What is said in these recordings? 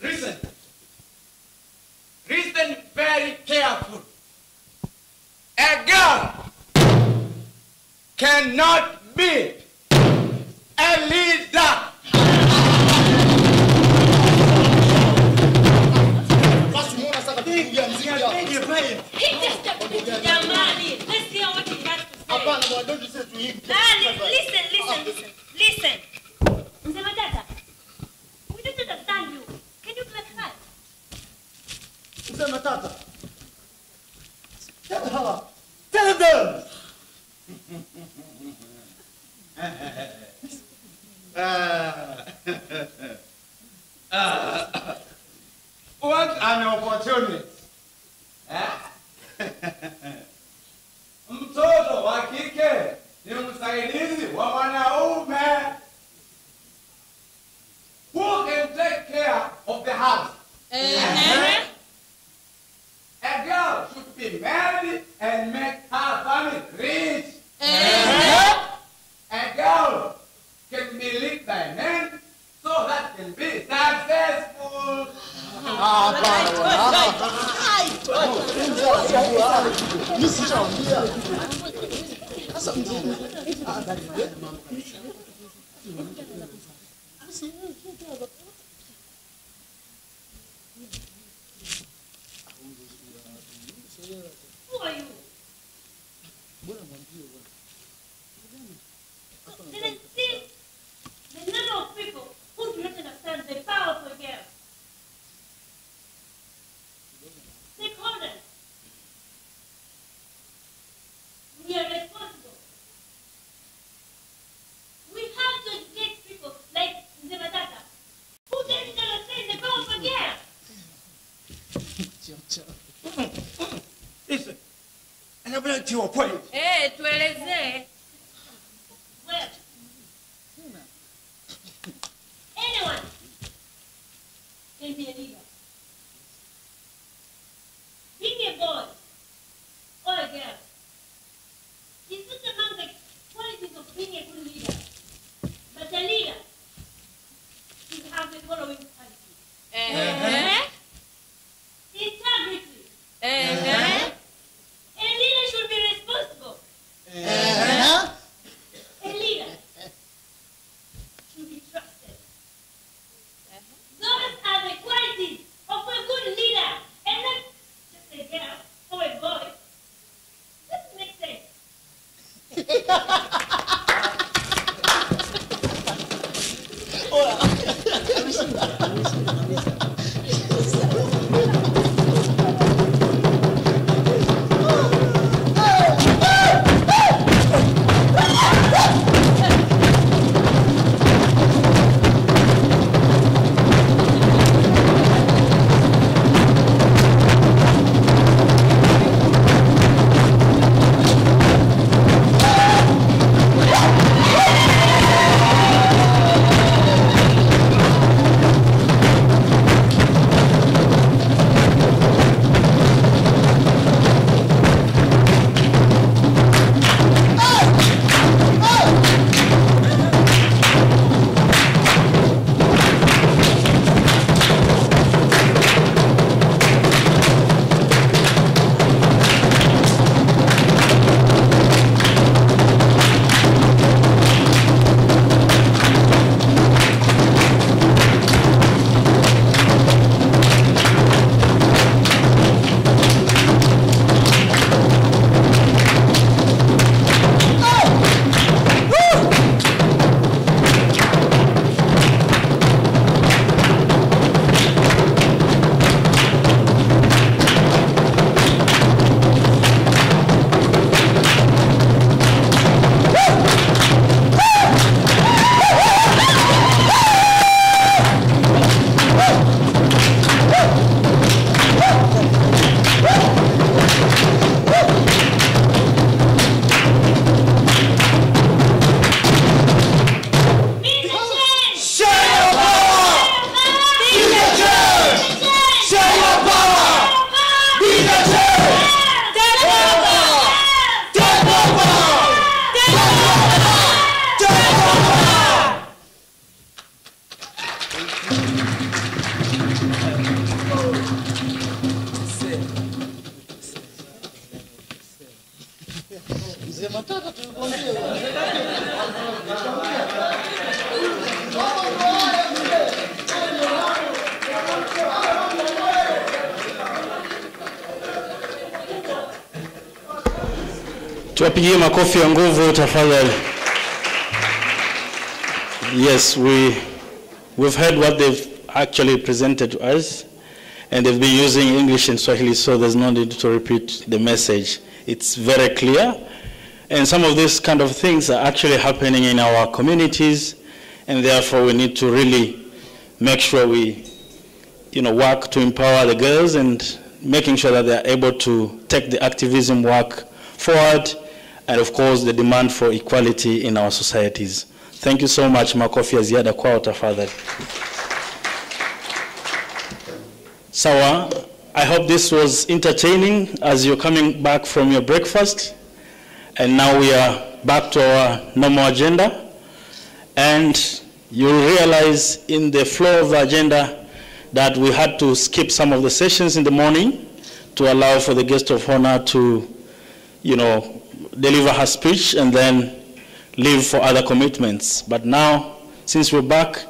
Listen. Listen very carefully. A girl cannot be a leader. Let's hear what he has to say. Listen. Mzee Matata, we don't understand you. Can you clarify? Mzee Matata, tell her. Tell them. What an opportunity. Mtoto wa kike ni msaidizi wa wanaume. Who can take care of the house? A girl should be married and make her family rich. A girl can be led by men so that can be successful. Who are you? Then I see the number of people who do not understand the power of a girl. Stakeholders. We are responsible. We have to educate people like Mzee Matata, who doesn't understand the power of a girl. Listen, and I'm going to your point. Tueleze. Well, anyone can be a leader. Being a boy or a girl is not among the qualities of being a good leader. But a leader should have the following qualities. Integrity. A leader should be responsible. A leader should be trusted. Those are the qualities of a good leader, and not just a girl or a boy. Doesn't make Tuwapigie makofi ya nguvu tafadhali. Yes, we've heard what they've actually presented to us, and they've been using English and Swahili, so there's no need to repeat the message. It's very clear, and some of these kind of things are actually happening in our communities, and therefore we need to really make sure we, work to empower the girls and making sure that they're able to take the activism work forward, and of course the demand for equality in our societies. Thank you so much. Makofi ya ziada kwao tafadhali. Sawa, I hope this was entertaining as you're coming back from your breakfast. And now we are back to our normal agenda. And you'll realize in the flow of the agenda that we had to skip some of the sessions in the morning to allow for the guest of honor to, deliver her speech and then leave for other commitments. But now, since we're back,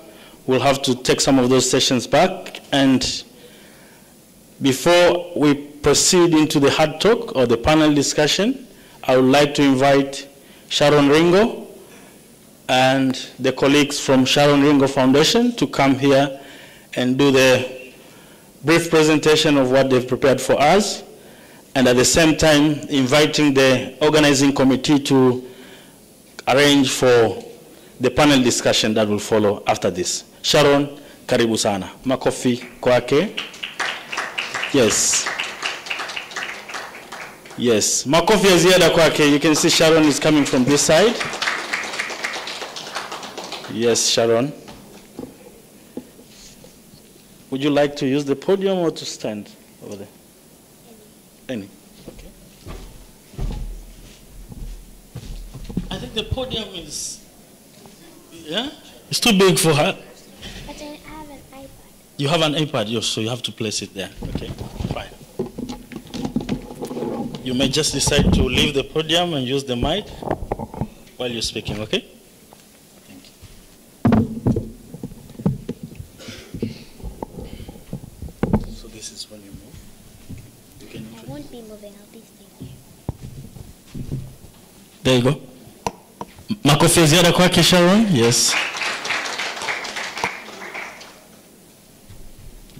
we'll have to take some of those sessions back. And before we proceed into the hard talk or the panel discussion, I would like to invite Sharon Ringo and the colleagues from Sharon Ringo Foundation to come here and do the brief presentation of what they've prepared for us, and at the same time inviting the organizing committee to arrange for the panel discussion that will follow after this. Sharon, karibu sana. Makofi kwake. Yes. Yes. Makofi ya ziada kwake. You can see Sharon is coming from this side. Yes, Sharon. Would you like to use the podium or to stand over there? Any. Okay. I think the podium is, it's too big for her. But I have an iPad. You have an iPad, yes, so you have to place it there. Okay, fine. You may just decide to leave the podium and use the mic while you're speaking, okay? Thank you. So this is when you move. You can I won't be moving, I'll be staying here. There you go. Makofi ya ziada kwake Sharon, yes.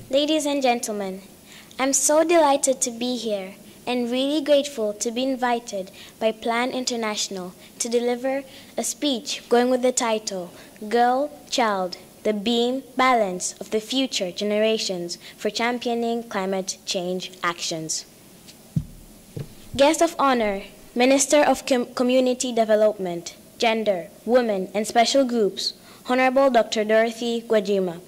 Ladies and gentlemen, I'm so delighted to be here and really grateful to be invited by Plan International to deliver a speech going with the title, Girl, Child, the Beam Balance of the Future Generations for Championing Climate Change Actions. Guest of Honor, Minister of Community Development, Gender, Women, and Special Groups, Honorable Dr. Dorothy Gwajima.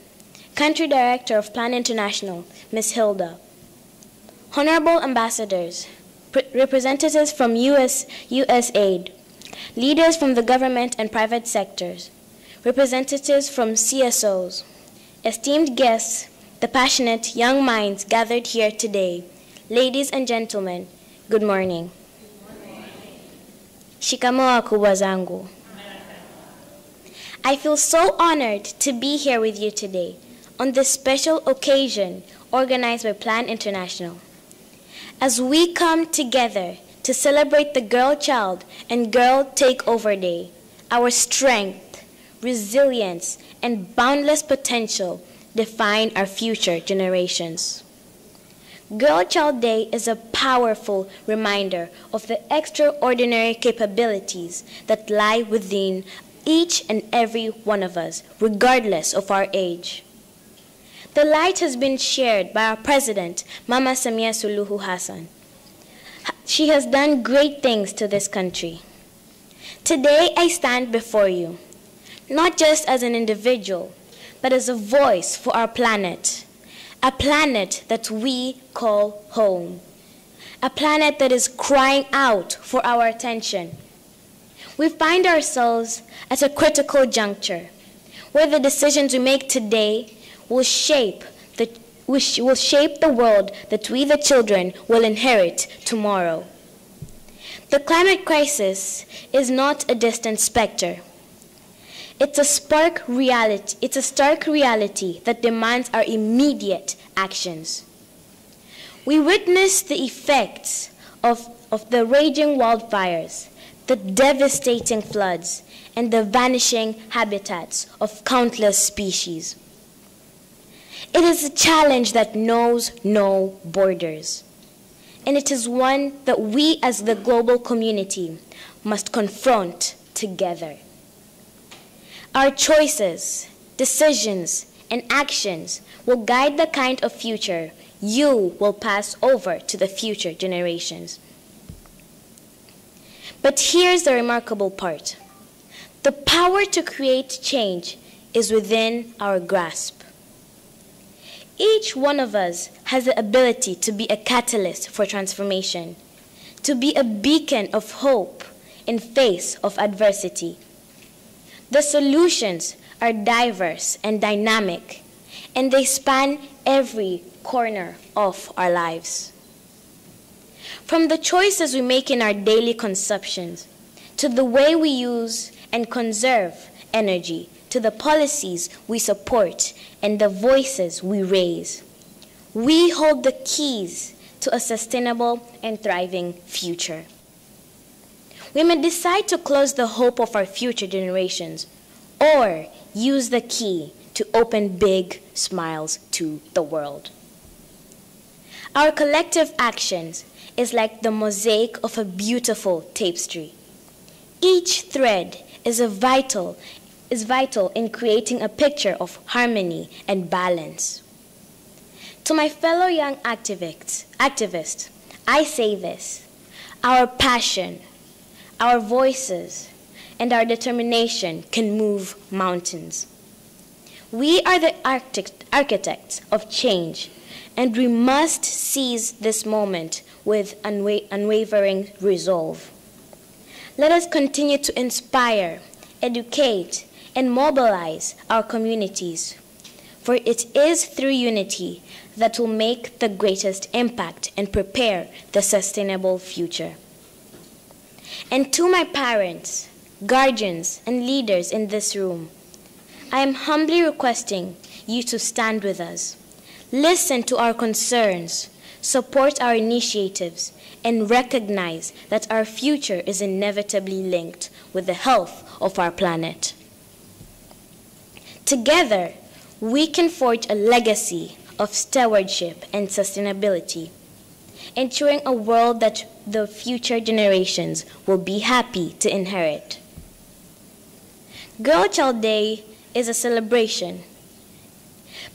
Country Director of Plan International, Ms. Hilda. Honorable Ambassadors, representatives from USAID, leaders from the government and private sectors, representatives from CSOs, esteemed guests, the passionate young minds gathered here today, ladies and gentlemen, good morning. Shikamoo wakubwa zangu. I feel so honored to be here with you today on this special occasion organized by Plan International. As we come together to celebrate the Girl Child and Girl Takeover Day, our strength, resilience, and boundless potential define our future generations. Girl Child Day is a powerful reminder of the extraordinary capabilities that lie within each and every one of us, regardless of our age. The light has been shared by our President, Mama Samia Suluhu Hassan. She has done great things to this country. Today I stand before you, not just as an individual, but as a voice for our planet, a planet that we call home, a planet that is crying out for our attention. We find ourselves at a critical juncture where the decisions we make today will shape the world that we, the children, will inherit tomorrow. The climate crisis is not a distant specter. It's a stark reality that demands our immediate actions. We witness the effects of the raging wildfires the devastating floods, and the vanishing habitats of countless species. It is a challenge that knows no borders, and it is one that we as the global community must confront together. Our choices, decisions, and actions will guide the kind of future you will pass over to the future generations. But here's the remarkable part. The power to create change is within our grasp. Each one of us has the ability to be a catalyst for transformation, to be a beacon of hope in face of adversity. The solutions are diverse and dynamic, and they span every corner of our lives. From the choices we make in our daily consumptions, to the way we use and conserve energy, to the policies we support and the voices we raise, we hold the keys to a sustainable and thriving future. We may decide to close the hope of our future generations or use the key to open big smiles to the world. Our collective actions is like the mosaic of a beautiful tapestry. Each thread is vital in creating a picture of harmony and balance. To my fellow young activists, I say this: our passion, our voices, and our determination can move mountains. We are the architects of change, and we must seize this moment with unwavering resolve. Let us continue to inspire, educate, and mobilize our communities, for it is through unity that will make the greatest impact and prepare the sustainable future. And to my parents, guardians, and leaders in this room, I am humbly requesting you to stand with us, listen to our concerns, support our initiatives, and recognize that our future is inevitably linked with the health of our planet. Together, we can forge a legacy of stewardship and sustainability, ensuring a world that the future generations will be happy to inherit. Girl Child Day is a celebration,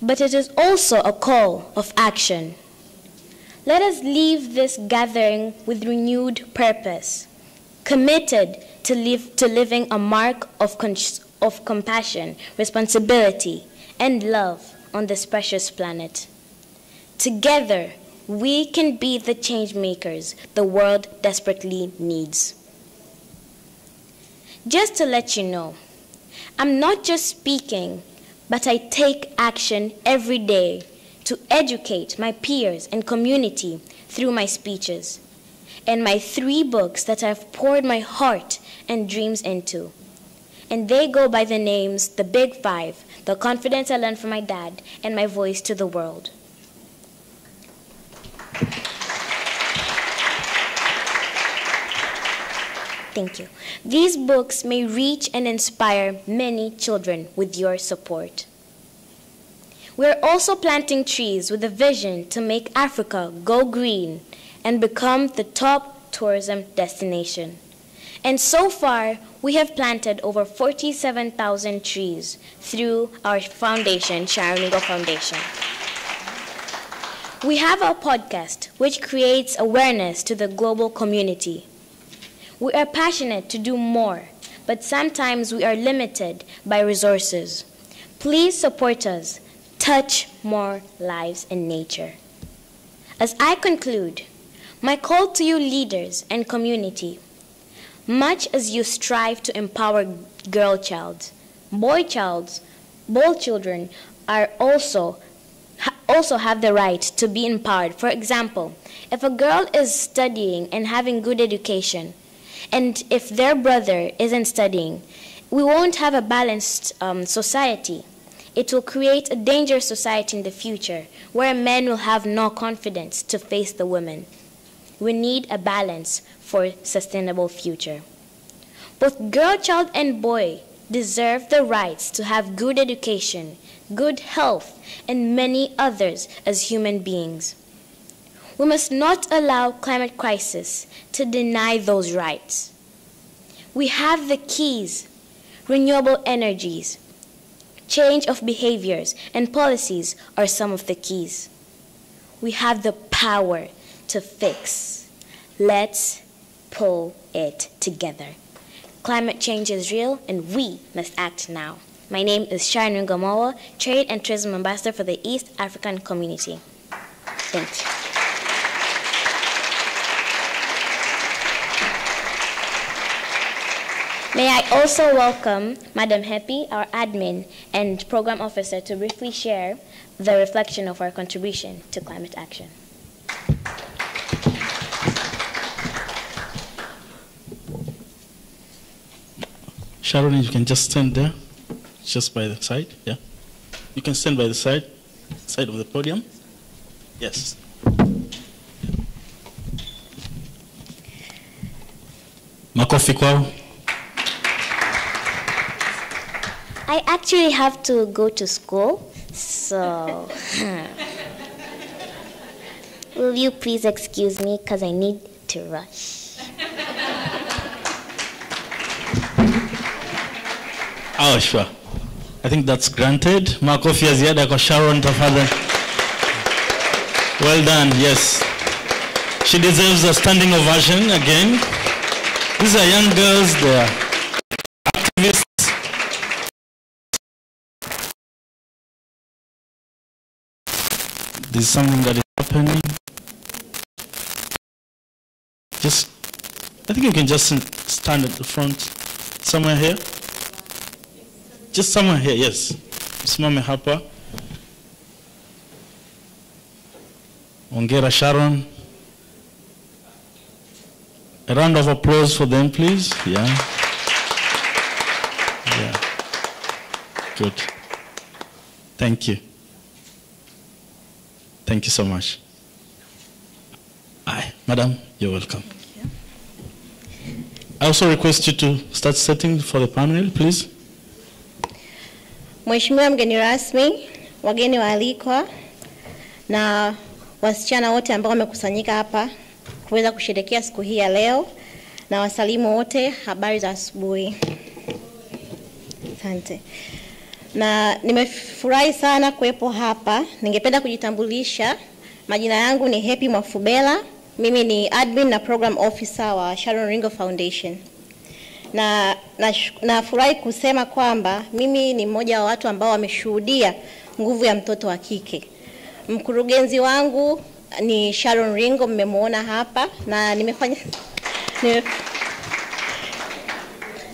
but it is also a call of action. Let us leave this gathering with renewed purpose, committed to living a mark of compassion, responsibility, and love on this precious planet. Together, we can be the change makers the world desperately needs. Just to let you know, I'm not just speaking, but I take action every day to educate my peers and community through my speeches and my 3 books that I've poured my heart and dreams into. And they go by the names The Big 5, The Confidence I Learned from My Dad, and My Voice to the World. Thank you. These books may reach and inspire many children with your support. We are also planting trees with a vision to make Africa go green and become the top tourism destination. And so far, we have planted over 47,000 trees through our foundation, Sharoningo Foundation. We have a podcast which creates awareness to the global community. We are passionate to do more, but sometimes we are limited by resources. Please support us. Touch more lives in nature. As I conclude, my call to you leaders and community, much as you strive to empower girl child, boy children are also have the right to be empowered. For example, if a girl is studying and having good education, and if their brother isn't studying, we won't have a balanced society. It will create a dangerous society in the future where men will have no confidence to face the women. We need a balance for a sustainable future. Both girl child and boy deserve the rights to have good education, good health, and many others as human beings. We must not allow climate crisis to deny those rights. We have the keys: renewable energies, change of behaviors, and policies are some of the keys. We have the power to fix. Let's pull it together. Climate change is real, and we must act now. My name is Sharon Ngamowa, Trade and Tourism Ambassador for the East African Community. Thank you. May I also welcome Madam Happy, our admin and program officer, to briefly share the reflection of our contribution to climate action. Sharon, you can just stand there, just by the side, yeah? You can stand by the side of the podium. Yes. Makofi kwao. I actually have to go to school, so will you please excuse me because I need to rush. Oh, sure. I think that's granted. Makofi ya ziada kwa Sharon, tafadhali. Well done, yes. She deserves a standing ovation again. These are young girls, they are activists. There's something that is happening. I think you can just stand at the front, somewhere here. Just somewhere here, yes. Simame hapa. Ongera Sharon. A round of applause for them, please. Yeah. Yeah. Good. Thank you. Thank you so much. Aye, Madam, you're welcome. Thank you. I also request you to start setting for the panel, please. Mheshimiwa mgeni rasmi, wageni waalikwa na wasichana wote ambao wamekusanyika hapa kuweza kusherehekea siku hii ya leo, na wasalimu wote, habari za asubuhi. Asante. Na nimefurahi sana kuwepo hapa. Ningependa kujitambulisha. Majina yangu ni Happy Mwafubela. Mimi ni admin na program officer wa Sharon Ringo Foundation. Na nafurahi kusema kwamba mimi ni mmoja wa watu ambao wameshuhudia nguvu ya mtoto wa kike. Mkurugenzi wangu ni Sharon Ringo, mmemuona hapa, na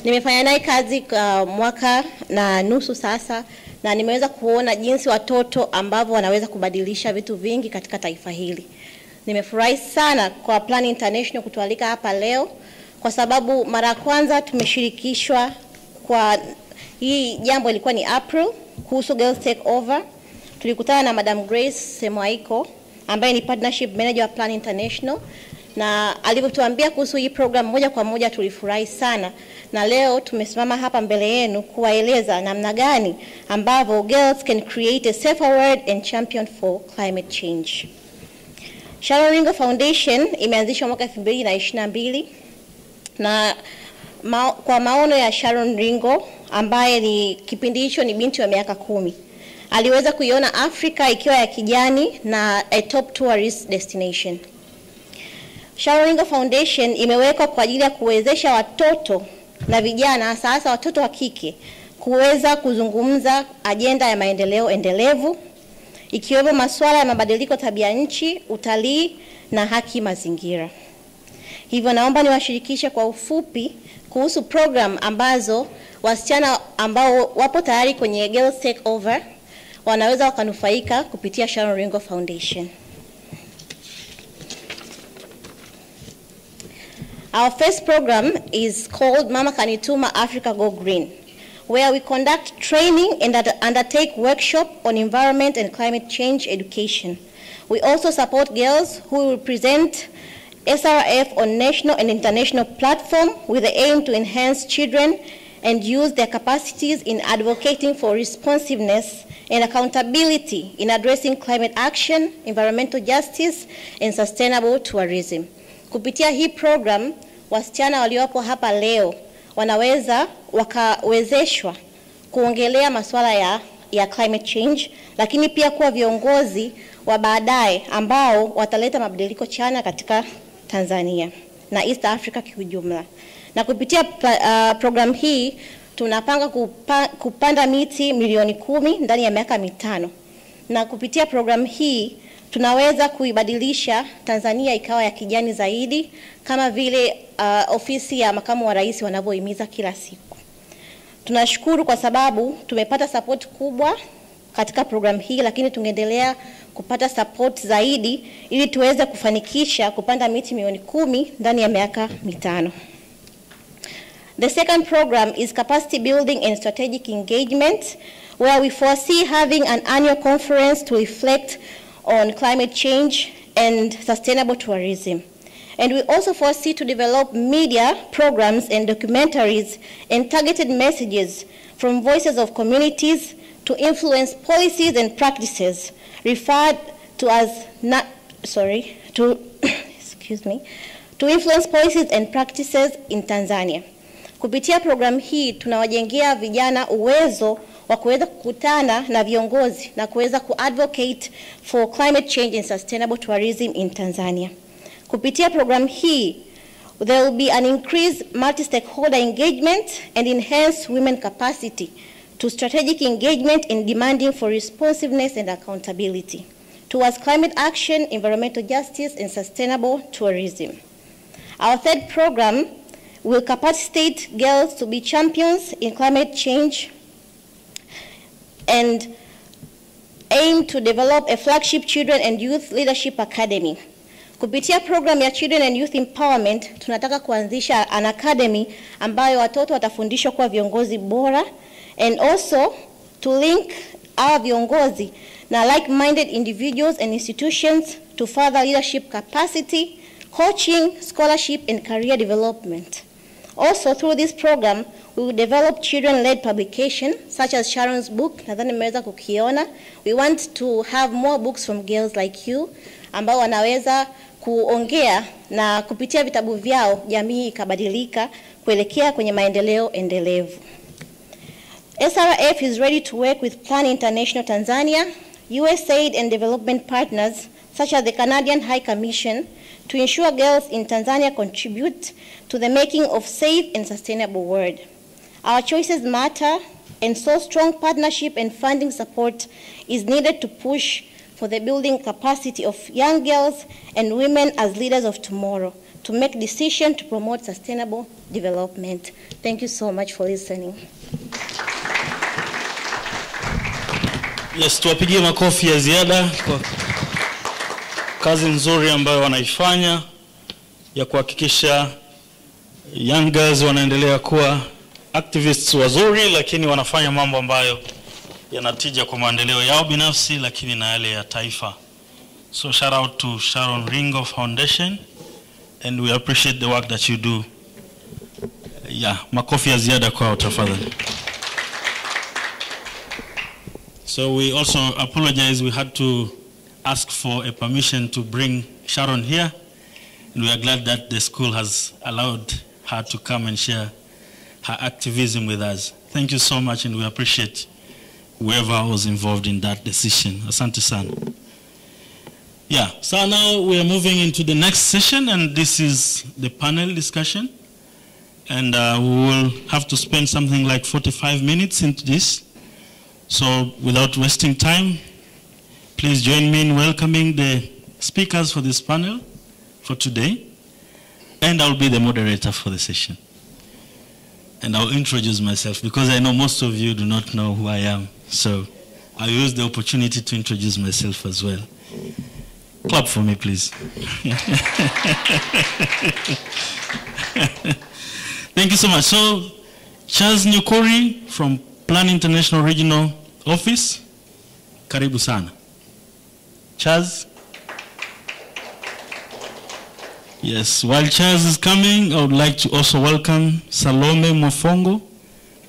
nimefanya naye kazi kwa mwaka na nusu sasa, na nimeweza kuona jinsi watoto ambao wanaweza kubadilisha vitu vingi katika taifa hili. Nimefurahi sana kwa Plan International kutualika hapa leo, kwa sababu mara ya kwanza tumeshirikishwa kwa hii jambo ilikuwa ni April kuhusu Girls Take Over. Tulikutana na Madam Grace Semwaiko ambaye ni partnership manager wa Plan International, na alivyotuambia kuhusu hii program moja kwa moja tulifurahi sana, na leo tumesimama hapa mbele yenu kuwaeleza namna gani ambavyo girls can create a safer world and champion for climate change. Sharon Ringo Foundation imeanzishwa mwaka 2022 na kwa maono ya Sharon Ringo ambaye ni kipindi hicho ni binti wa miaka 10. Aliweza kuiona Afrika ikiwa ya kijani na a top tourist destination. Sharon Ringo Foundation imewekwa kwa ajili ya kuwezesha watoto na vijana, hasa watoto wa kike, kuweza kuzungumza ajenda ya maendeleo endelevu, ikiwemo masuala ya mabadiliko tabia nchi, utalii na haki mazingira. Hivyo naomba niwashirikishe kwa ufupi kuhusu program ambazo wasichana ambao wapo tayari kwenye Girls Take Over wanaweza wakanufaika kupitia Sharon Ringo Foundation. Our first program is called Mama Kanituma Africa Go Green, where we conduct training and undertake workshop on environment and climate change education. We also support girls who will present SRF on national and international platform with the aim to enhance children and use their capacities in advocating for responsiveness and accountability in addressing climate action, environmental justice, and sustainable tourism. Kupitia hii program, wasichana waliopo hapa leo wanaweza wakawezeshwa kuongelea masuala ya climate change, lakini pia kuwa viongozi wa baadaye ambao wataleta mabadiliko chanya katika Tanzania na East Africa kiujumla. Na kupitia program hii tunapanga kupanda miti milioni 10 ndani ya miaka 5. Na kupitia program hii tunaweza kuibadilisha Tanzania ikawa ya kijani zaidi kama vile ofisi ya makamu wa rais wanavyohimiza kila siku. Tunashukuru kwa sababu tumepata support kubwa katika program hii, lakini tungeendelea kupata support zaidi ili tuweze kufanikisha kupanda miti milioni 10 ndani ya miaka 5. The second program is capacity building and strategic engagement, where we foresee having an annual conference to reflect on climate change and sustainable tourism. And we also foresee to develop media programs and documentaries and targeted messages from voices of communities to influence policies and practices referred to as to influence policies and practices in Tanzania. Kupitia program hii tunawajengea vijana uwezo wa kuweza kukutana na viongozi na kuweza kuadvocate for climate change and sustainable tourism in Tanzania. Kupitia program hii there will be an increased multi-stakeholder engagement and enhanced women capacity to strategic engagement in demanding for responsiveness and accountability towards climate action, environmental justice, and sustainable tourism. Our third program will capacitate girls to be champions in climate change and aim to develop a flagship children and youth leadership academy. Kupitia program ya Children and Youth Empowerment, tunataka kuanzisha an academy ambayo watoto watafundishwa kuwa viongozi bora, and also to link our viongozi na like-minded individuals and institutions to further leadership capacity, coaching, scholarship, and career development. Also, through this program, we will develop children-led publication, such as Sharon's book, nadhani mmeweza kukiona. We want to have more books from girls like you, ambao wanaweza kuongea na kupitia vitabu vyao jamii ikabadilika kuelekea kwenye maendeleo endelevu. SRF is ready to work with Plan International Tanzania, USAID, and development partners, such as the Canadian High Commission, to ensure girls in Tanzania contribute to the making of safe and sustainable world. Our choices matter, and so strong partnership and funding support is needed to push for the building capacity of young girls and women as leaders of tomorrow, to make decisions to promote sustainable development. Thank you so much for listening. Yes, tuwapigie makofi ya ziada kwa kazi nzuri ambayo wanaifanya ya kuhakikisha young girls wanaendelea kuwa activists wazuri, lakini wanafanya mambo ambayo yanatija kwa maendeleo yao binafsi lakini na yale ya taifa. So shout out to Sharon Ringo Foundation, and we appreciate the work that you do. Yeah, makofi ya ziada kwa tafadhali. So we also apologize, we had to ask for a permission to bring Sharon here, and we are glad that the school has allowed her to come and share her activism with us. Thank you so much, and we appreciate whoever was involved in that decision. Asante sana. Yeah, so now we are moving into the next session, and this is the panel discussion. And we will have to spend something like 45 minutes into this. So without wasting time, please join me in welcoming the speakers for this panel for today. And I'll be the moderator for the session. And I'll introduce myself because I know most of you do not know who I am. So I'll use the opportunity to introduce myself as well. Clap for me, please. Thank you so much. So, Charles Nyukuri from Plan International Regional Office. Karibu sana. Charles. Yes, while Charles is coming, I would like to also welcome Salome Mwafongo,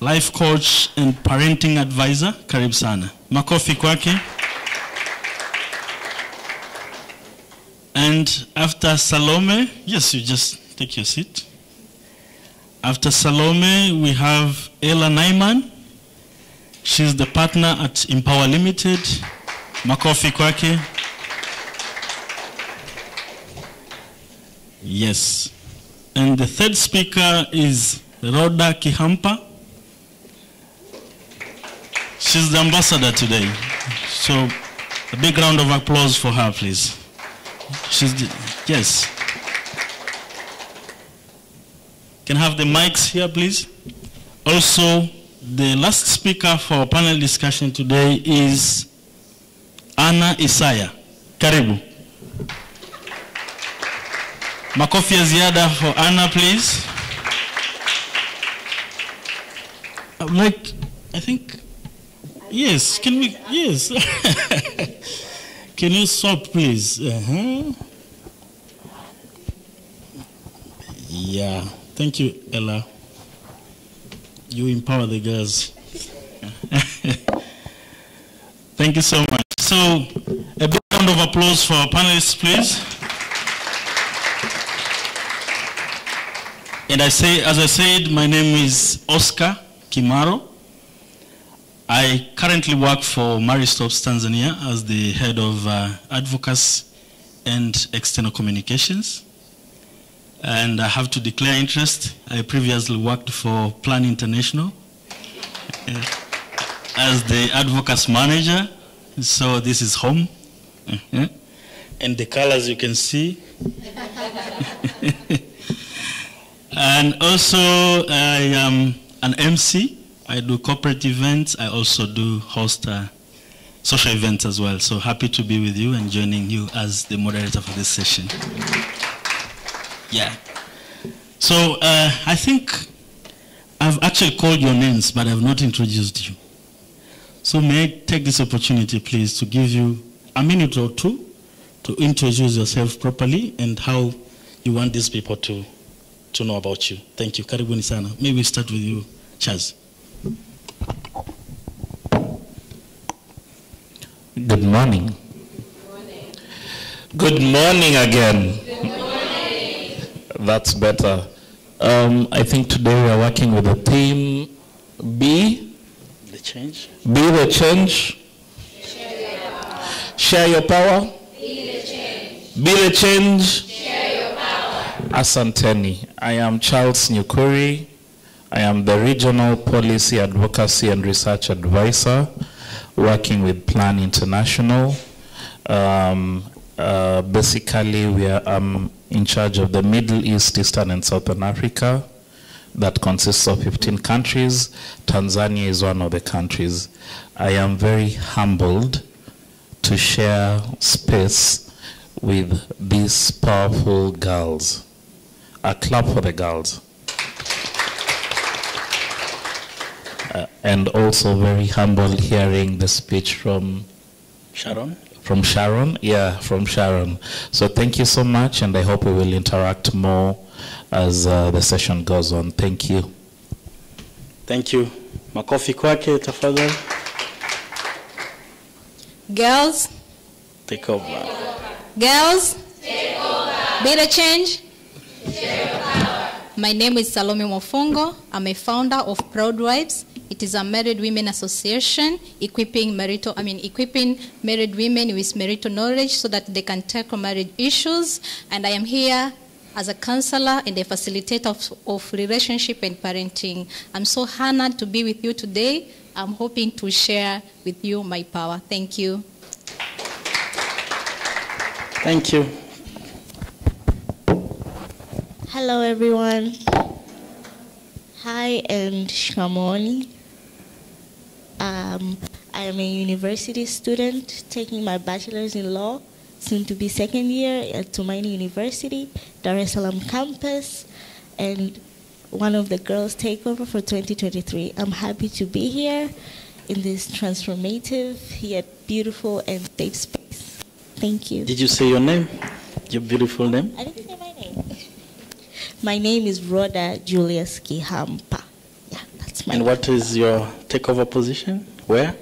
life coach and parenting advisor. Karibu sana. Makofi kwake. And after Salome, yes, you just take your seat. After Salome, we have Ella Naiman. She's the partner at Empower Limited. Makofi kwake. Yes. And the third speaker is Rhoda Kihampa. She's the ambassador today. So a big round of applause for her, please. Yes. Can I have the mics here, please? Also, the last speaker for our panel discussion today is Anna Isaya. Karibu. Makofi ya ziada for Anna, please. I think, yes, can we, yes. Can you swap, please? Yeah, thank you, Ella. You empower the girls. Thank you so much. So, a big round of applause for our panelists, please. And as I said, my name is Oscar Kimaro. I currently work for Maristops Tanzania as the head of advocacy and external communications. And I have to declare interest. I previously worked for Plan International as the advocacy manager. So this is home. And the colors you can see. And also I am an MC. I do corporate events. I also do host social events as well. So happy to be with you and joining you as the moderator for this session. Yeah. So I think I've actually called your names, but I've not introduced you. So may I take this opportunity, please, to give you a minute or two to introduce yourself properly and how you want these people to know about you. Thank you. Karibuni sana. Maybe we start with you, Chaz. Good morning. Good morning again. Good morning. That's better. I think today we are working with the theme Be The change. Be the change. Share your power. Be the change. Be the change. Share your power. Asanteni. I am Charles Nyukuri. I am the Regional Policy Advocacy and Research Advisor working with Plan International. Basically, I'm in charge of the Middle East, Eastern and Southern Africa. That consists of 15 countries. Tanzania is one of the countries. I am very humbled to share space with these powerful girls. A clap for the girls. And also very humbled hearing the speech from Sharon. From Sharon? Yeah, from Sharon. So thank you so much, and I hope we will interact more as the session goes on. Thank you. Thank you. Makofi kwake, tafadhali. Girls, Take over. girls, take over. Be the change. Share your power. My name is Salome Mwafongo. I'm a founder of Proud Wives. It is a married women association equipping married women with marital knowledge so that they can tackle marriage issues. And I am here as a counselor and a facilitator of relationship and parenting. I'm so honored to be with you today. I'm hoping to share with you my power. Thank you. Thank you. Hello, everyone. Hi, and Shamoni. I am a university student taking my bachelor's in law, soon to be second year at Tumaini University, Dar es Salaam campus, and one of the girls' takeover for 2023. I'm happy to be here in this transformative yet beautiful and safe space. Thank you. Did you say your name? Your beautiful name? I didn't say my name. My name is Rhoda Julius Kihampa. Yeah, that's my And what is your takeover position? Where?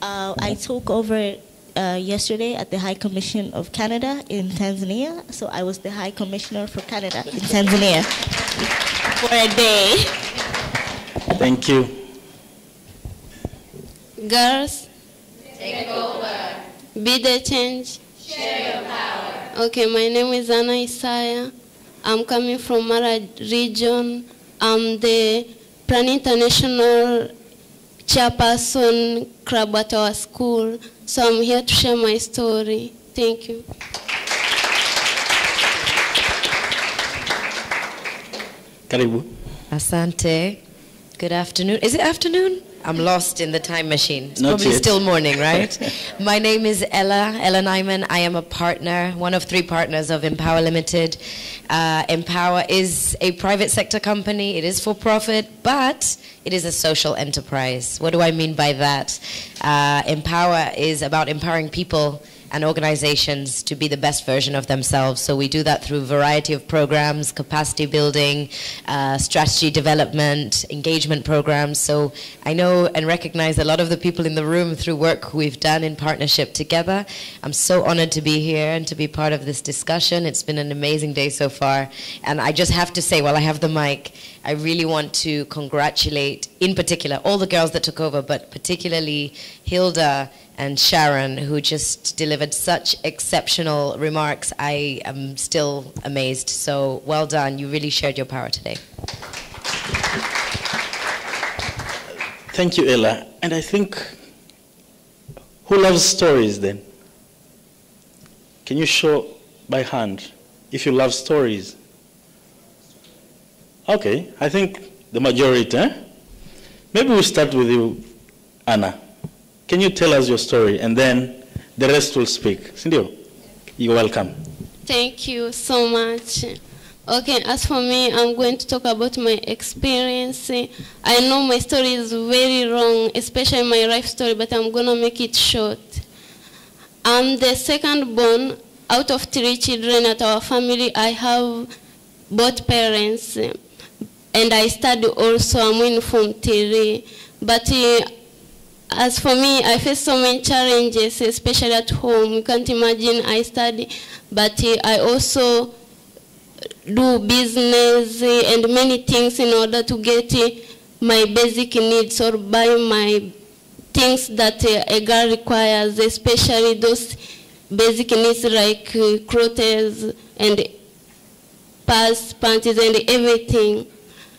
I took over yesterday at the High Commission of Canada in Tanzania. So I was the High Commissioner for Canada in Tanzania for a day. Thank you. Girls, take over. Be the change. Share your power. Okay, my name is Anna Isaiah. I'm coming from Mara region. I'm the Plan International chairperson club at our school. So I'm here to share my story. Thank you. Karibu. Asante. Good afternoon. Is it afternoon? I'm lost in the time machine. It's Not probably yet. still morning, right? My name is Ella Nyman. I am a partner, one of 3 partners of Empower Limited. Empower is a private sector company. It is for profit, but it is a social enterprise. What do I mean by that? Empower is about empowering people and organizations to be the best version of themselves. So we do that through a variety of programs, capacity building, strategy development, engagement programs. So I know and recognize a lot of the people in the room through work we've done in partnership together. I'm so honored to be here and to be part of this discussion. It's been an amazing day so far. And I just have to say, while I have the mic, I really want to congratulate, in particular, all the girls that took over, but particularly Hilda and Sharon, who just delivered such exceptional remarks. I am still amazed. So well done. You really shared your power today. Thank you, Ella. And I think, who loves stories then? Can you show by hand if you love stories? Okay, I think the majority, eh? Maybe we'll start with you, Anna. Can you tell us your story, and then the rest will speak. Sindio, you're welcome. Thank you so much. Okay, as for me, I'm going to talk about my experience. I know my story is very long, especially my life story, but I'm going to make it short. I'm the second born out of 3 children at our family. I have both parents, and I study also. I'm in Form 3. But as for me, I face so many challenges, especially at home. You can't imagine, I study, but I also do business and many things in order to get my basic needs or buy my things that a girl requires, especially those basic needs like clothes and purse, panties, and everything.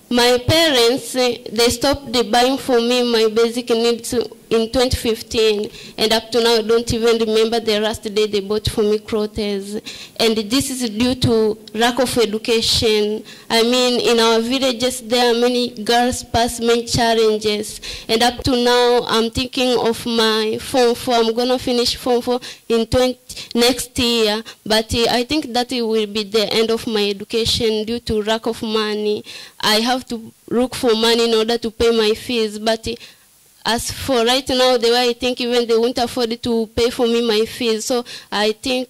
My parents, they stopped buying for me my basic needs in 2015, and up to now I don't even remember the last day they bought for me clothes. And this is due to lack of education. I mean, in our villages there are many girls pass many challenges, and up to now I'm thinking of my Form 4. I'm going to finish Form 4 in next year, but I think that it will be the end of my education due to lack of money. I have to look for money in order to pay my fees, but as for right now, the way I think, even they won't afford to pay for me my fees. So I think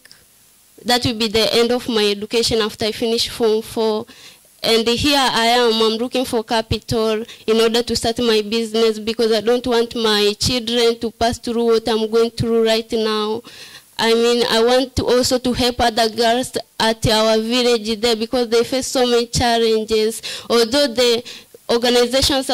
that will be the end of my education after I finish Form 4. And here I am, I'm looking for capital in order to start my business, because I don't want my children to pass through what I'm going through right now. I mean, I want to also to help other girls at our village there, because they face so many challenges. Although the organizations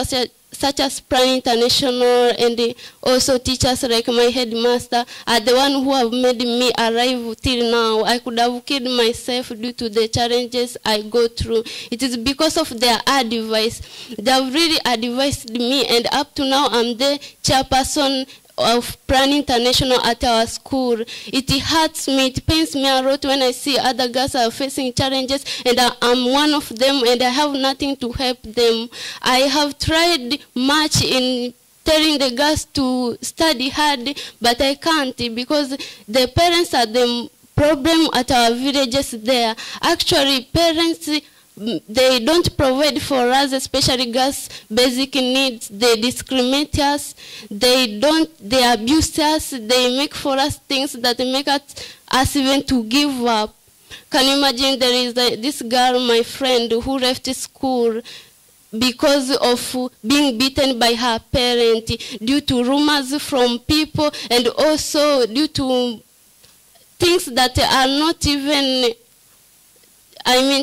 such as Plan International and also teachers like my headmaster are the one who have made me arrive till now. I could have killed myself due to the challenges I go through. It is because of their advice. They have really advised me, and up to now I'm the chairperson of Plan International at our school. It hurts me, it pains me a lot when I see other girls are facing challenges, and I'm one of them, and I have nothing to help them. I have tried much in telling the girls to study hard, but I can't, because the parents are the problem at our villages there. Actually, parents, they don't provide for us, especially girls, basic needs. They discriminate us, they abuse us, they make for us things that make us even to give up. Can you imagine there is this girl, my friend, who left school because of being beaten by her parent due to rumors from people, and also due to things that are not even,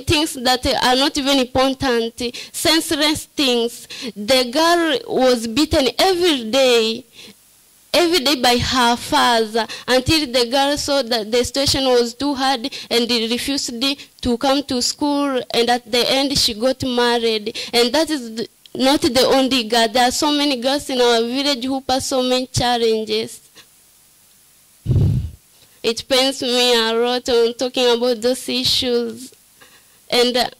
things that are not even important, senseless things. The girl was beaten every day by her father, until the girl saw that the situation was too hard and refused to come to school, and at the end she got married. And that is not the only girl. There are so many girls in our village who pass so many challenges. It pains me a lot on talking about those issues. And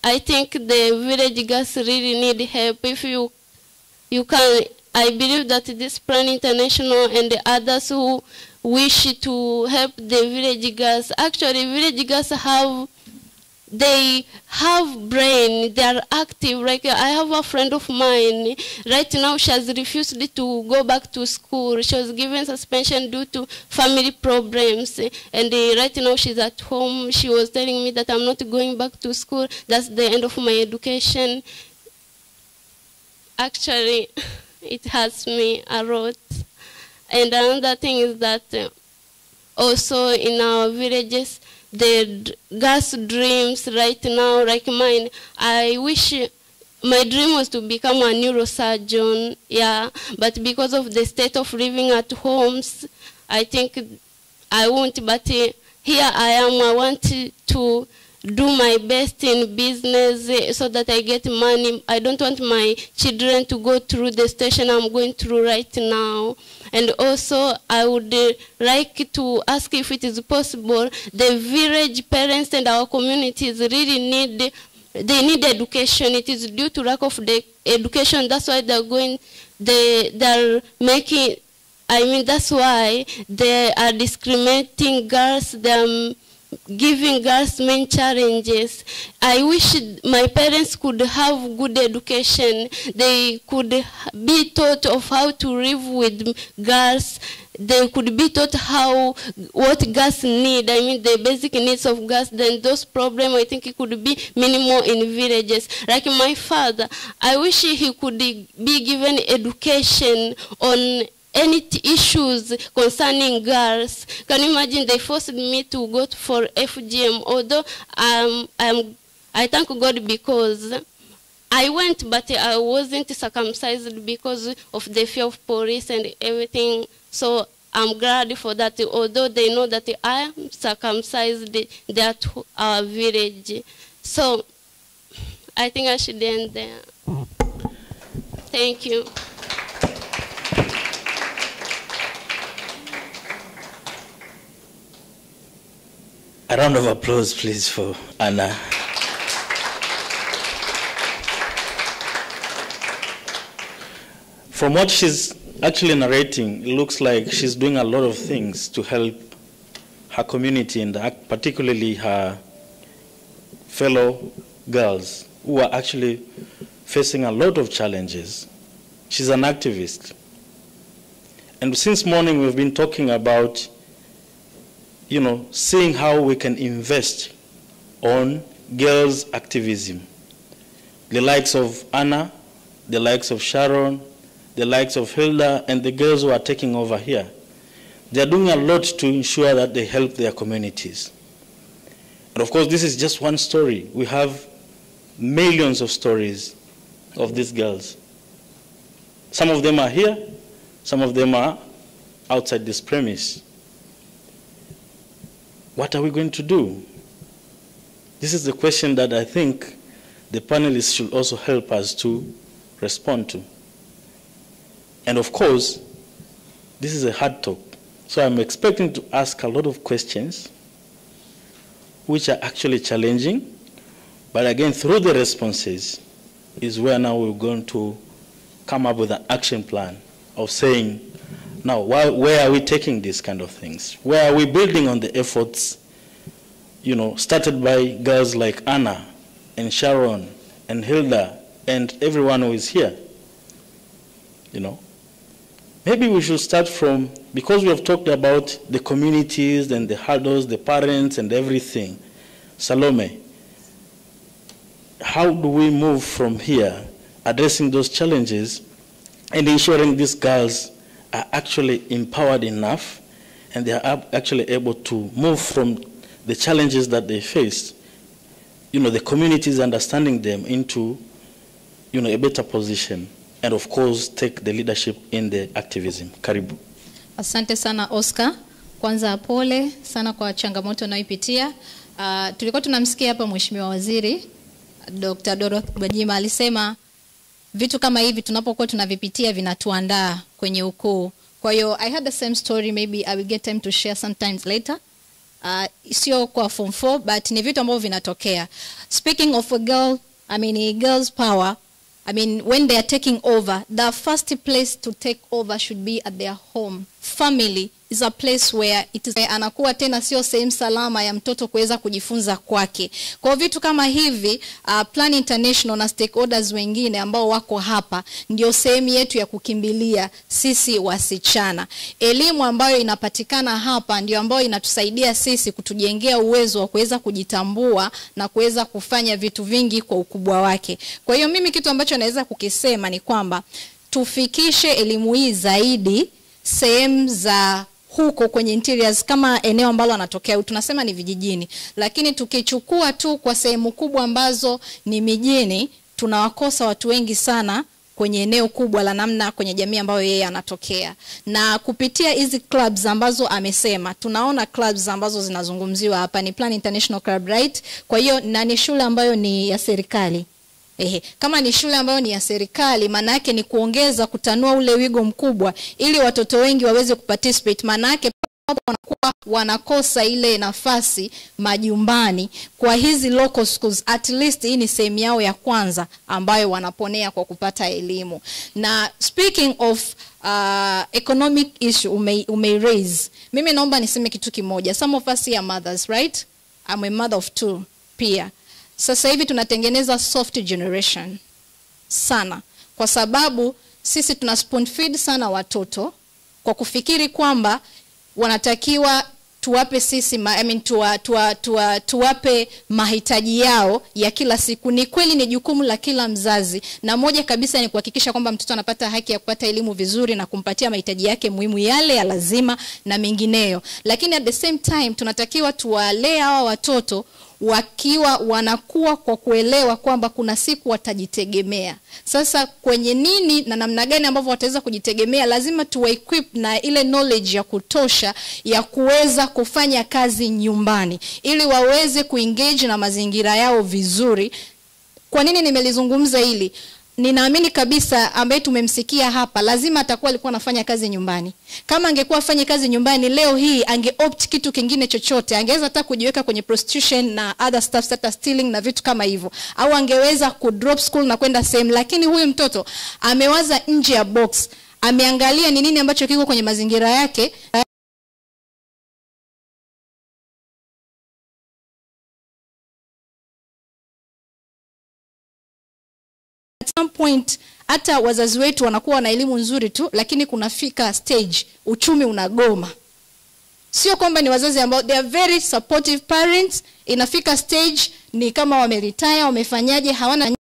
I think the village girls really need help. If you can, I believe that this Plan International and the others who wish to help the village girls, actually village girls have brain, they are active. Like I have a friend of mine, right now she has refused to go back to school. She was given suspension due to family problems, and right now she's at home. She was telling me that I'm not going back to school, that's the end of my education. Actually, it hurts me a lot. And another thing is that also in our villages, the girls' dreams right now, like mine, I wish my dream was to become a neurosurgeon, yeah, but because of the state of living at homes, I think I won't, but here I am. I want to do my best in business so that I get money. I don't want my children to go through the station I'm going through right now. And also, I would like to ask if it is possible, the village parents and our communities really need education. It is due to lack of the education. That's why they're making, that's why they are discriminating girls. They're giving girls main challenges. I wish my parents could have good education. They could be taught of how to live with girls. They could be taught what girls need. The basic needs of girls. Then those problems, I think it could be minimal in villages. Like my father, I wish he could be given education on any issues concerning girls. Can you imagine they forced me to go for FGM, although I thank God because I went, but I wasn't circumcised because of the fear of police and everything. So I'm glad for that, although they know that I am circumcised at our village. So I think I should end there. Thank you. A round of applause, please, for Anna. From what she's actually narrating, it looks like she's doing a lot of things to help her community and particularly her fellow girls who are actually facing a lot of challenges. She's an activist. And since morning, we've been talking about seeing how we can invest on girls' activism. The likes of Anna, the likes of Sharon, the likes of Hilda, and the girls who are taking over here. They're doing a lot to ensure that they help their communities. And of course, this is just one story. We have millions of stories of these girls. Some of them are here, some of them are outside this premise. What are we going to do? This is the question that I think the panelists should also help us to respond to. And of course, this is a hard talk. So I'm expecting to ask a lot of questions which are actually challenging. But again, through the responses is where now we're going to come up with an action plan of saying, now, where are we taking these kind of things? Where are we building on the efforts, started by girls like Anna and Sharon and Hilda and everyone who is here? Maybe we should start from because we have talked about the communities and the hurdles, the parents and everything, Salome, how do we move from here, addressing those challenges and ensuring these girls are actually empowered enough and they are actually able to move from the challenges that they face, the communities understanding them into, a better position, and of course take the leadership in the activism. Karibu. Asante sana Oscar. Kwanza pole sana kwa changamoto unayopitia. Tulikuwa tunamsikia hapa Mheshimiwa Waziri Dr. Dorothy Gwajima alisema vitu kama hivi tunapokuwa tunavipitia vinatuandaa kwenye ukuu. Kwa hiyo I had the same story, maybe I will get time to share sometimes later. Sio kwa form 4 but ni vitu ambavyo vinatokea. Speaking of a girl, girls power, when they are taking over, the first place to take over should be at their home. Family is a place where it is anakuwa tena sio sehemu salama ya mtoto kuweza kujifunza kwake. Kwa vitu kama hivi, Plan International na stakeholders wengine ambao wako hapa ndio sehemu yetu ya kukimbilia sisi wasichana. Elimu ambayo inapatikana hapa ndio ambayo inatusaidia sisi kutujengea uwezo wa kuweza kujitambua na kuweza kufanya vitu vingi kwa ukubwa wake. Kwa hiyo mimi kitu ambacho naweza kukisema ni kwamba tufikishe elimu hii zaidi sehemu za huko kwenye interiors, kama eneo ambalo anatokea tunasema ni vijijini, lakini tukichukua tu kwa sehemu kubwa ambazo ni mijini, tunawakosa watu wengi sana kwenye eneo kubwa la namna kwenye jamii ambayo yeye anatokea. Na kupitia hizi clubs ambazo amesema, tunaona clubs ambazo zinazungumziwa hapa ni Plan International Club, right? Kwa hiyo na ni shule ambayo ni ya serikali. Kama ni shule ambayo ni ya serikali, maana yake ni kuongeza, kutanua ule wigo mkubwa ili watoto wengi waweze kuparticipate. Maana yake wanakuwa wanakosa ile nafasi majumbani. Kwa hizi local schools, at least hii ni sehemu yao ya kwanza ambayo wanaponea kwa kupata elimu. Na speaking of economic issue ume raise, mimi naomba niseme kitu kimoja. Some of us are mothers, right? I'm a mother of 2 pia. Sasa hivi tunatengeneza soft generation sana, kwa sababu sisi tuna spoon feed sana watoto kwa kufikiri kwamba wanatakiwa tuwape sisi tuwape mahitaji yao ya kila siku. Ni kweli ni jukumu la kila mzazi, na moja kabisa ni kuhakikisha kwamba mtoto anapata haki ya kupata elimu vizuri na kumpatia mahitaji yake muhimu yale ya lazima na mengineyo. Lakini at the same time tunatakiwa tuwalee hawa watoto wakiwa wanakuwa kwa kuelewa kwamba kuna siku watajitegemea. Sasa kwenye nini na namna gani ambavyo wataweza kujitegemea, lazima tuwa-equip na ile knowledge ya kutosha ya kuweza kufanya kazi nyumbani ili waweze kuengage na mazingira yao vizuri. Kwa nini nimelizungumza hili? Ninaamini kabisa ambaye tumemsikia hapa lazima atakuwa alikuwa anafanya kazi nyumbani. Kama angekuwa afanye kazi nyumbani leo hii angeopt kitu kingine chochote. Angeweza hata kujiweka kwenye prostitution na other stuff such as stealing na vitu kama hivyo. Au angeweza kudrop school na kwenda same. Lakini huyu mtoto amewaza nje ya box. Ameangalia ni nini ambacho kiko kwenye mazingira yake. At some point hata wazazi wetu wanakuwa na elimu nzuri tu, lakini kunafika stage uchumi unagoma. Sio kwamba ni wazazi ambao they are very supportive parents, inafika stage ni kama wameretire, wamefanyaje, hawana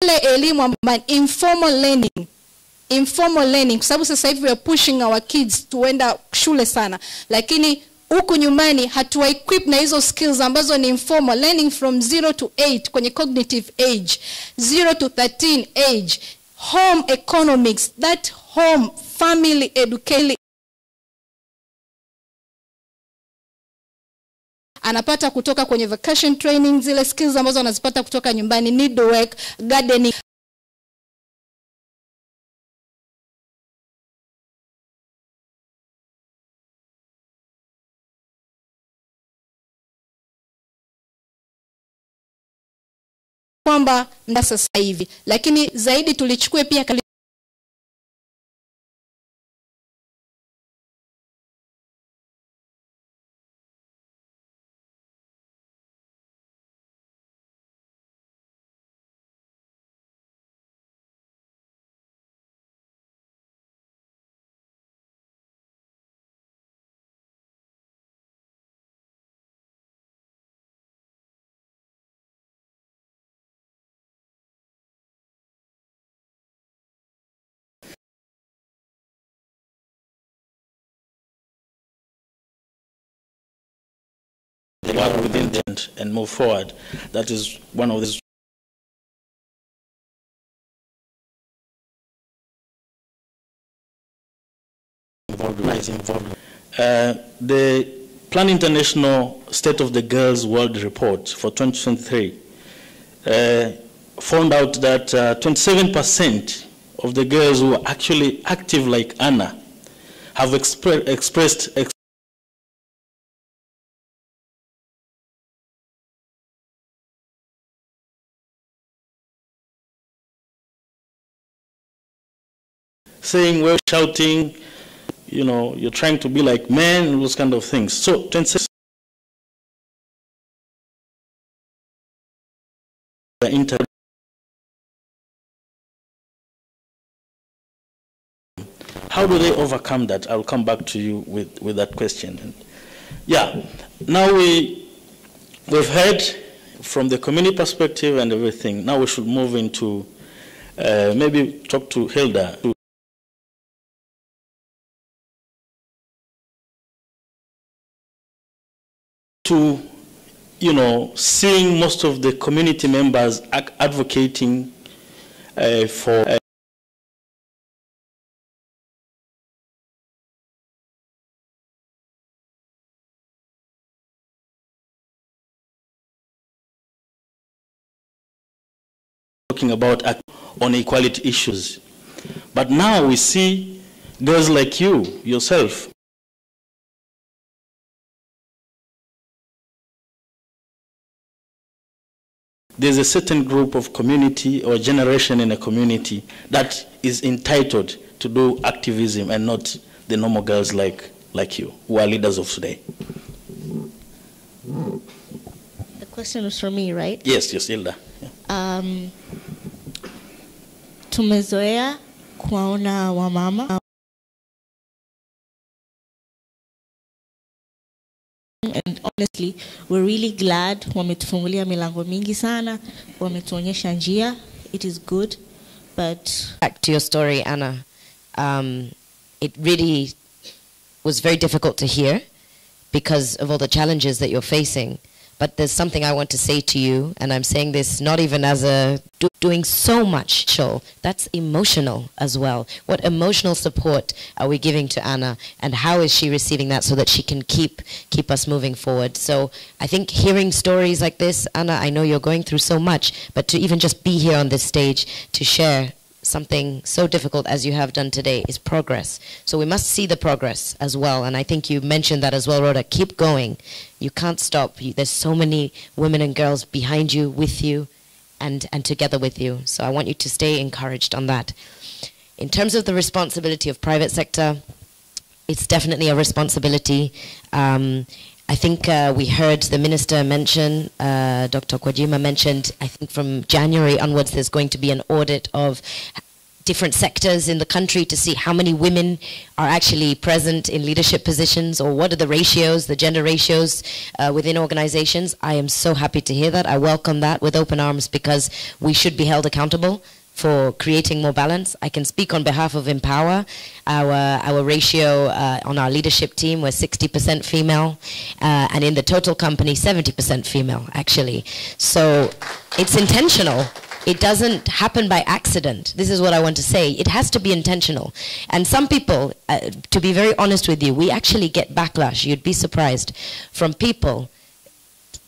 ile elimu ambayo informal learning, kwa sababu sasa hivi we are pushing our kids tuenda shule sana, lakini huku nyumbani hatuwa equip na hizo skills ambazo ni informal learning from 0 to 8 kwenye cognitive age, 0 to 13 age, home economics, that home family education anapata kutoka kwenye vacation training, zile skills ambazo anazipata kutoka nyumbani, needlework, gardening. Kwamba sasa hivi, lakini zaidi tulichukue pia and move forward. That is one of the the Plan International State of the Girls World Report for 2023 found out that 27% of the girls who are actually active like Anna have expressed saying, we're shouting, you know, you're trying to be like men, those kind of things. So 26 how do they overcome that? I'll come back to you with that question. And yeah, now we've heard from the community perspective and everything. Now we should move into maybe talk to Hilda. To, you know, seeing most of the community members advocating for talking about on equality issues. But now we see girls like you, yourself, there's a certain group of community or generation in a community that is entitled to do activism and not the normal girls like you, who are leaders of today. The question was for me, right? Yes, Hilda. Yeah. Tumezoea kuwaona wamama and honestly we're really glad wametufungulia milango mingi sana, wametuonyesha njia. It is good, but back to your story, Anna, it really was very difficult to hear because of all the challenges that you're facing. But there's something I want to say to you, and I'm saying this not even as a doing so much show. That's emotional as well. What emotional support are we giving to Anna, and how is she receiving that so that she can keep us moving forward? So I think hearing stories like this, Anna, I know you're going through so much, but to even just be here on this stage to share something so difficult as you have done today is progress. So we must see the progress as well. And I think you mentioned that as well, Rhoda. Keep going. You can't stop. There's so many women and girls behind you, with you, and together with you. So I want you to stay encouraged on that. In terms of the responsibility of private sector, it's definitely a responsibility. I think we heard the minister mention, Dr. Kwajima mentioned, I think from January onwards there's going to be an audit of different sectors in the country to see how many women are actually present in leadership positions, or what are the ratios, the gender ratios within organizations. I am so happy to hear that. I welcome that with open arms, because we should be held accountable for creating more balance. I can speak on behalf of Empower. Our ratio on our leadership team was 60% female, and in the total company, 70% female, actually. So it's intentional. It doesn't happen by accident. This is what I want to say. It has to be intentional. And some people, to be very honest with you, we actually get backlash, you'd be surprised, from people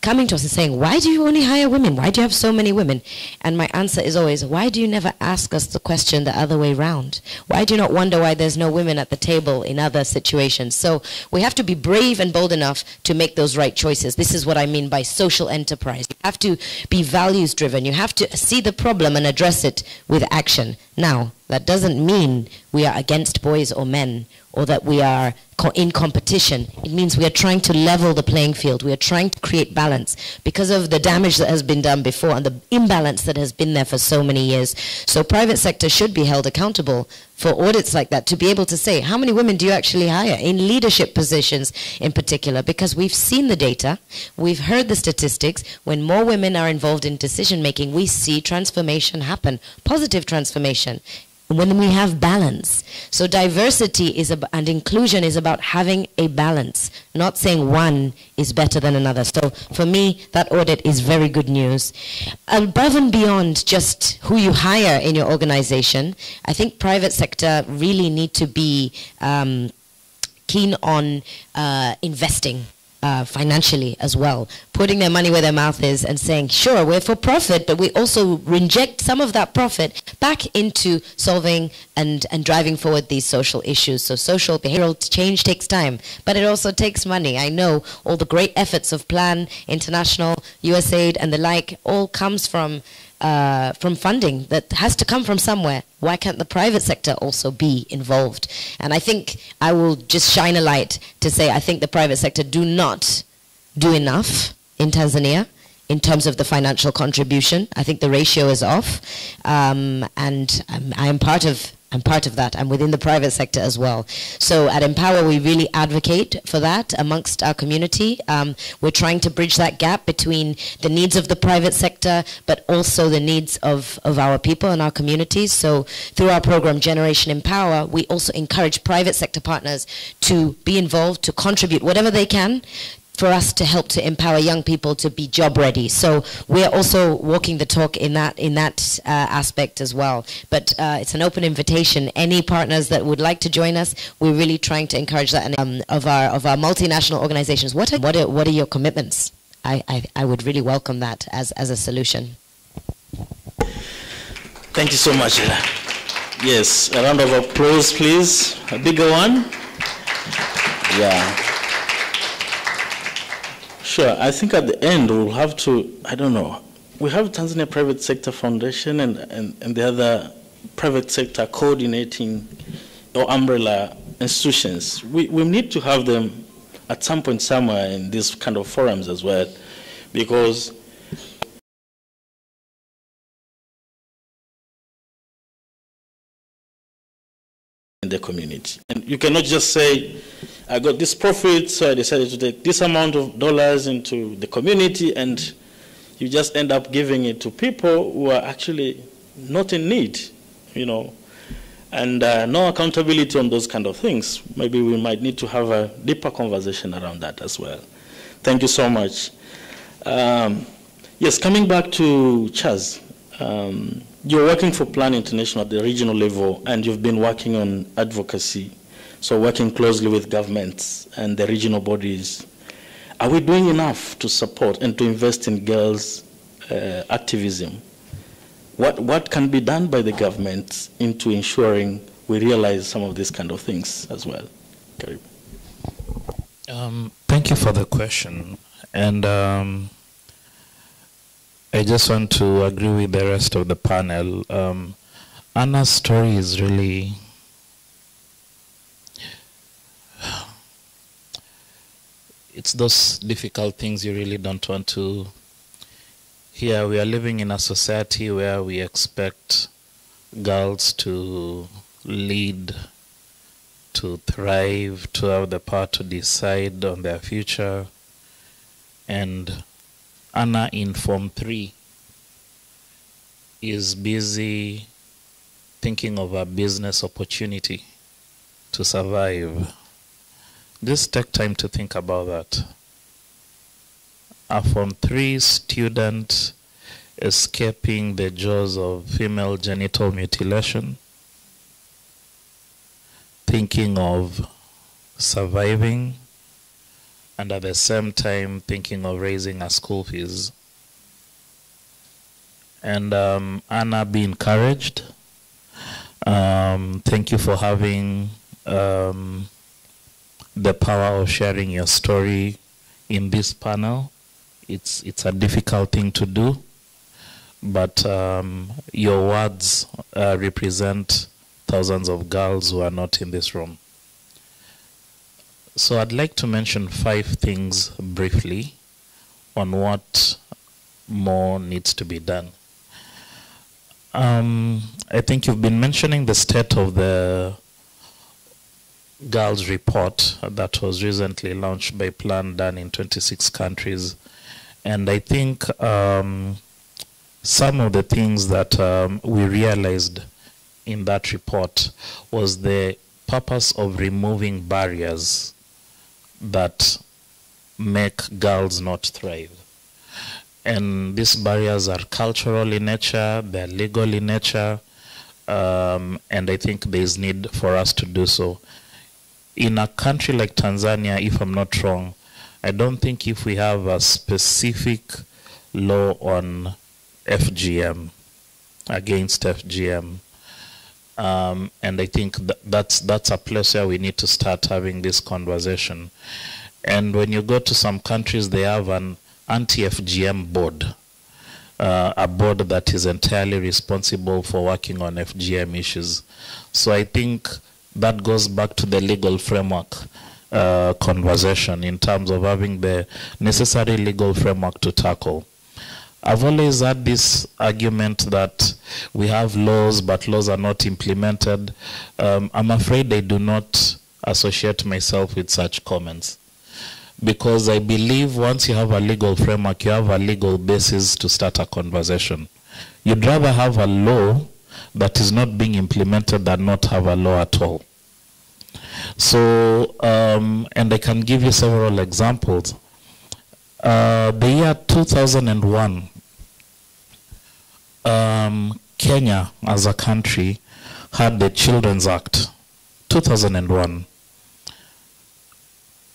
coming to us and saying, why do you only hire women? Why do you have so many women? And my answer is always, why do you never ask us the question the other way around? Why do you not wonder why there's no women at the table in other situations? So we have to be brave and bold enough to make those right choices. This is what I mean by social enterprise. You have to be values driven. You have to see the problem and address it with action. Now, that doesn't mean we are against boys or men, or that we are in competition. It means we are trying to level the playing field. We are trying to create balance because of the damage that has been done before and the imbalance that has been there for so many years. So private sector should be held accountable for audits like that, to be able to say, how many women do you actually hire in leadership positions in particular? Because we've seen the data, we've heard the statistics. When more women are involved in decision making, we see transformation happen, positive transformation. when we have balance. So diversity is and inclusion is about having a balance, not saying one is better than another. So for me, that audit is very good news. Above and beyond just who you hire in your organization, I think private sector really need to be keen on investing financially as well, putting their money where their mouth is and saying, sure, we're for profit, but we also inject some of that profit back into solving and driving forward these social issues. So social behavioral change takes time, but it also takes money. I know all the great efforts of Plan International, USAID and the like all comes from funding that has to come from somewhere. Why can't the private sector also be involved? And I think I will just shine a light to say I think the private sector do not do enough in Tanzania in terms of the financial contribution. I think the ratio is off, and I'm part of that. I'm within the private sector as well. So at Empower, we really advocate for that amongst our community. We're trying to bridge that gap between the needs of the private sector, but also the needs of our people and our communities. So through our program, Generation Empower, we also encourage private sector partners to be involved, to contribute whatever they can, for us to help to empower young people to be job ready. So we're also walking the talk in that aspect as well. But it's an open invitation. Any partners that would like to join us, we're really trying to encourage that. And of our multinational organizations, what are your commitments? I would really welcome that as a solution. Thank you so much. Yes, a round of applause, please. A bigger one. Yeah. Sure, I think at the end we'll have to, I don't know, we have Tanzania Private Sector Foundation and the other private sector coordinating or umbrella institutions. We need to have them at some point somewhere in these kind of forums as well, because in the community. And you cannot just say, I got this profit, so I decided to take this amount of dollars into the community, and you just end up giving it to people who are actually not in need, you know, and no accountability on those kind of things. Maybe we might need to have a deeper conversation around that as well. Thank you so much. Yes, coming back to Chaz, you're working for Plan International at the regional level, and you've been working on advocacy. So working closely with governments and the regional bodies. Are we doing enough to support and to invest in girls' activism? What can be done by the government into ensuring we realize some of these kind of things as well? Karibu. Thank you for the question. And I just want to agree with the rest of the panel. Anna's story is really it's those difficult things you really don't want to hear. We are living in a society where we expect girls to lead, to thrive, to have the power to decide on their future. And Anna in Form 3 is busy thinking of a business opportunity to survive. Just take time to think about that. A Form 3 student escaping the jaws of female genital mutilation, thinking of surviving, and at the same time thinking of raising her school fees. And Anna, be encouraged. Thank you for having the power of sharing your story in this panel. It's a difficult thing to do, but your words represent thousands of girls who are not in this room. So I'd like to mention 5 things briefly on what more needs to be done. I think you've been mentioning the state of the girls report that was recently launched by Plan, done in 26 countries. And I think some of the things that we realized in that report was the purpose of removing barriers that make girls not thrive. And these barriers are cultural in nature, they're legal in nature, and I think there is need for us to do so. In a country like Tanzania, if I'm not wrong, I don't think if we have a specific law on FGM, against FGM, and I think that's a place where we need to start having this conversation. And when you go to some countries, they have an anti-FGM board, a board that is entirely responsible for working on FGM issues. So I think that goes back to the legal framework conversation in terms of having the necessary legal framework to tackle. I've always had this argument that we have laws, but laws are not implemented. I'm afraid I do not associate myself with such comments, because I believe once you have a legal framework, you have a legal basis to start a conversation. You'd rather have a law that is not being implemented than not have a law at all. So, and I can give you several examples. The year 2001, Kenya as a country had the Children's Act, 2001.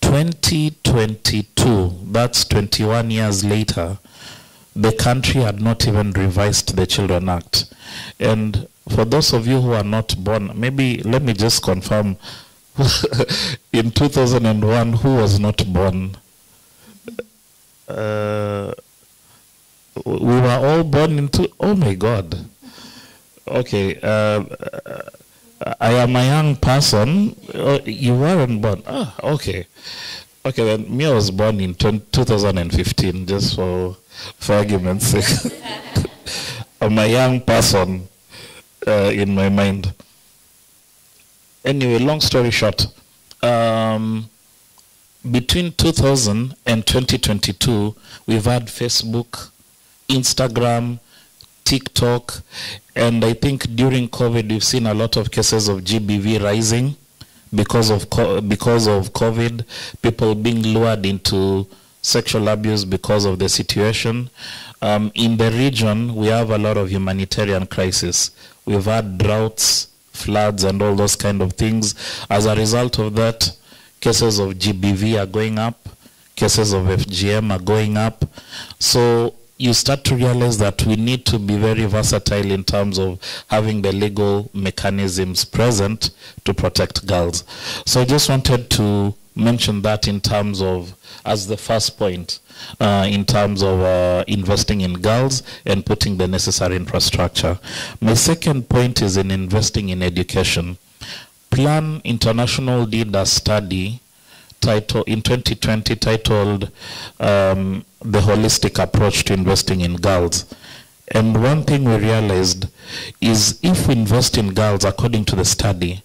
2022, that's 21 years later, the country had not even revised the Children's Act. And for those of you who are not born, maybe let me just confirm, in 2001, who was not born? We were all born into, oh my God. Okay, I am a young person. You weren't born. Ah, okay. Okay, then me, I was born in 2015, just for argument's sake. I'm a young person in my mind. Anyway, long story short, between 2000 and 2022, we've had Facebook, Instagram, TikTok, and I think during COVID, we've seen a lot of cases of GBV rising because of COVID, people being lured into sexual abuse because of the situation. In the region, we have a lot of humanitarian crisis. We've had droughts, floods, and all those kind of things. As a result of that, cases of GBV are going up, cases of FGM are going up. So you start to realize that we need to be very versatile in terms of having the legal mechanisms present to protect girls. So I just wanted to mention that in terms of, as the first point, in terms of investing in girls and putting the necessary infrastructure. My second point is in investing in education. Plan International did a study in 2020 titled The Holistic Approach to Investing in Girls. And one thing we realized is if we invest in girls, according to the study,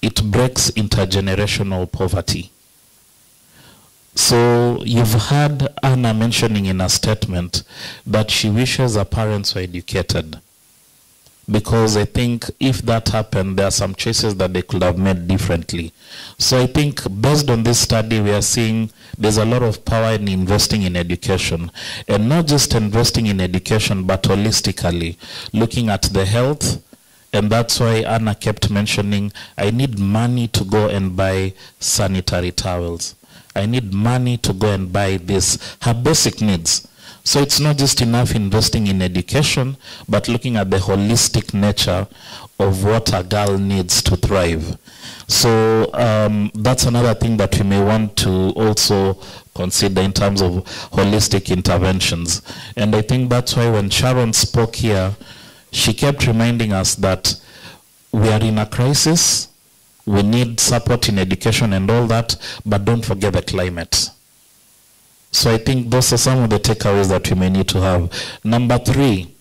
it breaks intergenerational poverty. So you've heard Anna mentioning in her statement that she wishes her parents were educated, because I think if that happened, there are some choices that they could have made differently. So I think based on this study, we are seeing there's a lot of power in investing in education, and not just investing in education, but holistically, looking at the health. And that's why Anna kept mentioning, I need money to go and buy sanitary towels. I need money to go and buy this, her basic needs. So it's not just enough investing in education, but looking at the holistic nature of what a girl needs to thrive. So that's another thing that we may want to also consider in terms of holistic interventions. And I think that's why when Sharon spoke here, she kept reminding us that we are in a crisis, we need support in education and all that, but don't forget the climate. So I think those are some of the takeaways that we may need to have. Number 3,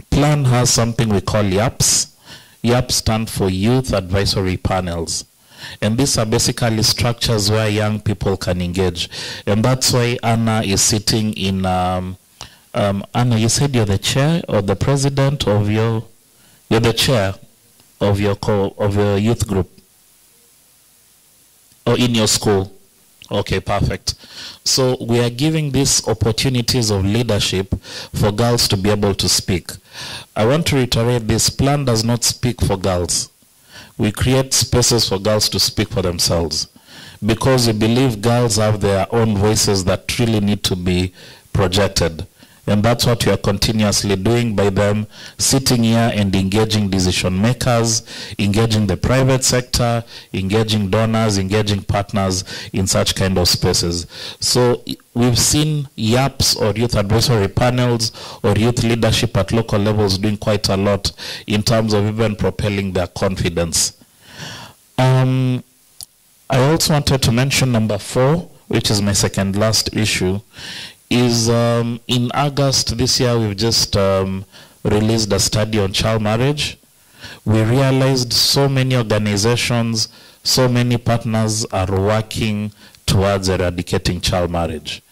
Plan has something we call YAPs. YAPs stand for Youth Advisory Panels. And these are basically structures where young people can engage. And that's why Anna is sitting in, Anna, you said you're the chair or the president of your You're the chair of your youth group, or in your school. Okay, perfect. So we are giving these opportunities of leadership for girls to be able to speak. I want to reiterate, this plan does not speak for girls. We create spaces for girls to speak for themselves, because we believe girls have their own voices that really need to be projected. And that's what we are continuously doing by them sitting here and engaging decision makers, engaging the private sector, engaging donors, engaging partners in such kind of spaces. So we've seen YAPs, or youth advisory panels, or youth leadership at local levels doing quite a lot in terms of even propelling their confidence. I also wanted to mention number 4, which is my second last issue, is in August this year we've just released a study on child marriage. We realized so many organizations, so many partners are working towards eradicating child marriage.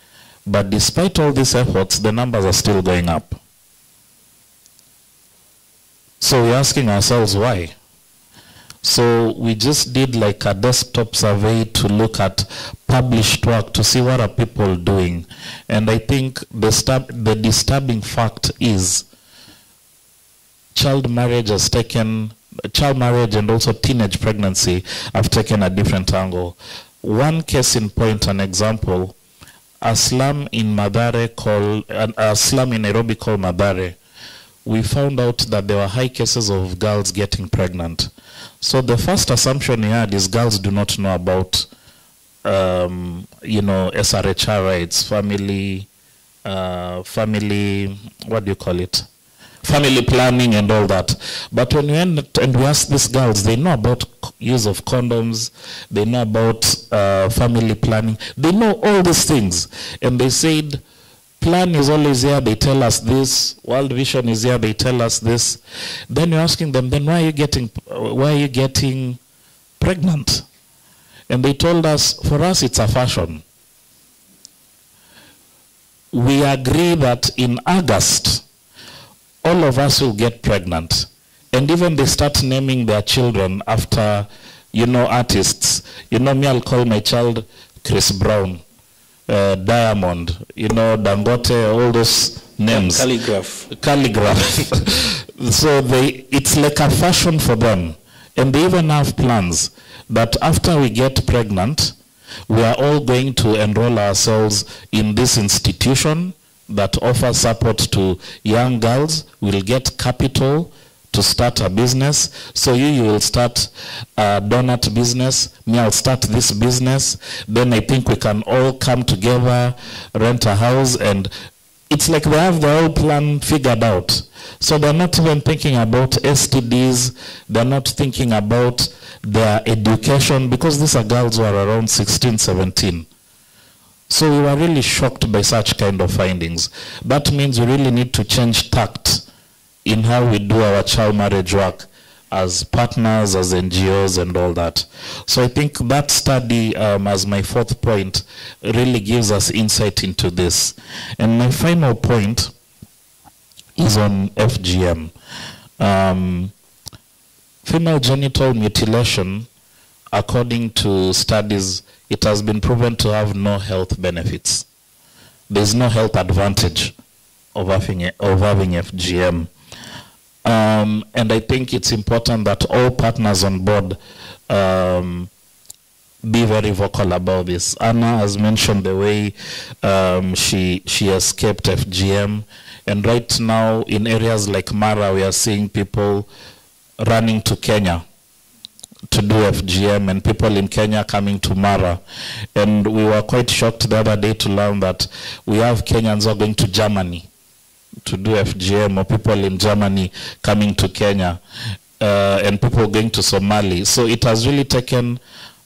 But despite all these efforts, the numbers are still going up. So we're asking ourselves why. So we just did like a desktop survey to look at published work to see what are people doing. And I think the disturbing fact is child marriage and also teenage pregnancy have taken a different angle. One case in point, an example, a slum in Nairobi called Maadhimisho, we found out that there were high cases of girls getting pregnant. So the first assumption we had is girls do not know about, SRHR rights, family, what do you call it? Family planning and all that. But when we went and we asked these girls, they know about use of condoms, they know about family planning, they know all these things. And they said, plan is always here, they tell us this. World Vision is here, they tell us this. Then you're asking them, then why are you getting pregnant? And they told us, for us it's a fashion. We agree that in August, all of us will get pregnant. And even they start naming their children after, artists. Me, I'll call my child Chris Brown. Diamond, Dangote, all those names. Calligraph. So it's like a fashion for them. And they even have plans that after we get pregnant, we are all going to enroll ourselves in this institution that offers support to young girls. We'll get capital to start a business. So you will start a donut business. Me, I'll start this business. Then I think we can all come together, rent a house, and it's like they have their whole plan figured out. So they're not even thinking about STDs. They're not thinking about their education, because these are girls who are around 16, 17. So we were really shocked by such kind of findings. That means we really need to change tact in how we do our child marriage work as partners, as NGOs and all that. So I think that study, as my 4th point, really gives us insight into this. And my final point is on FGM. Female genital mutilation, according to studies, it has been proven to have no health benefits. There's no health advantage of having FGM. And I think it's important that all partners on board be very vocal about this. Anna has mentioned the way she escaped FGM. And right now in areas like Mara, we are seeing people running to Kenya to do FGM, and people in Kenya coming to Mara. And we were quite shocked the other day to learn that we have Kenyans who are going to Germany to do FGM, or people in Germany coming to Kenya, and people going to Somali. So it has really taken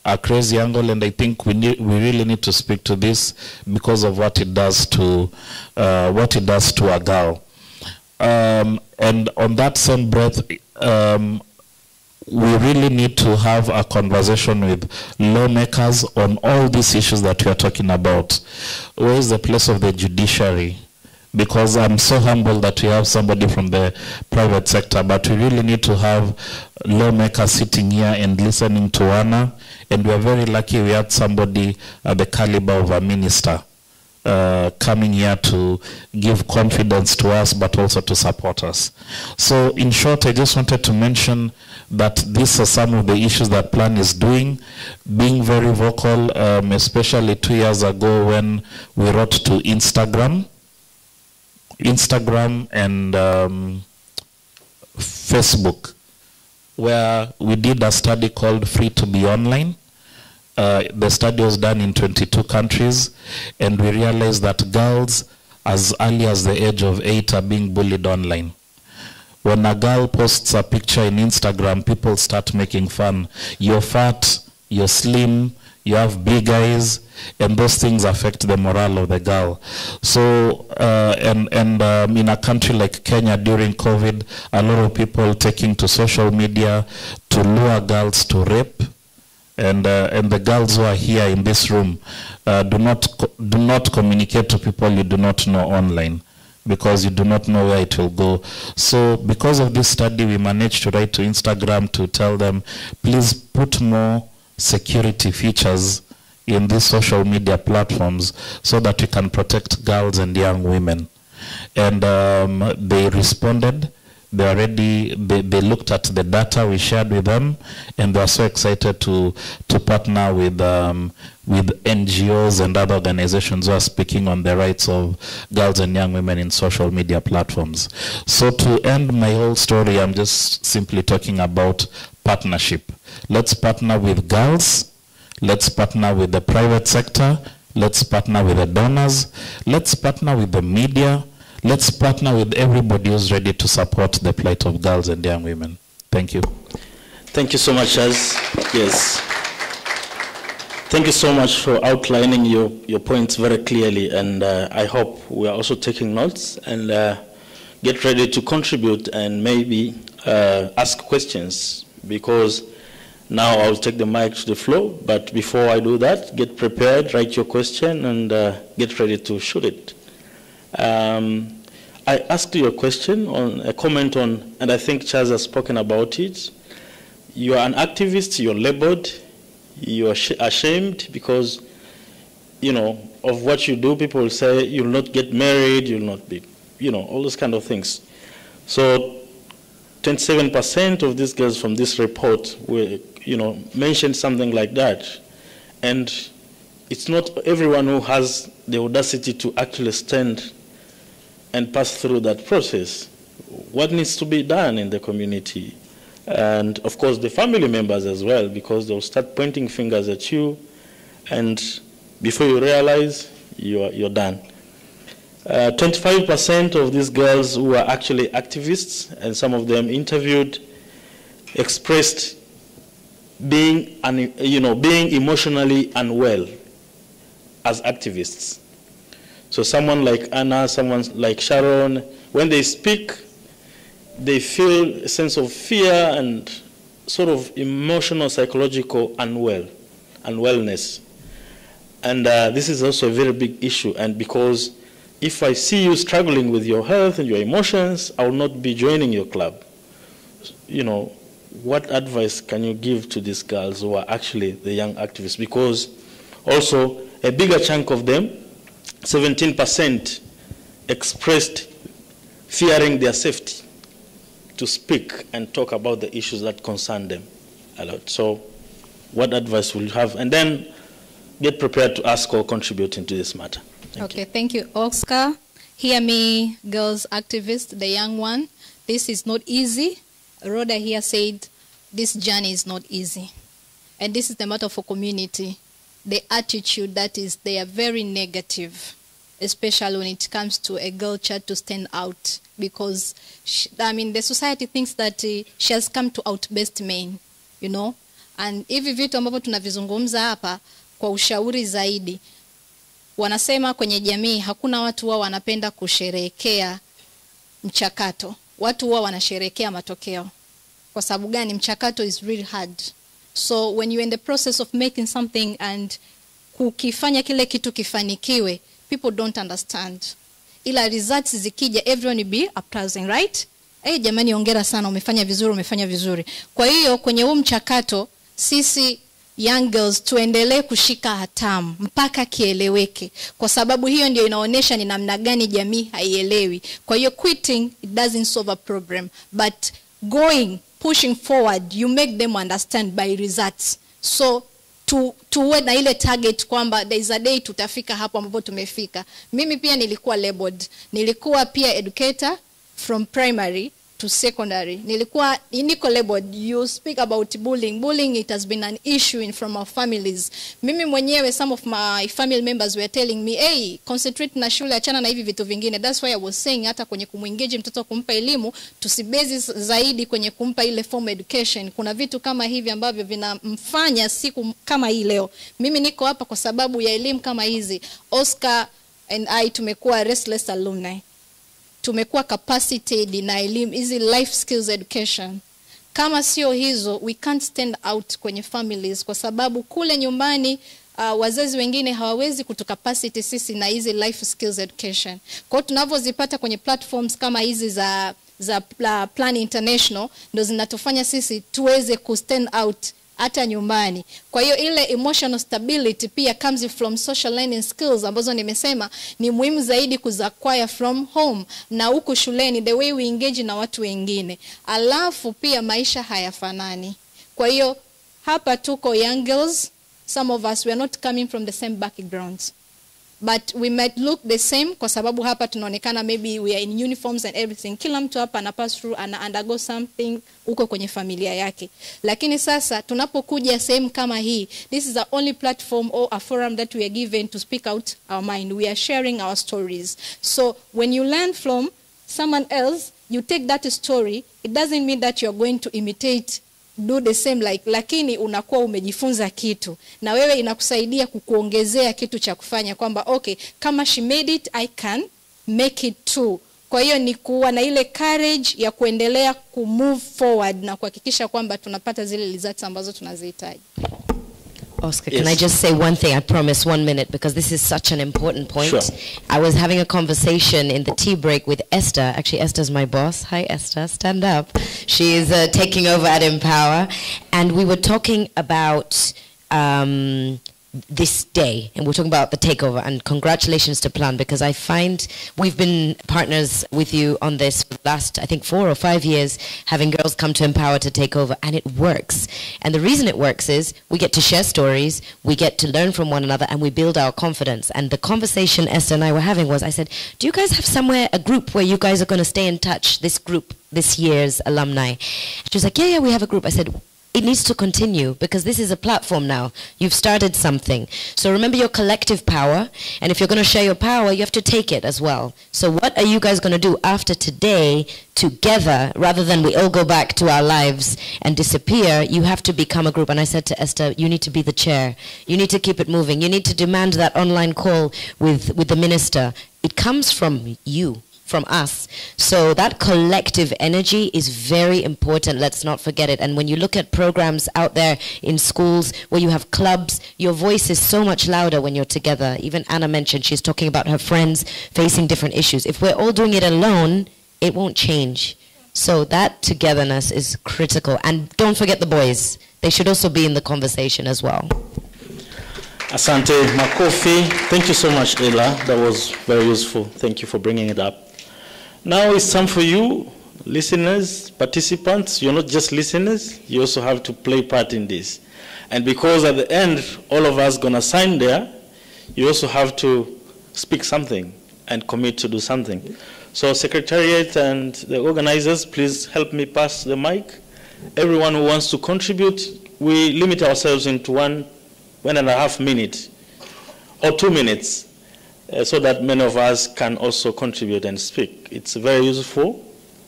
a crazy angle, and I think we really need to speak to this because of what it does to a girl. And on that same breath, we really need to have a conversation with lawmakers on all these issues that we are talking about. Where is the place of the judiciary? because I'm so humble that we have somebody from the private sector, but we really need to have lawmakers sitting here and listening to Anna, and we are very lucky we had somebody at the caliber of a minister coming here to give confidence to us, but also to support us. So in short, I just wanted to mention that these are some of the issues that Plan is doing, being very vocal, especially 2 years ago when we wrote to Instagram and Facebook, where we did a study called Free to Be Online. The study was done in 22 countries, and we realized that girls as early as the age of 8 are being bullied online. When a girl posts a picture in Instagram, people start making fun. You're fat, you're slim, you have big eyes, and those things affect the morale of the girl. So, in a country like Kenya during COVID, a lot of people taking to social media to lure girls to rape. And the girls who are here in this room, do not communicate to people you do not know online, because you do not know where it will go. So because of this study, we managed to write to Instagram to tell them, please put more security features in these social media platforms so that we can protect girls and young women. And they responded. They looked at the data we shared with them, and they are so excited to partner with NGOs and other organizations who are speaking on the rights of girls and young women in social media platforms. So to end my whole story, I'm just simply talking about partnership. Let's partner with girls. Let's partner with the private sector. Let's partner with the donors. Let's partner with the media. Let's partner with everybody who's ready to support the plight of girls and young women. Thank you. Thank you so much, Chaz. Yes. Thank you so much for outlining your points very clearly, and I hope we are also taking notes and get ready to contribute and maybe ask questions, because now I'll take the mic to the floor, but before I do that, get prepared, write your question, and get ready to shoot it. I asked you a question, a comment on, and I think Chaz has spoken about it. You are an activist, you're labeled, you are ashamed because, you know, of what you do. People will say you'll not get married, you'll not be, you know, all those kind of things. So 27% of these girls from this report will, you know, mentioned something like that. And it's not everyone who has the audacity to actually stand and pass through that process. What needs to be done in the community? And of course the family members as well, because they'll start pointing fingers at you, and before you realize, you're done. 25% of these girls who are actually activists, and some of them interviewed, expressed being emotionally unwell as activists. So someone like Anna, someone like Sharon, when they speak, they feel a sense of fear and sort of emotional, psychological unwellness. And this is also a very big issue. And because if I see you struggling with your health and your emotions, I will not be joining your club. You know, what advice can you give to these girls who are actually the young activists? Because also a bigger chunk of them, 17%, expressed fearing their safety to speak and talk about the issues that concern them a lot. So what advice will you have? And then get prepared to ask or contribute into this matter. Thank you, Oscar. Hear me, girls activists, the young one. This is not easy. Rhoda here said this journey is not easy. And this is the matter for community. The attitude that is, they are very negative, especially when it comes to a girl child to stand out, because the society thinks that she has come to outbest men, you know. And hivi vitu ambavyo tunavizungumza hapa kwa ushauri zaidi, wanasema kwenye jamii hakuna watu wao wanapenda kusherehekea mchakato. Watu wao wanasherehekea matokeo. Kwa sababu gani? Mchakato is really hard. So when you're in the process of making something and kukifanya kile kitu kifanikiwe, people don't understand. ila results zikija everyone will be applauding, right? Jamani hongera sana, umefanya vizuri. Kwa hiyo kwenye huu mchakato sisi young girls tuendelee kushika hatamu mpaka kieleweke, kwa sababu hiyo ndio inaonesha ni namna gani jamii haielewi. Kwa hiyo quitting, it doesn't solve a problem, but pushing forward, you make them understand by results. So tuwe na ile target kwamba there is a day tutafika hapo ambapo tumefika. Mimi pia nilikuwa labeled, nilikuwa pia educator from primary to secondary. Niko labeled. You speak about bullying. Bullying, it has been an issue from our families. Mimi mwenyewe, some of my family members were telling me, hey, concentrate na shule, achana na hivi vitu vingine. That's why I was saying hata kwenye kumuengage mtoto kumpa elimu, tusibezi zaidi kwenye kumpa ile formal education. Kuna vitu kama hivi ambavyo vinamfanya siku kama hii leo. Mimi niko hapa kwa sababu ya elimu kama hizi. Oscar and I tumekuwa restless alumni. Tumekuwa capacitated na elimu hizi life skills education. Kama sio hizo, we can't stand out kwenye families, kwa sababu kule nyumbani wazazi wengine hawawezi kutukapacity sisi na hizi life skills education. Kwa hiyo tunavyozipata kwenye platforms kama hizi za Plan International ndo zinatufanya sisi tuweze ku stand out hata nyumbani. Kwa hiyo ile emotional stability pia comes from social learning skills ambazo nimesema ni muhimu zaidi kuzacquire from home na huko shuleni, the way we engage na watu wengine. Alafu pia maisha hayafanani. Kwa hiyo hapa tuko young girls, some of us we are not coming from the same backgrounds, but we might look the same kwa sababu hapa tunaonekana maybe we are in uniforms and everything. Kila mtu hapa ana pass through, ana undergo something uko kwenye familia yake. Lakini sasa tunapokuja sehemu kama hii, this is the only platform or a forum that we are given to speak out our mind. We are sharing our stories. So when you learn from someone else, you take that story, it doesn't mean that you are going to imitate, do the same lakini unakuwa umejifunza kitu na wewe inakusaidia kukuongezea kitu cha kufanya kwamba okay, kama she made it, I can make it too. Kwa hiyo ni kuwa na ile courage ya kuendelea move forward na kuhakikisha kwamba tunapata zile results ambazo tunazihitaji. Oscar, yes. Can I just say one thing? I promise 1 minute, because this is such an important point. Sure. I was having a conversation in the tea break with Esther. Actually, Esther's my boss. Hi, Esther. Stand up. She is taking over at Empower. And we were talking about this day, and we're talking about the takeover, and congratulations to Plan, because I find we've been partners with you on this for the last, I think, 4 or 5 years, having girls come to Empower to take over, and it works. And the reason it works is we get to share stories, we get to learn from one another, and we build our confidence. And the conversation Esther and I were having was, I said, do you guys have somewhere, a group where you guys are going to stay in touch, this group, this year's alumni? She was like, yeah, we have a group. I said, it needs to continue, because this is a platform now. You've started something. So remember your collective power, and if you're going to share your power, you have to take it as well. So what are you guys going to do after today together, rather than we all go back to our lives and disappear? You have to become a group. And I said to Esther, you need to be the chair. You need to keep it moving. You need to demand that online call with the minister. It comes from you, from us. So that collective energy is very important. Let's not forget it. And when you look at programs out there in schools where you have clubs, your voice is so much louder when you're together. Even Anna mentioned she's talking about her friends facing different issues. If we're all doing it alone, it won't change. So that togetherness is critical. And don't forget the boys. They should also be in the conversation as well. Asante Makofi. Thank you so much, Ella. That was very useful. Thank you for bringing it up. Now it's time for you, listeners, participants. You're not just listeners, you also have to play part in this. And because at the end, all of us gonna sign there, you also have to speak something and commit to do something. So Secretariat and the organizers, please help me pass the mic. Everyone who wants to contribute, we limit ourselves into 1.5 minutes or 2 minutes. So that many of us can also contribute and speak. It's very useful,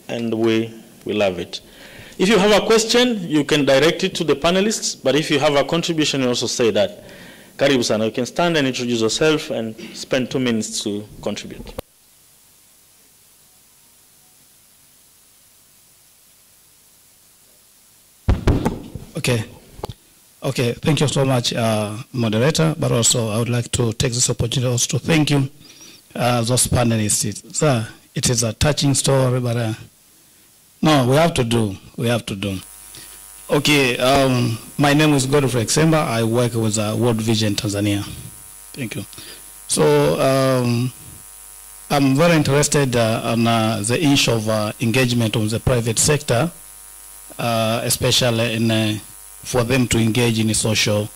and we love it. If you have a question, you can direct it to the panelists, but if you have a contribution, you also say that. Karibu sana, you can stand and introduce yourself and spend 2 minutes to contribute. Okay, thank you so much, moderator, but also I would like to take this opportunity also to thank you those panelists. So it is a touching story, but no, we have to do. We have to do. Okay, my name is Godfrey Xemba. I work with World Vision Tanzania. Thank you. So I'm very interested on the issue of engagement of the private sector, especially in, for them to engage in social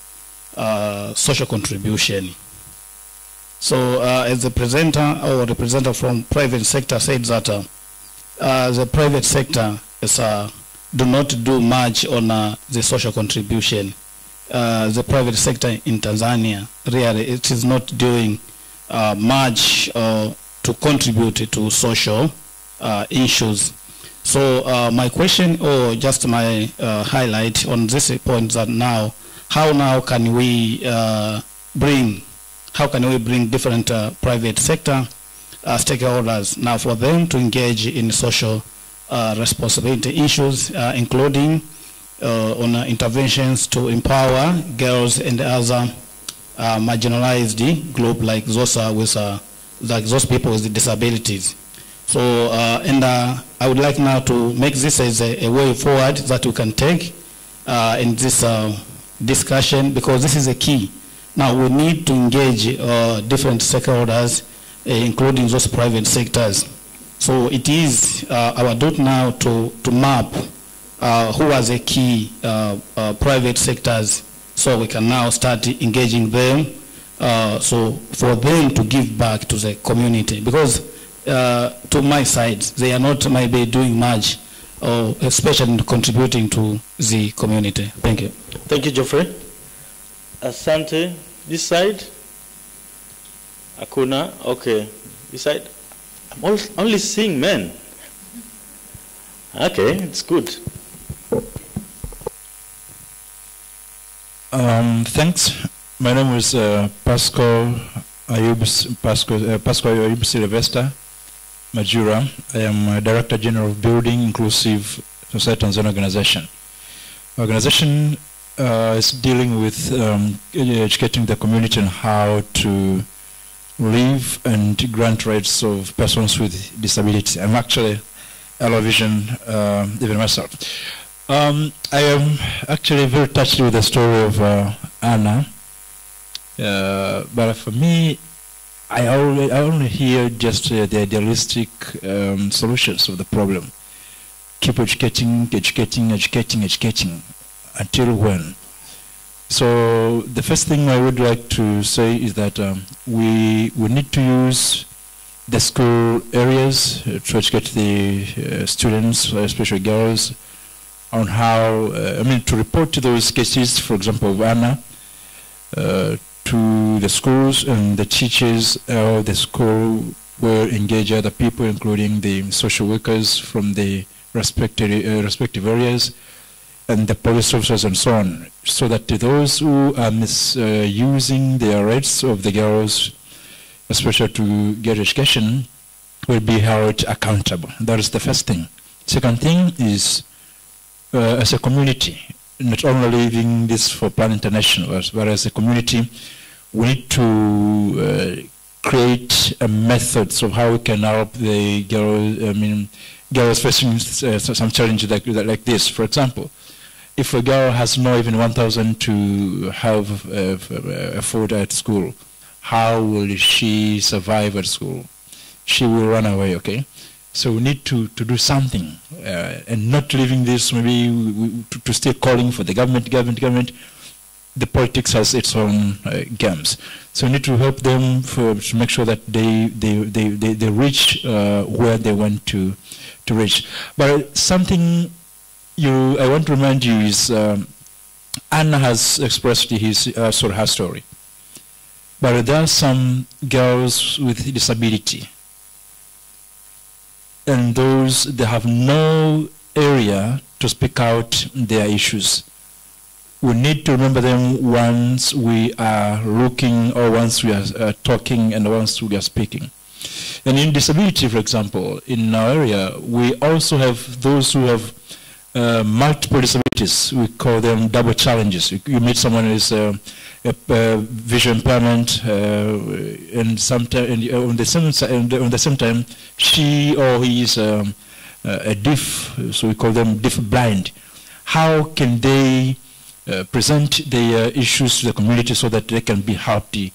contribution. So as the presenter or representative from private sector said that the private sector is do not do much on the social contribution. The private sector in Tanzania, really, it is not doing much to contribute to social issues. So my question, or just my highlight on this point, that now, how now can we bring different private sector stakeholders now for them to engage in social responsibility issues, including on interventions to empower girls and other marginalized group like those those people with disabilities. So and I would like now to make this as a way forward that we can take in this discussion, because this is a key. Now we need to engage different stakeholders, including those private sectors. So it is our duty now to map who are the key private sectors, so we can now start engaging them, so for them to give back to the community. Because to my side, they are not maybe doing much, especially in contributing to the community. Thank you. Thank you, Geoffrey. Asante, this side? Akuna, okay. This side? I'm only seeing men. Okay, it's good. Thanks. My name is Pascal Ayub Sylvester Majura. I am Director General of Building Inclusive Society Tanzania Organization. Organization is dealing with educating the community on how to live and grant rights of persons with disability. I'm actually a low vision, even myself. I am actually very touched with the story of Anna, but for me, I only hear just the idealistic solutions of the problem. Keep educating, until when? So the first thing I would like to say is that we need to use the school areas to educate the students, especially girls, on how, to report to those cases, for example, of Anna, to the schools, and the teachers of the school will engage other people, including the social workers from the respective areas, and the police officers and so on, so that those who are misusing the rights of the girls, especially to get education, will be held accountable. That is the first thing. Second thing is, as a community, not only leaving this for Plan International, but as a community, we need to create methods of how we can help the girls, girls facing some challenges like this. For example, if a girl has not even 1,000 to have food at school, how will she survive at school? She will run away, okay? So we need to do something, and not leaving this maybe to still calling for the government. The politics has its own games. So we need to help them to make sure that they reach where they want to reach. But something I want to remind you is Anna has expressed her story. But there are some girls with disability, and those, they have no area to speak out their issues. We need to remember them once we are looking, or once we are talking, and once we are speaking. And in disability, for example, in our area, we also have those who have multiple disabilities. disabilities. We call them double challenges. You meet someone who is visual impairment, and sometimes on the same time, she or he is a deaf, so we call them deaf blind. How can they present their issues to the community so that they can be healthy?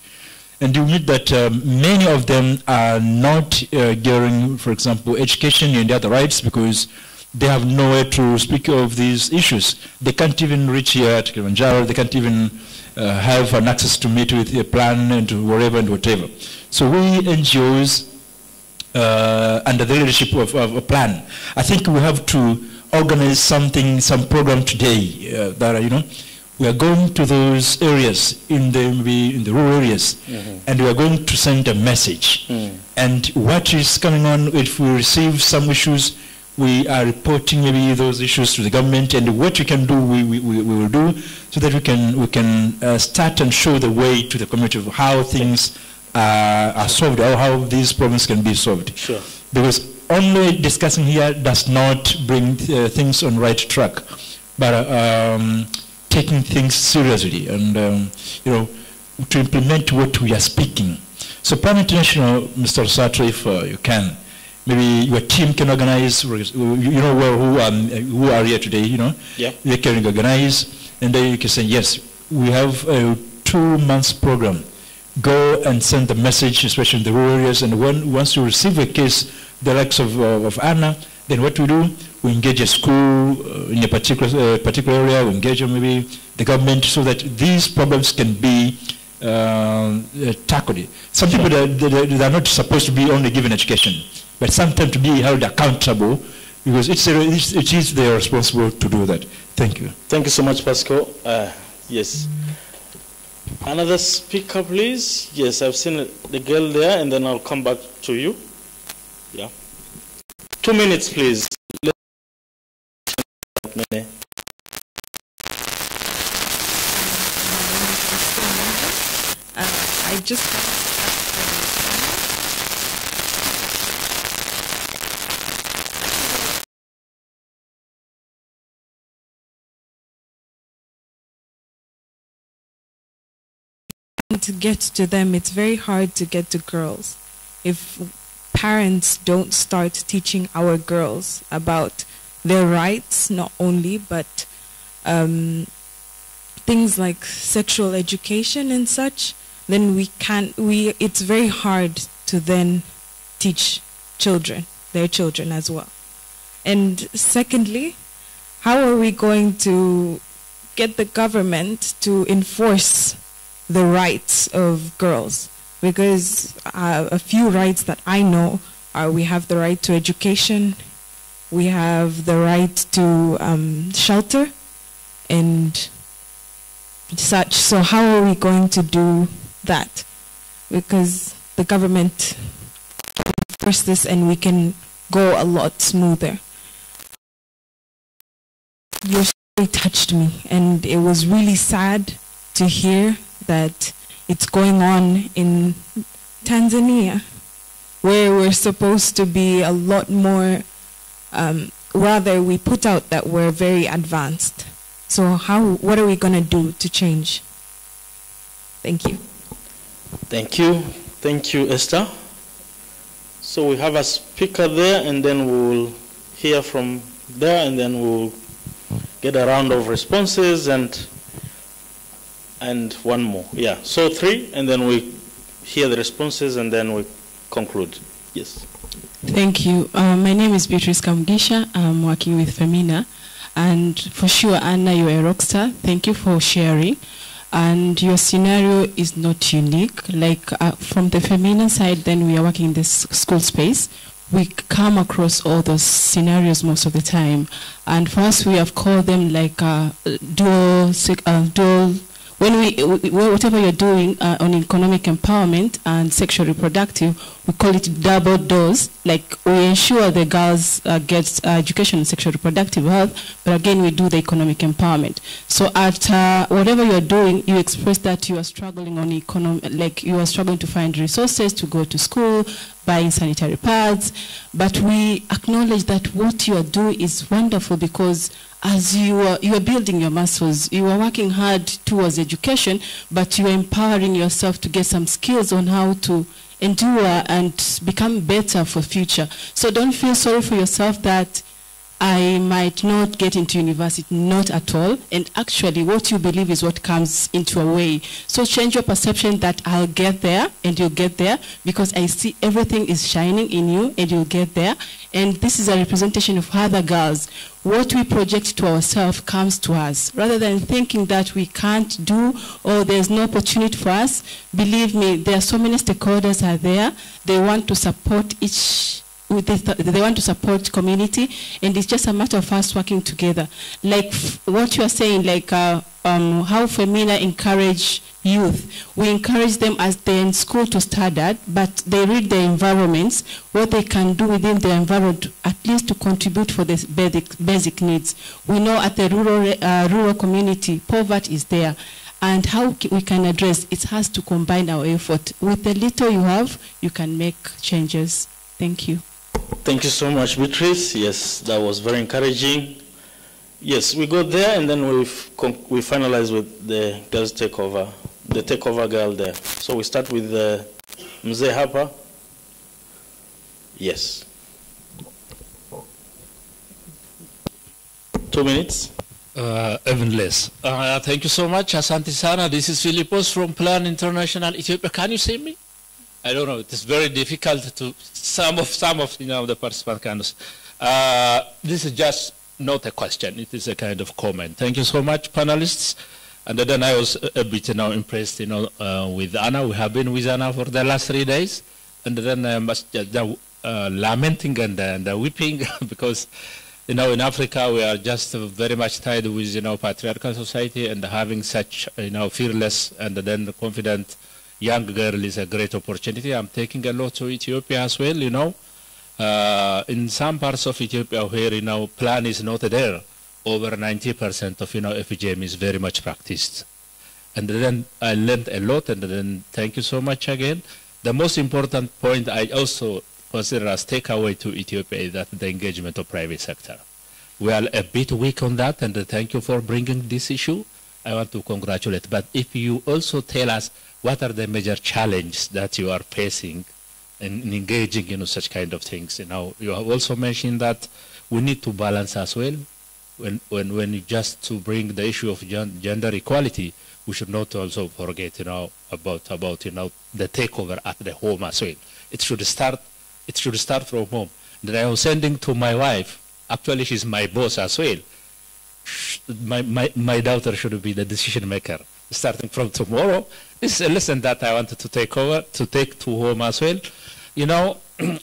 And you meet that many of them are not getting, for example, education and other rights because they have nowhere to speak of these issues. They can't even reach here at Kilimanjaro. They can't even have an access to meet with a plan and wherever and whatever. So we NGOs, under the leadership of a plan, I think we have to organize some program today that we are going to those areas in the rural areas, and we are going to send a message. And what is coming on, if we receive some issues, we are reporting maybe those issues to the government, and what we can do, we will do, so that we can start and show the way to the community of how things are solved, or how these problems can be solved. Sure. Because only discussing here does not bring things on right track, but taking things seriously and to implement what we are speaking. So Plan International, Mr. Sato, if you can, maybe your team can organize. Who are here today? Yeah. They can organize, and then you can say, yes, we have a 2 months program. Go and send the message, especially in the rural areas. And once you receive a case, the likes of Anna, then what we do, we engage a school in a particular area, we engage maybe the government, so that these problems can be tackled. Some people, they are not supposed to be only given education, but sometimes to be held accountable, because it is their responsibility to do that. Thank you. Thank you so much, Pascal. Yes. Another speaker, please. Yes, I've seen the girl there, and then I'll come back to you. Yeah. 2 minutes, please. I just to get to them. It's very hard to get to girls. If parents don't start teaching our girls about their rights, not only, but things like sexual education and such, then it's very hard to then teach their children as well. And secondly, how are we going to get the government to enforce the rights of girls? Because a few rights that I know are, we have the right to education, we have the right to shelter and such. So how are we going to do that? Because the government can enforce this and we can go a lot smoother. Your story touched me, and it was really sad to hear that it's going on in Tanzania, where we're supposed to be a lot more, rather we put out that we're very advanced. So what are we going to do to change? Thank you. Thank you. Thank you, Esther. So we have a speaker there, and then we'll hear from there, and then we'll get a round of responses and one more. Yeah, so 3, and then we hear the responses, and then we conclude. Yes. Thank you. My name is Beatrice Kamgisha. I'm working with Femina. And for sure, Anna, you're a rock star. Thank you for sharing. And your scenario is not unique. Like from the Femina side, then we are working in this school space. We come across all those scenarios most of the time. And for us, we have called them like dual whatever you're doing on economic empowerment and sexual reproductive, we call it double dose. Like we ensure the girls get education in sexual reproductive health, but again we do the economic empowerment. So at whatever you're doing, you express that you are struggling on like you are struggling to find resources to go to school, buying sanitary pads, but we acknowledge that what you are doing is wonderful, because as you are building your muscles, you are working hard towards education, but you are empowering yourself to get some skills on how to endure and become better for future. So don't feel sorry for yourself that I might not get into university, not at all. And actually, what you believe is what comes into a way. So change your perception that I'll get there, and you'll get there, because I see everything is shining in you, and you'll get there. And this is a representation of other girls. What we project to ourselves comes to us. Rather than thinking that we can't do or there's no opportunity for us, believe me, there are so many stakeholders out there. They want to support they want to support community, and it's just a matter of us working together. Like what you are saying, like how Femina encourage youth. We encourage them as they're in school to study, but they read their environments, what they can do within their environment, at least to contribute for the basic needs. We know at the rural community, poverty is there. And how we can address it has to combine our effort. With the little you have, you can make changes. Thank you. Thank you so much, Beatrice. Yes, that was very encouraging. Yes, we go there, and then we finalize with the girls takeover, the takeover girl there. So we start with Mzee Hapa. Yes. 2 minutes. Even less. Thank you so much, Asante Sana. This is Philippos from Plan International Ethiopia. Can you see me? I don't know. It is very difficult to some of the participants can. This is just not a question. It is a kind of comment. Thank you so much, panelists. And then I was a bit impressed, with Anna. We have been with Anna for the last 3 days, and then I must lamenting and weeping because, in Africa we are just very much tied with patriarchal society, and having such fearless and then confident young girl is a great opportunity. I'm taking a lot to Ethiopia as well, in some parts of Ethiopia where, plan is not there, over 90% of, FGM is very much practiced. And then I learned a lot, and then thank you so much again. The most important point I also consider as takeaway to Ethiopia is that the engagement of private sector. We are a bit weak on that, and thank you for bringing this issue. I want to congratulate. But if you also tell us what are the major challenges that you are facing in engaging in such kind of things. You have also mentioned that we need to balance as well. When just to bring the issue of gender equality, we should not also forget about the takeover at the home as well. It should start from home. Then I was sending to my wife. Actually, she's my boss as well. My daughter should be the decision maker. Starting from tomorrow, this is a lesson that I wanted to take to home as well.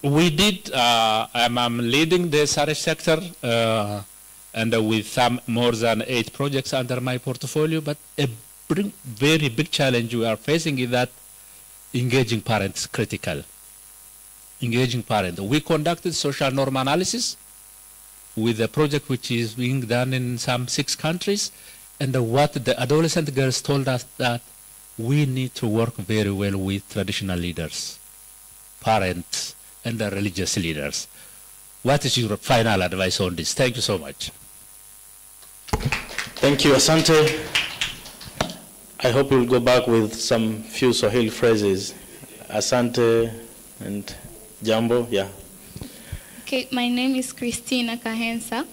We did. I'm leading the SARES sector, and with some more than 8 projects under my portfolio. But a very big challenge we are facing is that engaging parents is critical. Engaging parents. We conducted social norm analysis with a project which is being done in some 6 countries. And what the adolescent girls told us that we need to work very well with traditional leaders, parents, and the religious leaders. What is your final advice on this? Thank you so much. Thank you, Asante. I hope you'll go back with some few Swahili phrases. Asante and Jambo, yeah. Okay, my name is Christina Kahensa.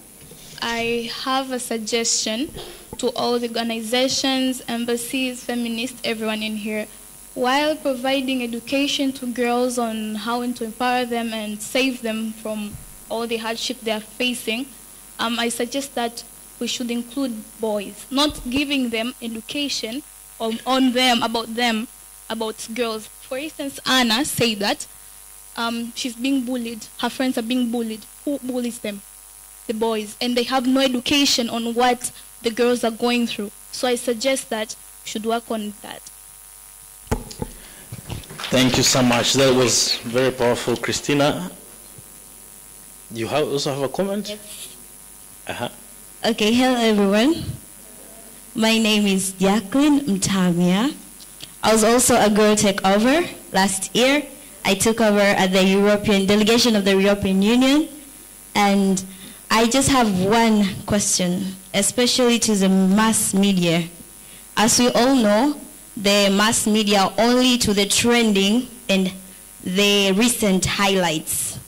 I have a suggestion to all the organizations, embassies, feminists, everyone in here. While providing education to girls on how to empower them and save them from all the hardship they are facing, I suggest that we should include boys, not giving them education on them, about girls. For instance, Anna said that she's being bullied, her friends are being bullied. Who bullies them? The boys, and they have no education on what the girls are going through. So I suggest that we should work on that. Thank you so much. That was very powerful, Christina. You also have a comment? Yes. Okay, hello everyone. My name is Jacqueline Mtamia. I was also a girl takeover last year. I took over at the European delegation of the European Union, and I just have one question, especially to the mass media. As we all know, the mass media only to the trending and the recent highlights.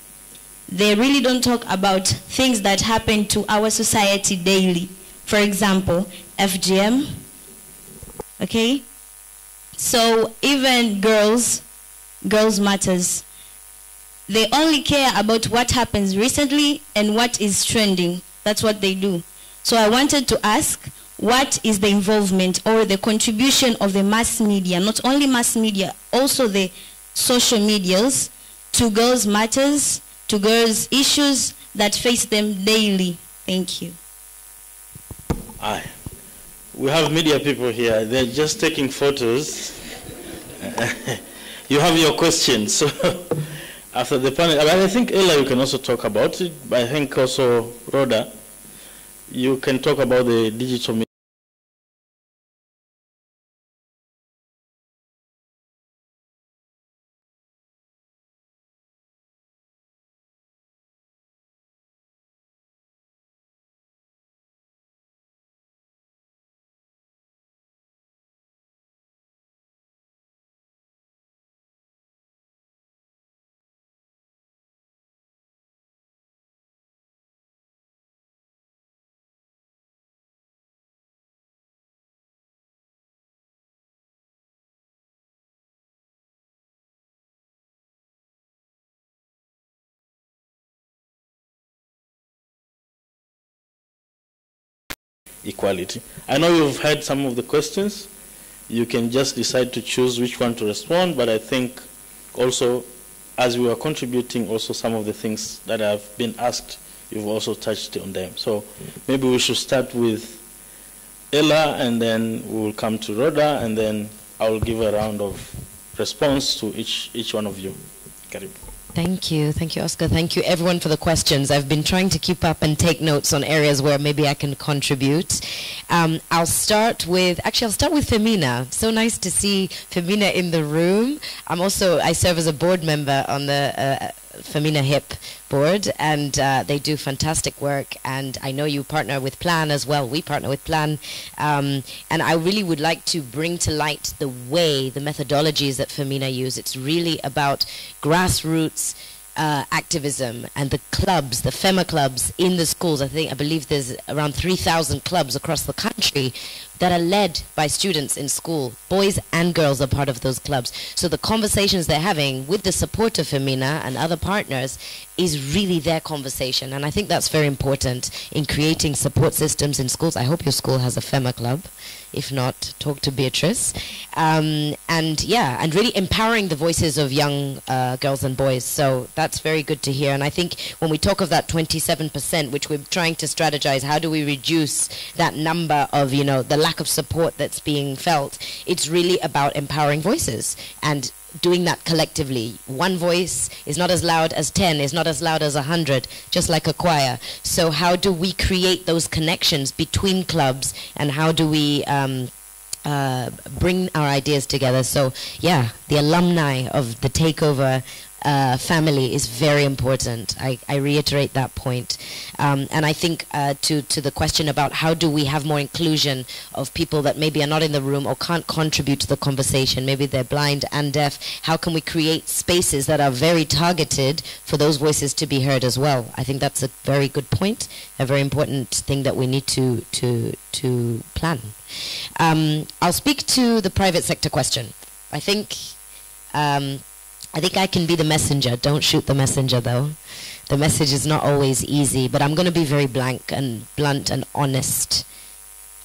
They really don't talk about things that happen to our society daily. For example, FGM, okay? So even girls matters. They only care about what happens recently and what is trending. That's what they do. So I wanted to ask, what is the involvement or the contribution of the mass media, not only mass media, also the social medias, to girls' matters, to girls' issues that face them daily? Thank you. Aye. We have media people here. They're just taking photos. You have your questions. So after the panel, I think, Ella, you can also talk about it. But I think also, Rhoda, you can talk about the digital media. Equality. I know you've heard some of the questions. You can just decide to choose which one to respond, but I think also, as we are contributing also some of the things that have been asked, you've also touched on them. So maybe we should start with Ella, and then we will come to Rhoda, and then I will give a round of response to each one of you. Karibu. Thank you, Oscar. Thank you, everyone, for the questions. I've been trying to keep up and take notes on areas where maybe I can contribute. I'll start with Femina. So nice to see Femina in the room. I serve as a board member on the Femina HIP board, and they do fantastic work, and I know you partner with Plan as well. We partner with Plan, and I really would like to bring to light the methodologies that Femina use. It's really about grassroots activism and the clubs, the FEMA clubs in the schools. I believe there's around 3,000 clubs across the country that are led by students in school. Boys and girls are part of those clubs. So the conversations they're having with the support of Femina and other partners is really their conversation. And I think that's very important in creating support systems in schools. I hope your school has a FEMA club. If not, talk to Beatrice. And really empowering the voices of young girls and boys. So that's very good to hear. And I think when we talk of that 27%, which we're trying to strategize, how do we reduce that number of, the lack of support that's being felt? It's really about empowering voices and doing that collectively. One voice is not as loud as 10, is not as loud as 100, just like a choir. So how do we create those connections between clubs, and how do we bring our ideas together? So yeah, the alumni of the Takeover family is very important. I reiterate that point. And I think to the question about how do we have more inclusion of people that maybe are not in the room or can't contribute to the conversation, maybe they're blind and deaf, how can we create spaces that are very targeted for those voices to be heard as well? I think that's a very good point, a very important thing that we need to plan. I'll speak to the private sector question. I think I can be the messenger. Don't shoot the messenger, though. The message is not always easy, but I'm going to be very blunt and honest.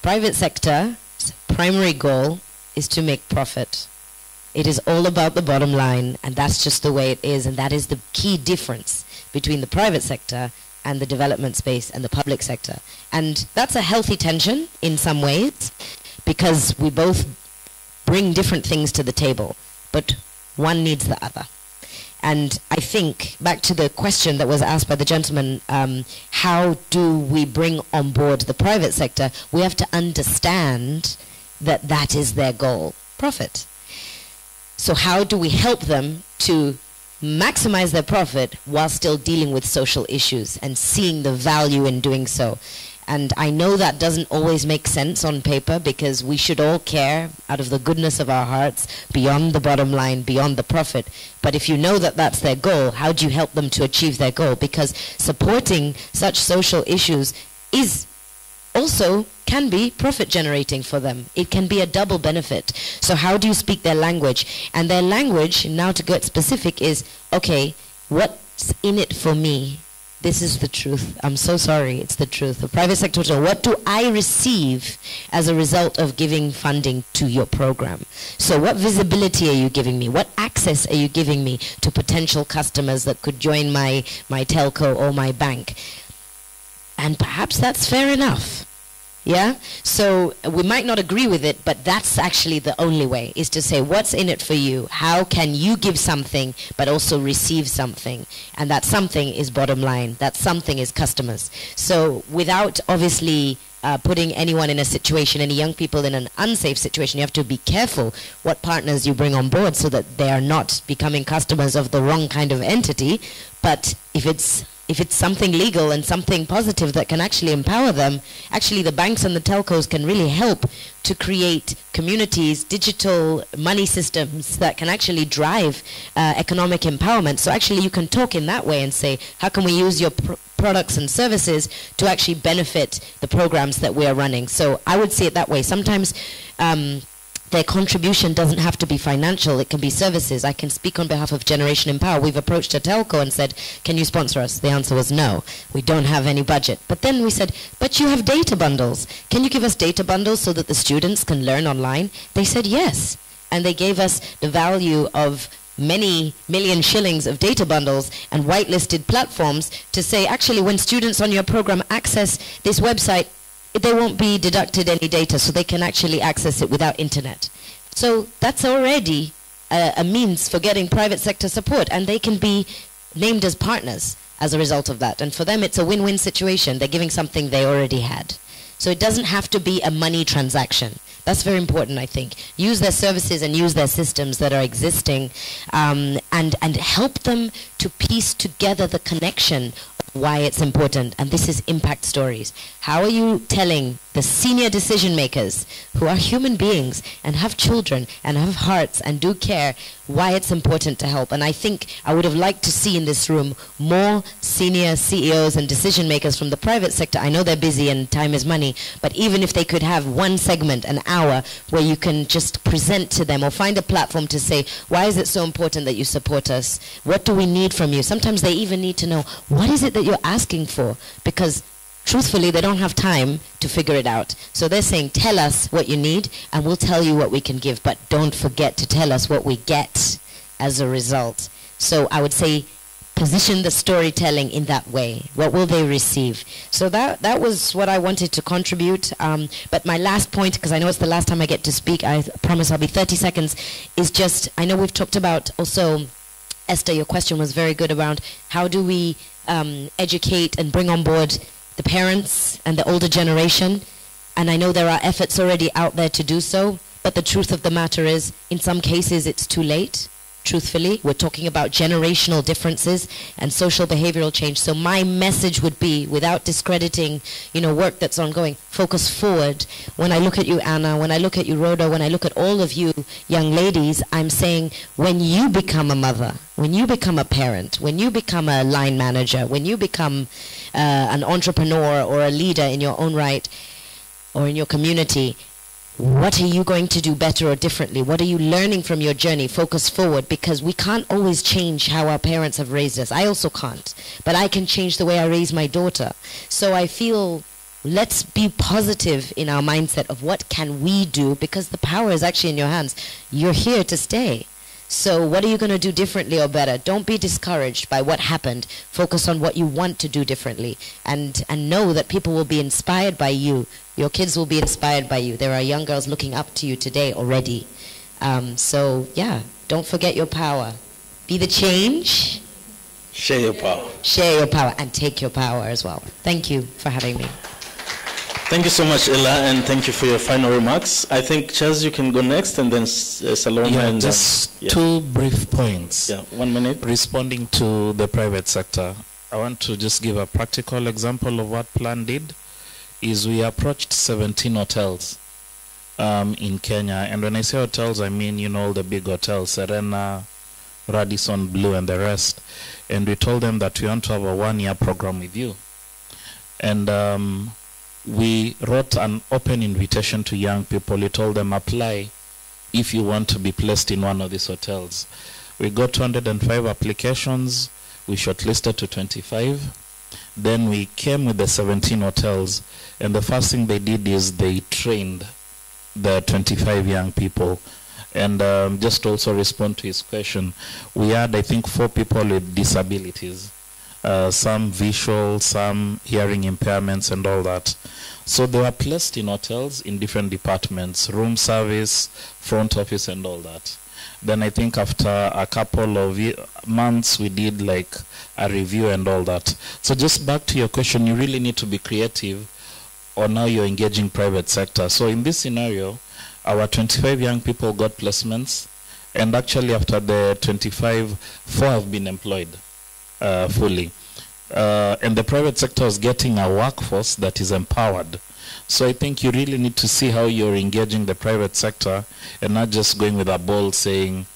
Private sector's primary goal is to make profit. It is all about the bottom line, and that's just the way it is, and that is the key difference between the private sector and the development space and the public sector. And that's a healthy tension in some ways, because we both bring different things to the table, but one needs the other. And I think, back to the question that was asked by the gentleman, how do we bring on board the private sector? We have to understand that that is their goal, profit. So how do we help them to maximize their profit while still dealing with social issues and seeing the value in doing so. And I know that doesn't always make sense on paper, because we should all care out of the goodness of our hearts beyond the bottom line, beyond the profit. But if you know that that's their goal, how do you help them to achieve their goal? Because supporting such social issues is also can be profit generating for them. It can be a double benefit. So how do you speak their language? And their language, now to get specific, is, okay, what's in it for me? This is the truth. I'm so sorry, it's the truth. The private sector, what do I receive as a result of giving funding to your program? So what visibility are you giving me? What access are you giving me to potential customers that could join my telco or my bank? And perhaps that's fair enough. Yeah? So we might not agree with it, but that's actually the only way, is to say, what's in it for you? How can you give something but also receive something? And that something is bottom line. That something is customers. So without obviously putting anyone in a situation, any young people in an unsafe situation, you have to be careful what partners you bring on board so that they are not becoming customers of the wrong kind of entity. But if it's something legal and something positive that can actually empower them, actually the banks and the telcos can really help to create communities, digital money systems that can actually drive economic empowerment. So actually you can talk in that way and say, how can we use your products and services to actually benefit the programs that we are running? So I would see it that way. Sometimes their contribution doesn't have to be financial, it can be services. I can speak on behalf of Generation Empower. We've approached a telco and said, can you sponsor us? The answer was no, we don't have any budget. But then we said, but you have data bundles. Can you give us data bundles so that the students can learn online? They said yes. And they gave us the value of many million shillings of data bundles and whitelisted platforms to say, actually, when students on your program access this website, they won't be deducted any data, so they can actually access it without internet. So that's already a means for getting private sector support, and they can be named as partners as a result of that. And for them, it's a win-win situation. They're giving something they already had. So it doesn't have to be a money transaction. That's very important, I think. Use their services and use their systems that are existing, and help them to piece together the connection why it's important. And this is impact stories. How are you telling the senior decision makers, who are human beings and have children and have hearts and do care, why it's important to help? And I think I would have liked to see in this room more senior CEOs and decision makers from the private sector. I know they're busy and time is money, but even if they could have one segment, an hour, where you can just present to them or find a platform to say, why is it so important that you support us? What do we need from you? Sometimes they even need to know, what is it that you're asking for? Because truthfully, they don't have time to figure it out. So they're saying, tell us what you need and we'll tell you what we can give, but don't forget to tell us what we get as a result. So I would say, position the storytelling in that way. What will they receive? So that was what I wanted to contribute. But my last point, because I know it's the last time I get to speak, I promise I'll be 30 seconds, is just, I know we've talked about also, Esther, your question was very good around how do we educate and bring on board the parents and the older generation. And I know there are efforts already out there to do so, but the truth of the matter is, in some cases, it's too late. Truthfully, we're talking about generational differences and social behavioral change. So my message would be, without discrediting, work that's ongoing, focus forward. When I look at you, Anna, when I look at you, Rhoda, when I look at all of you young ladies, I'm saying, when you become a mother, when you become a parent, when you become a line manager, when you become an entrepreneur or a leader in your own right or in your community, what are you going to do better or differently? What are you learning from your journey? Focus forward, because we can't always change how our parents have raised us. I also can't, but I can change the way I raise my daughter. So I feel, let's be positive in our mindset of what can we do, because the power is actually in your hands. You're here to stay. So what are you going to do differently or better? Don't be discouraged by what happened. Focus on what you want to do differently, and know that people will be inspired by you. Your kids will be inspired by you. There are young girls looking up to you today already. So yeah, don't forget your power. Be the change. Share your power. Share your power and take your power as well. Thank you for having me. Thank you so much, Ella, and thank you for your final remarks. I think, Chaz, you can go next, and then Salome. Yeah, and just two brief points. Yeah, 1 minute. Responding to the private sector, I want to just give a practical example of what Plan did. Is we approached 17 hotels in Kenya, and when I say hotels, I mean, you know, all the big hotels, Serena, Radisson Blue, and the rest. And we told them that we want to have a 1-year program with you. And we wrote an open invitation to young people. We told them, apply if you want to be placed in one of these hotels. We got 205 applications. We shortlisted to 25. Then we came with the 17 hotels. And the first thing they did is they trained the 25 young people. And just to also respond to his question, we had, I think, 4 people with disabilities. Some visual, some hearing impairments and all that. So they were placed in hotels in different departments, room service, front office and all that. Then I think after a couple of months we did like a review and all that. So just back to your question, you really need to be creative on how you're engaging private sector. So in this scenario, our 25 young people got placements, and actually after the 25, 4 have been employed fully. And the private sector is getting a workforce that is empowered. So I think you really need to see how you're engaging the private sector and not just going with a ball saying,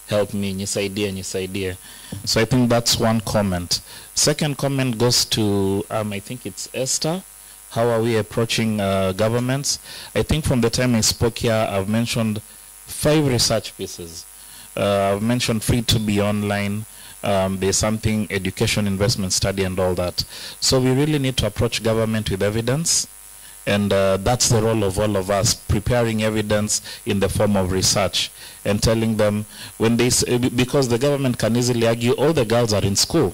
help me, nisaidie. So I think that's one comment. Second comment goes to, I think it's Esther. How are we approaching governments? I think from the time I spoke here, I've mentioned 5 research pieces. I've mentioned free to be online. There's something, education, investment study and all that. So we really need to approach government with evidence. And that's the role of all of us, preparing evidence in the form of research and telling them, when they say, because the government can easily argue all the girls are in school.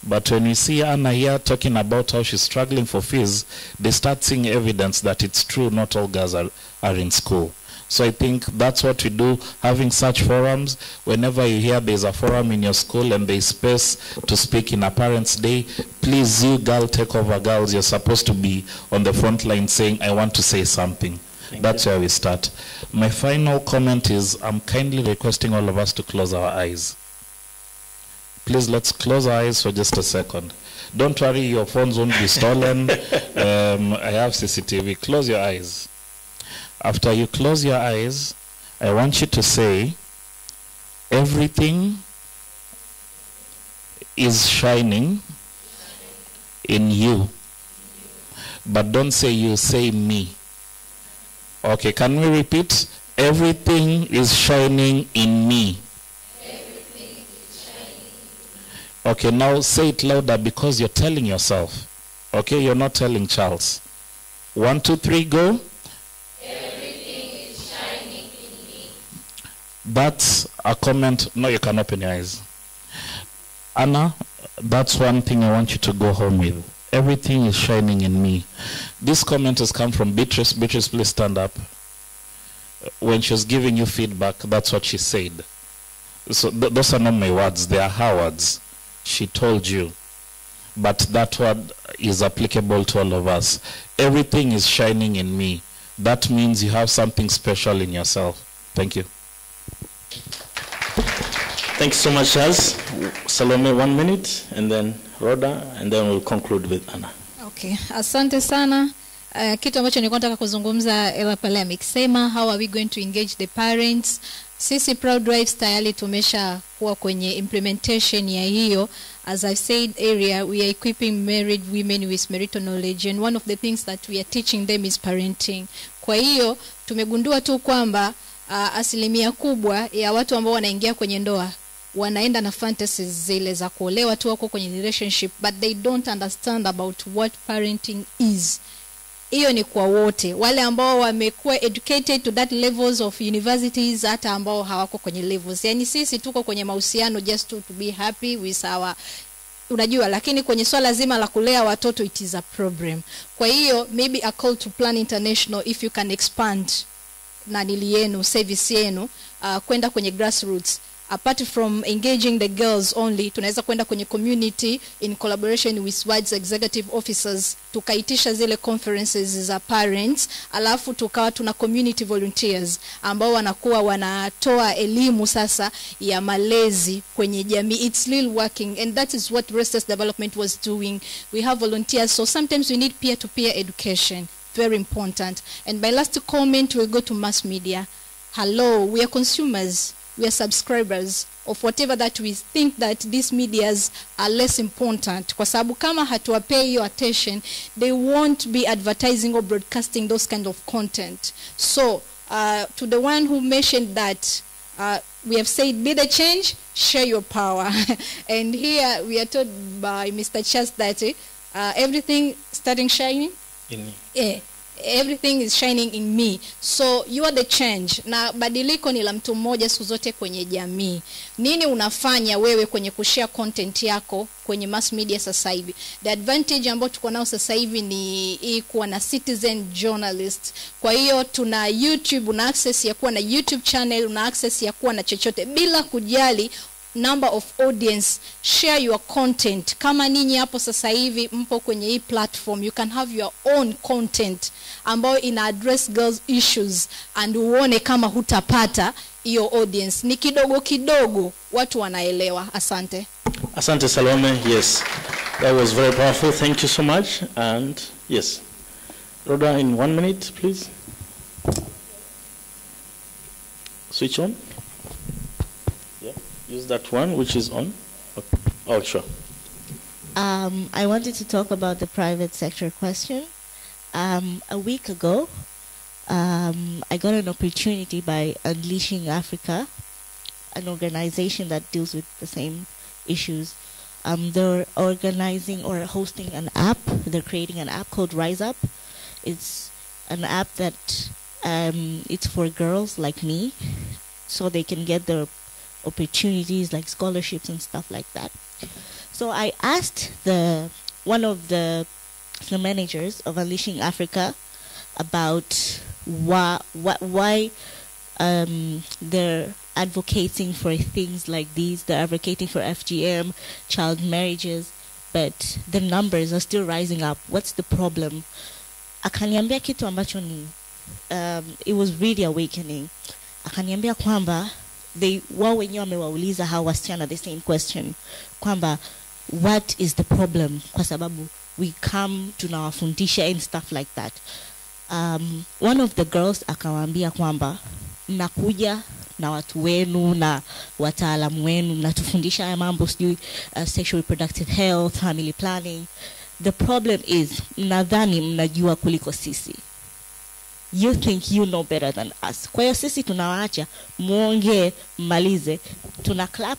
But when you see Anna here talking about how she's struggling for fees, they start seeing evidence that it's true, not all girls are in school. So I think that's what we do, having such forums. Whenever you hear there's a forum in your school and there's space to speak in a Parents' Day, please, you girl, take over girls. You're supposed to be on the front line saying, I want to say something. That's where we start. My final comment is I'm kindly requesting all of us to close our eyes. Please, let's close our eyes for just a second. Don't worry, your phones won't be stolen. I have CCTV. Close your eyes. After you close your eyes, I want you to say, everything is shining in you. But don't say you, say me. Okay, can we repeat? Everything is shining in me. Okay, now say it louder because you're telling yourself. Okay, you're not telling Charles. 1, 2, 3, go. Everything is shining in me. That's a comment. No, you can open your eyes. Anna, that's one thing I want you to go home with. Everything is shining in me. This comment has come from Beatrice. Beatrice, please stand up. When she was giving you feedback, that's what she said. So those are not my words. They are her words. She told you. But that word is applicable to all of us. Everything is shining in me. That means you have something special in yourself. Thank you. Thanks so much, Chaz. Salome, 1 minute, and then Rhoda, and then we'll conclude with Anna. Okay, asante sana. Kitu ambacho nilikuwa nataka kuzungumza Ella pale amekisema, how are we going to engage the parents? Sisi Proud Drives tayari tumesha kuwa kwenye implementation ya hiyo. As I've said earlier, we are equipping married women with marital knowledge, and one of the things that we are teaching them is parenting. Kwa hiyo tumegundua tu kwamba asilimia kubwa ya watu ambao wanaingia kwenye ndoa wanaenda na fantasies zile za kuolewa tu, wako kwenye relationship, but they don't understand about what parenting is. Hiyo ni kwa wote, wale ambao wamekuwa educated to that levels of universities, hata ambao hawako kwenye levels. Yani sisi tuko kwenye mahusiano just to be happy with our, unajua, lakini kwenye swala zima la kulea watoto it is a problem. Kwa hiyo maybe a call to Plan International, if you can expand nanili yenu, service yenu, kwenda kwenye grassroots. apart from engaging the girls only, tunaweza kwenda kwenye community in collaboration with WAD's executive officers, tukaitisha zile conferences za parents, alafu tukawa tuna community volunteers ambao wanakuwa wanatoa elimu sasa ya malezi kwenye jamii. It's really working, and that is what Restless Development was doing. We have volunteers, so sometimes we need peer-to-peer education. Very important. And my last comment will go to mass media. Hello, we are consumers, we are subscribers of whatever that we think that these medias are less important. Kwa sababu kama hatuwapei hiyo attention, they won't be advertising or broadcasting those kind of content. So, to the one who mentioned that, we have said, be the change, share your power. And here we are told by Mr. Chas that everything starting shining. Everything is shining in me. So you are the change. Na badiliko ni la mtu mmoja siku zote kwenye jamii. Nini unafanya wewe kwenye kushare content yako kwenye mass media sasa hivi? The advantage ambayo tuko nao sasa hivi ni hii kuwa na citizen journalist. Kwa hiyo tuna YouTube, una access ya kuwa na YouTube channel, una access ya kuwa na chochote bila kujali number of audience. Share your content. Kama ninyi hapo sasa hivi mpo kwenye hii platform, you can have your own content ambayo ina address girls issues, and uone kama hutapata hiyo audience. Ni kidogo kidogo watu wanaelewa. Asante. Asante Salome. Yes, that was very powerful. Thank you so much. And yes, Rhoda, in 1 minute please. Switch on. Use that one which is on. Oh, sure. I wanted to talk about the private sector question. A week ago, I got an opportunity by Unleashing Africa, an organization that deals with the same issues. They're organizing or hosting an app. They're creating an app called Rise Up. It's an app that it's for girls like me, so they can get their opportunities like scholarships and stuff like that. So I asked one of the managers of Unleashing Africa about why they're advocating for things like these. They're advocating for FGM, child marriages, but the numbers are still rising up. What's the problem? Akaniambia kitu ambacho ni it was really awakening. Akaniambia kwamba wao wenyewe wamewauliza hawa wasichana the same question kwamba what is the problem, kwa sababu we come tunawafundisha and stuff like that. One of the girls akawaambia kwamba nakuja na watu wenu na wataalamu wenu mnatufundisha haya mambo sijui sexual reproductive health, family planning. The problem is nadhani mnajua kuliko sisi. You think you know better than us. Kwa hiyo sisi tunawaacha muongee malize, tuna clap,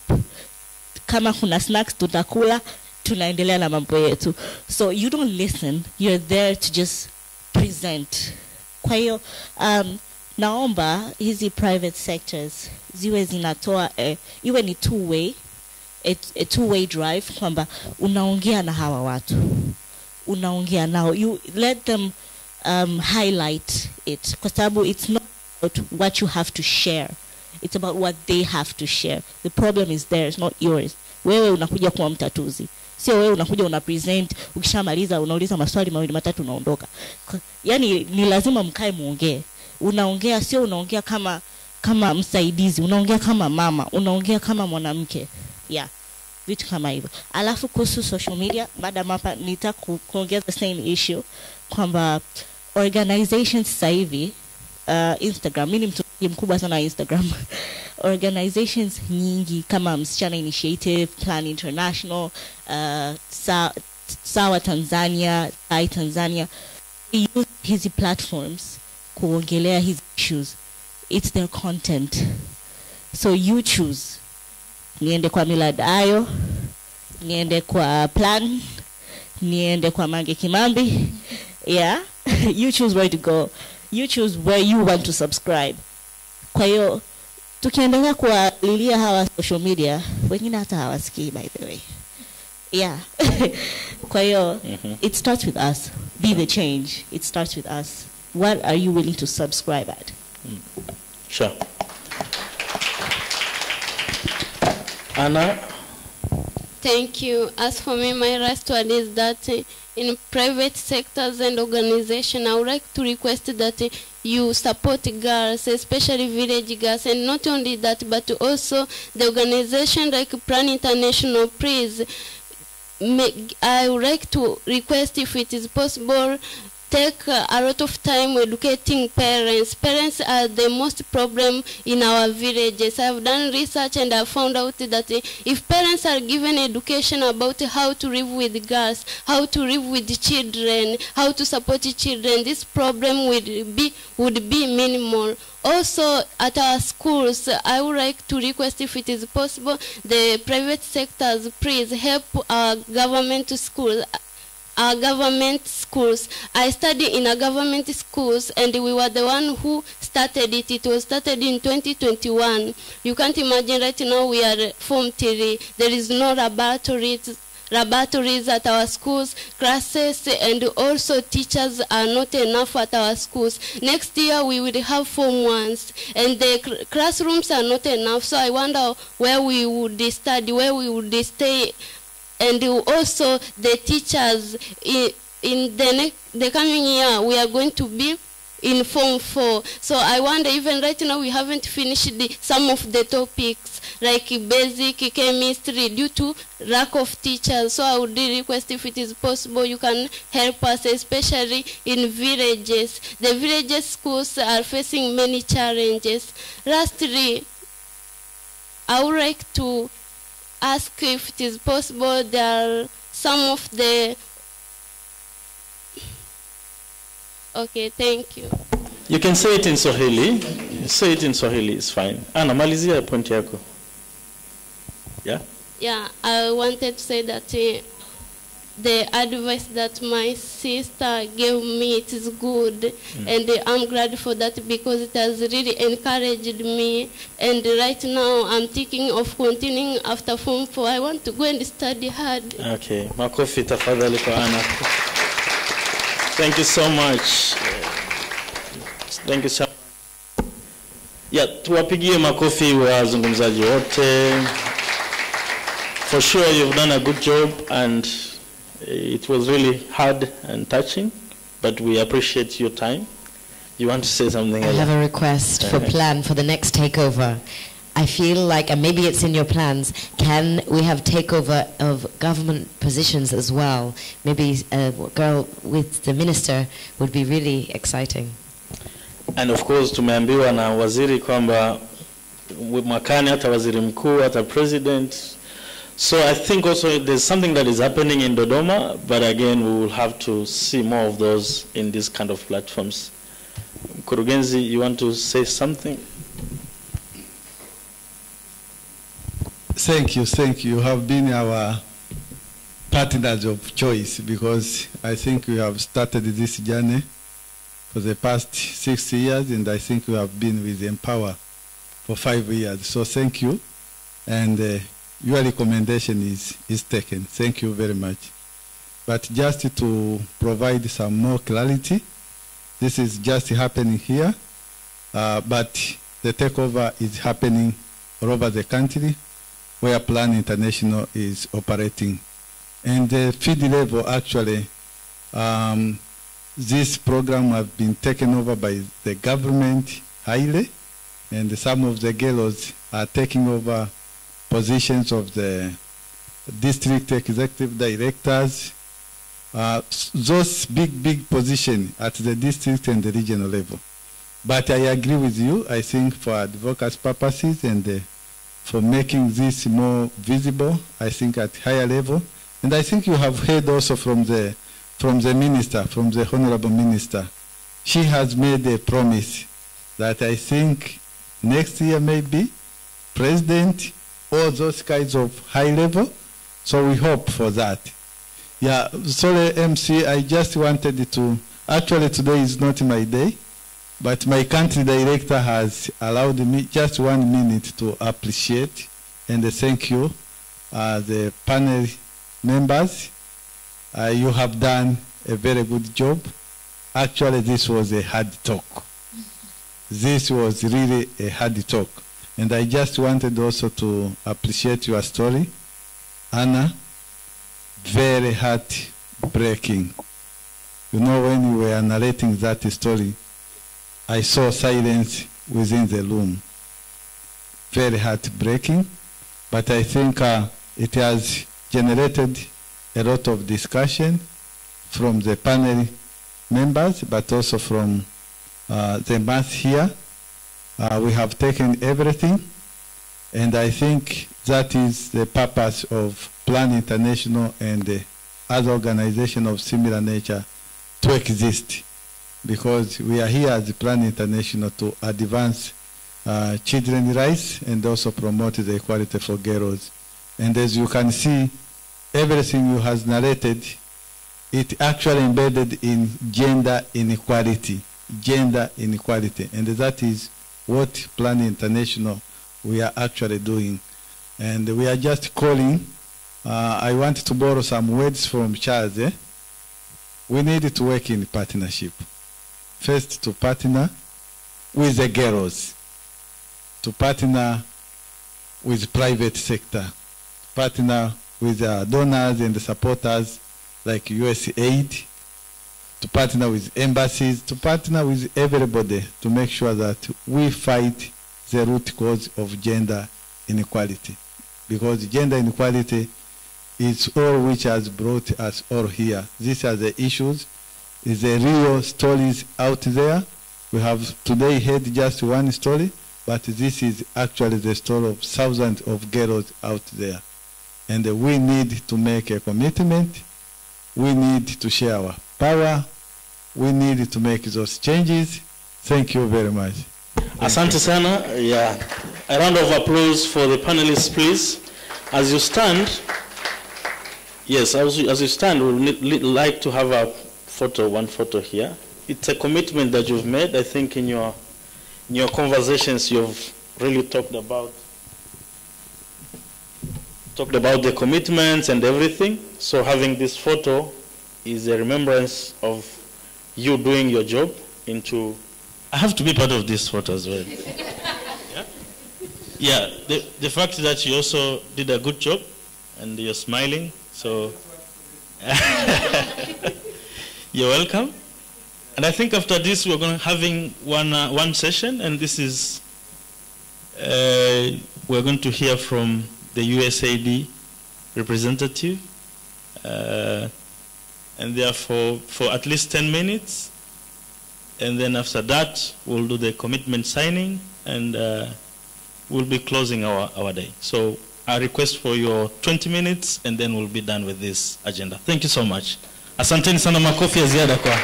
kama kuna snacks tutakula, tunaendelea na mambo yetu. So you don't listen, you're there to just present. Kwa hiyo naomba hizi private sectors ziwe zinatoa iwe ni a two-way drive kwamba unaongea na hawa watu, unaongea nao, you let them highlight it, kwa sababu it's not about what you have to share, it's about what they have to share. The problem is theirs, not yours. Wewe unakuja kuwa mtatuzi, sio wewe unakuja una present, ukishamaliza unauliza maswali mawili matatu unaondoka. Yani ni lazima mkae muongee. Unaongea sio unaongea kama msaidizi, unaongea kama mama, unaongea kama mwanamke. Yeah, vitu kama hivyo. Alafu kuhusu social media, madam hapa nitakuongea the same issue kwamba organizations sasa hivi Instagram, mimi mtu mkubwa sana Instagram. Organizations nyingi kama Msichana Initiative, Plan International, Sawa Tanzania, Sai Tanzania, they use hizi platforms kuongelea hizi issues. It's their content. So you choose. Niende kwa Millard Ayo, niende kwa Plan, niende kwa Mange Kimambi. Yeah, you choose where to go. You choose where you want to subscribe. Kwa hiyo tukiendelea kuwalilia hawa social media, wengine hata hawasikii by the way. Yeah. Kwa hiyo it starts with us. Be the change. It starts with us. What are you willing to subscribe at? Sure. Anna? Thank you. As for me, my last word is that in private sectors and organizations, I would like to request that you support girls, especially village girls, and not only that, but also the organization like Plan International, please. I would like to request, if it is possible, take a lot of time educating parents. Parents are the most problem in our villages. I've done research and I found out that if parents are given education about how to live with girls, how to live with children, how to support children, this problem would be minimal. Also, at our schools, I would like to request, if it is possible, the private sectors, please help our government schools. I study in a government schools, and we were the one who started it. It was started in 2021. You can't imagine right now we are Form 3. There is no laboratories at our schools, classes, and also teachers are not enough at our schools. Next year we will have Form 1s, and the classrooms are not enough. So I wonder where we would study, where we would stay. And also the teachers, in the coming year, we are going to be in Form 4. So I wonder, even right now, we haven't finished some of the topics, like basic chemistry, due to lack of teachers. So I would request, if it is possible, you can help us, especially in villages. The villages schools are facing many challenges. Lastly, I would like to ask if it is possible, there are some of the... Okay, thank you. You can say it in Swahili. Say it in Swahili, it's fine. Anna, malizia point yako. Yeah? Yeah, I wanted to say that the advice that my sister gave me, it is good. And I'm glad for that, because it has really encouraged me. And right now, I'm thinking of continuing after Form 4. I want to go and study hard. Okay. Makofi tafadhali kwa Anna. Thank you so much. Thank you so much. Yeah, tuwapigie makofi wazungumzaji wote. For sure, you've done a good job, and it was really hard and touching, but we appreciate your time. You want to say something? I have a request for plan for the next takeover. I feel like, and maybe it's in your plans, can we have takeover of government positions as well? Maybe a girl with the minister would be really exciting. And of course, tumeambiwa na waziri kwamba mwakani hata waziri mkuu, hata president. So I think also there's something that is happening in Dodoma, but again, we will have to see more of those in these kind of platforms. Kurugenzi, you want to say something? Thank you, thank you. You have been our partners of choice, because I think we have started this journey for the past 6 years, and I think we have been with Empower for 5 years. So thank you, and your recommendation is taken. Thank you very much. But just to provide some more clarity, this is just happening here, but the takeover is happening all over the country where Plan International is operating. And the field level, actually, this program has been taken over by the government highly, and some of the girls are taking over positions of the district executive directors, those big positions at the district and the regional level. But I agree with you. I think for advocacy purposes and for making this more visible, I think at higher level, and I think you have heard also from the minister, from the honorable minister, she has made a promise that I think next year maybe president, all those kinds of high level. So we hope for that. Yeah, sorry, MC, I just wanted to, actually today is not my day, but my country director has allowed me just 1 minute to appreciate and thank you, the panel members. You have done a very good job. Actually, this was a hard talk. This was really a hard talk. And I just wanted also to appreciate your story, Anna. Very heartbreaking. You know, when you were narrating that story, I saw silence within the room. Very heartbreaking, but I think it has generated a lot of discussion from the panel members, but also from the mass here. We have taken everything, and I think that is the purpose of Plan International and other organizations of similar nature to exist, because we are here as Plan International to advance children's rights and also promote the equality for girls. And as you can see, everything you have narrated, it actually embedded in gender inequality, and that is what Plan International we are actually doing. And we are just calling, I want to borrow some words from Charles. We need to work in partnership. First, to partner with the girls, to partner with private sector, partner with donors and supporters like USAID, to partner with embassies, to partner with everybody to make sure that we fight the root cause of gender inequality. Because gender inequality is all which has brought us all here. These are the issues, is the real stories out there. We have today heard just one story, but this is actually the story of thousands of girls out there. And we need to make a commitment. We need to share our power. We need to make those changes. Thank you very much. Asante sana. Yeah. A round of applause for the panelists, please. As you stand, yes, as you stand, we would like to have a photo, one photo here. It's a commitment that you've made. I think in your conversations you've really talked about the commitments and everything. So having this photo is a remembrance of you doing your job into. I have to be part of this photo as well. Yeah, the fact that you also did a good job and you're smiling, so you're welcome. And I think after this we're going to having one session, and this is we're going to hear from the USAID representative, and therefore for at least 10 minutes, and then after that we'll do the commitment signing, and we'll be closing our day. So I request for your 20 minutes, and then we'll be done with this agenda. Thank you so much. Asanteni sana, makofi ya ziada kwa.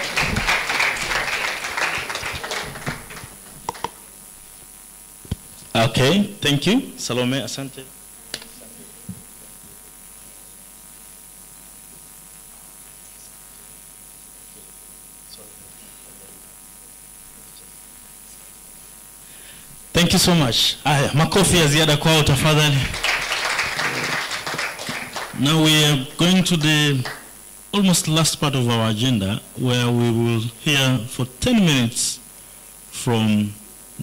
Okay, thank you. Salome, asante. Thank you so much. Makofi ya ziada kwao tafadhali. Now we are going to the almost last part of our agenda, where we will hear for 10 minutes from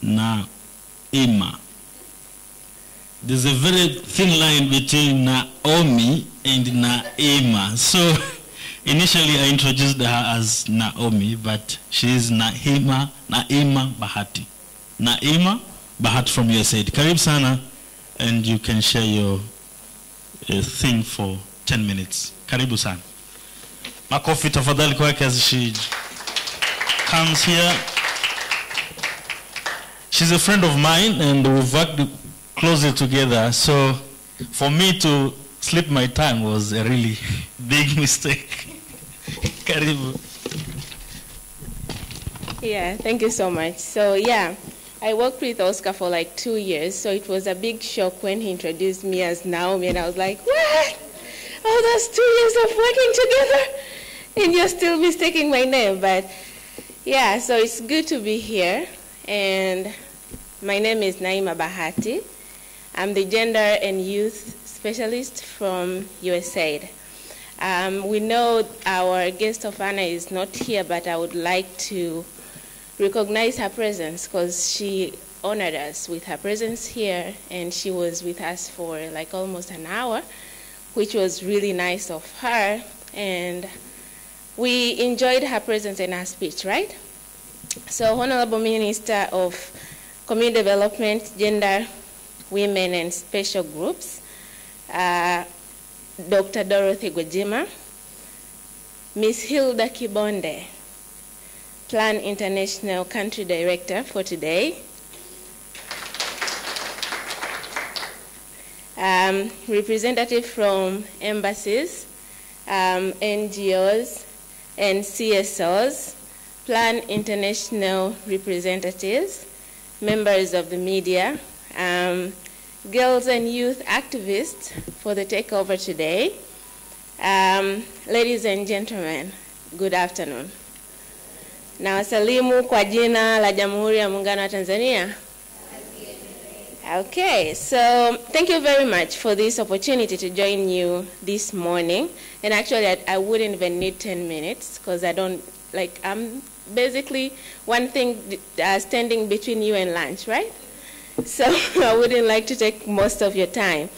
Naima. There's a very thin line between Naomi and Naima. So initially I introduced her as Naomi, but she is Naima Bahati. Naima Bahati from USAID. Karibu sana, and you can share your thing for 10 minutes. Karibu sana. Makofi tafadhali kwake as she comes here. She's a friend of mine, and we've worked closely together. So for me to slip my tongue was a really big mistake. Karibu. Yeah, thank you so much. So yeah, I worked with Oscar for like 2 years, so it was a big shock when he introduced me as Naomi, and I was like, what? Oh, that's 2 years of working together, and you're still mistaking my name. But yeah, so it's good to be here, and my name is Naima Bahati. I'm the Gender and Youth Specialist from USAID. We know our guest of honor is not here, but I would like to recognize her presence because she honored us with her presence here, and she was with us for like almost an hour, which was really nice of her, and we enjoyed her presence and her speech, right? So Honorable Minister of Community Development, Gender, Women and Special Groups, Dr. Dorothy Gwajima, Ms. Hilda Kibonde, Plan International Country Director for today, representative from embassies, NGOs, and CSOs, Plan International representatives, members of the media, girls and youth activists for the takeover today. Ladies and gentlemen, good afternoon. Na wasalimu kwa jina la Jamhuri ya Muungano wa Tanzania. Okay, so thank you very much for this opportunity to join you this morning. And actually, I wouldn't even need 10 minutes because I'm basically one thing standing between you and lunch, right? So I wouldn't like to take most of your time.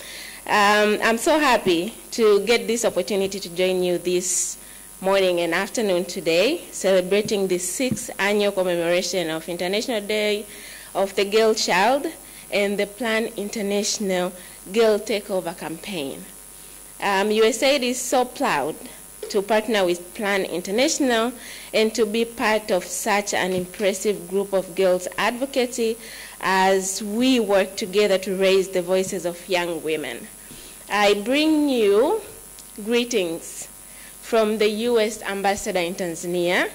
I'm so happy to get this opportunity to join you this morning and afternoon today, celebrating the 6th annual commemoration of International Day of the Girl Child and the Plan International Girl Takeover Campaign. USAID is so proud to partner with Plan International and to be part of such an impressive group of girls advocacy as we work together to raise the voices of young women. I bring you greetings from the U.S. Ambassador in Tanzania,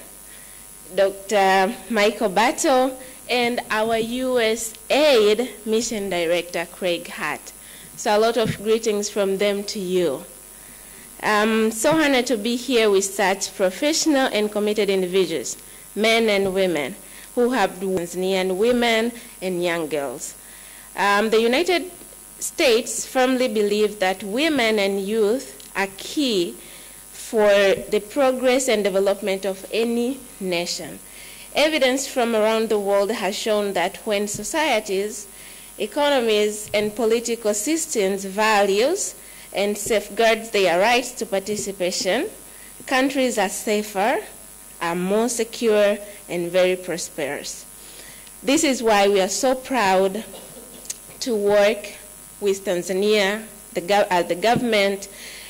Dr. Michael Battle, and our USAID Mission Director, Craig Hart. So a lot of greetings from them to you. I'm so honored to be here with such professional and committed individuals, men and women, who have Tanzanian women and young girls. The United States firmly believe that women and youth are key for the progress and development of any nation. Evidence from around the world has shown that when societies, economies, and political systems values and safeguards their rights to participation, countries are safer, are more secure, and very prosperous. This is why we are so proud to work with Tanzania, the government,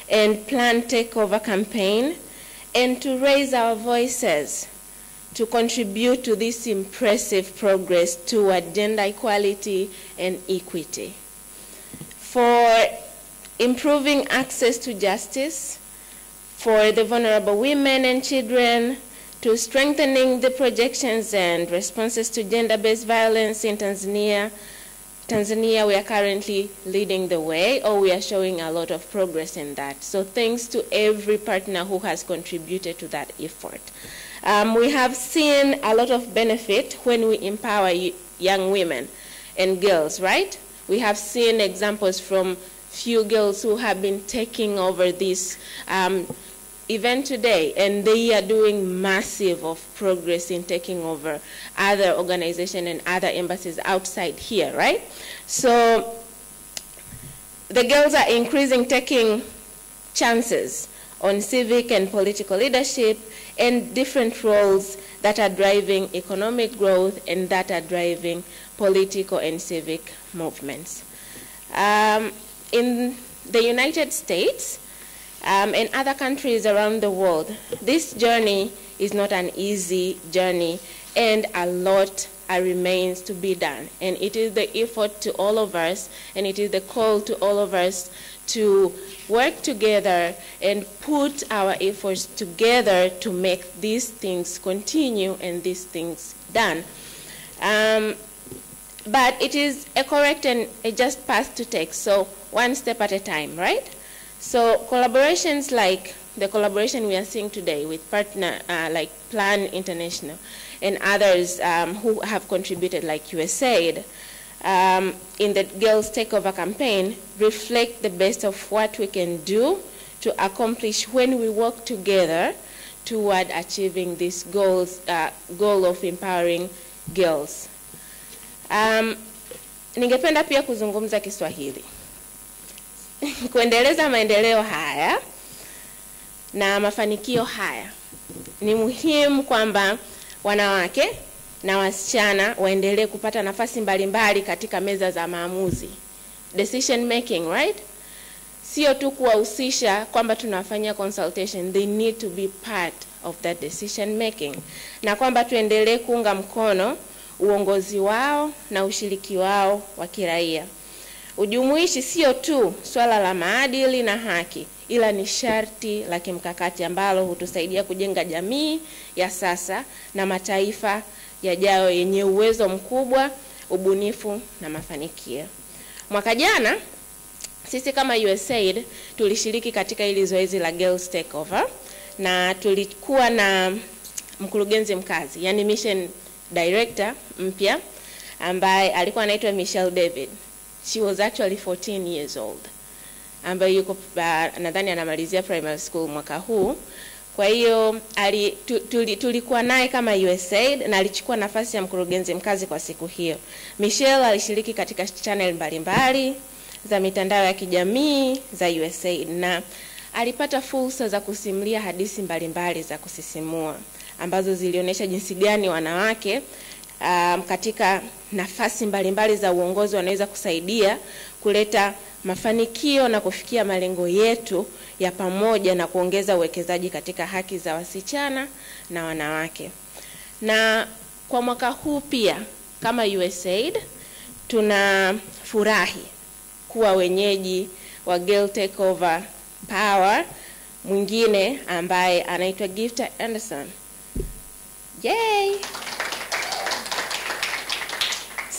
and Plan Takeover Campaign, and to raise our voices to contribute to this impressive progress toward gender equality and equity. For improving access to justice, for the vulnerable women and children, to strengthening the projections and responses to gender-based violence in Tanzania. We are currently leading the way, or we are showing a lot of progress in that. So thanks to every partner who has contributed to that effort. We have seen a lot of benefit when we empower young women and girls, right? We have seen examples from few girls who have been taking over this event today, and they are doing massive of progress in taking over other organizations and other embassies outside here, right? So the girls are increasing, taking chances on civic and political leadership and different roles that are driving economic growth and that are driving political and civic movements. In the United States, and other countries around the world, this journey is not an easy journey, and a lot remains to be done. And it is the effort to all of us, and it is the call to all of us to work together and put our efforts together to make these things continue and these things done. But it is a correct and a just path to take, so one step at a time, right? So collaborations like the collaboration we are seeing today with partner like Plan International and others who have contributed like USAID in the Girls Takeover Campaign reflect the best of what we can do to accomplish when we work together toward achieving this goal of empowering girls. Ningependa pia kuzungumza Kiswahili. Kuendeleza maendeleo haya na mafanikio haya, ni muhimu kwamba wanawake na wasichana waendelee kupata nafasi mbalimbali katika meza za maamuzi, decision making, right? Sio tu kuwahusisha kwamba tunafanya consultation, they need to be part of that decision making, na kwamba tuendelee kuunga mkono uongozi wao na ushiriki wao wa kiraia. Ujumuishi sio tu swala la maadili na haki, ila ni sharti la kimkakati ambalo hutusaidia kujenga jamii ya sasa na mataifa yajayo yenye uwezo mkubwa, ubunifu na mafanikio. Mwaka jana sisi kama USAID tulishiriki katika hili zoezi la Girls Takeover, na tulikuwa na mkurugenzi mkazi, yani mission director mpya, ambaye alikuwa anaitwa Michelle David. She was actually 14 years old, ambaye yuko nadhani anamalizia primary school mwaka huu. Kwa hiyo tulikuwa naye kama USAID na alichukua nafasi ya mkurugenzi mkazi kwa siku hiyo. Michelle alishiriki katika channel mbalimbali za mitandao ya kijamii za USAID, na alipata fursa za kusimulia hadithi mbalimbali za kusisimua ambazo zilionyesha jinsi gani wanawake katika nafasi mbalimbali za uongozi wanaweza kusaidia kuleta mafanikio na kufikia malengo yetu ya pamoja na kuongeza uwekezaji katika haki za wasichana na wanawake. Na kwa mwaka huu pia kama USAID tunafurahi kuwa wenyeji wa Girl Takeover Power mwingine ambaye anaitwa Gifta Anderson. Yay!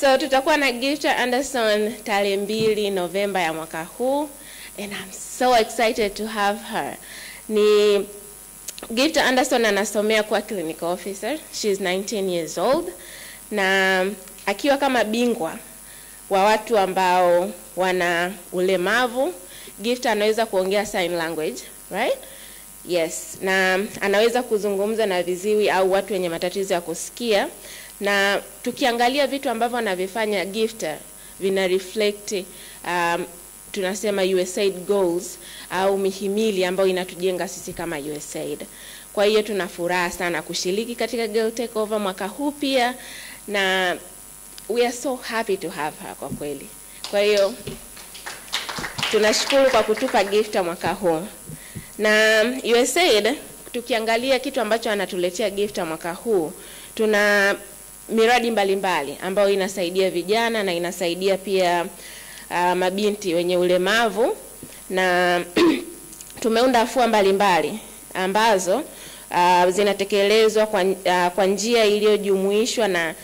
So tutakuwa na Gifta Anderson tarehe 2 Novemba ya mwaka huu, and I'm so excited to have her. Ni Gifta Anderson anasomea kuwa clinical officer. She's 19 years old, na akiwa kama bingwa wa watu ambao wana ulemavu. Gifta anaweza kuongea sign language, right? Yes, na anaweza kuzungumza na viziwi au watu wenye matatizo ya kusikia, na tukiangalia vitu ambavyo anavifanya Gifta vina reflect tunasema USAID goals au mihimili ambayo inatujenga sisi kama USAID. Kwa hiyo tuna furaha sana kushiriki katika Girl Takeover mwaka huu pia, na we are so happy to have her kwa kweli. Kwa hiyo tunashukuru kwa kutupa Gifta mwaka huu. Na USAID tukiangalia kitu ambacho anatuletea Gifta mwaka huu, tuna miradi mbalimbali ambayo inasaidia vijana na inasaidia pia mabinti wenye ulemavu, na tumeunda afua mbalimbali ambazo zinatekelezwa kwa njia iliyojumuishwa na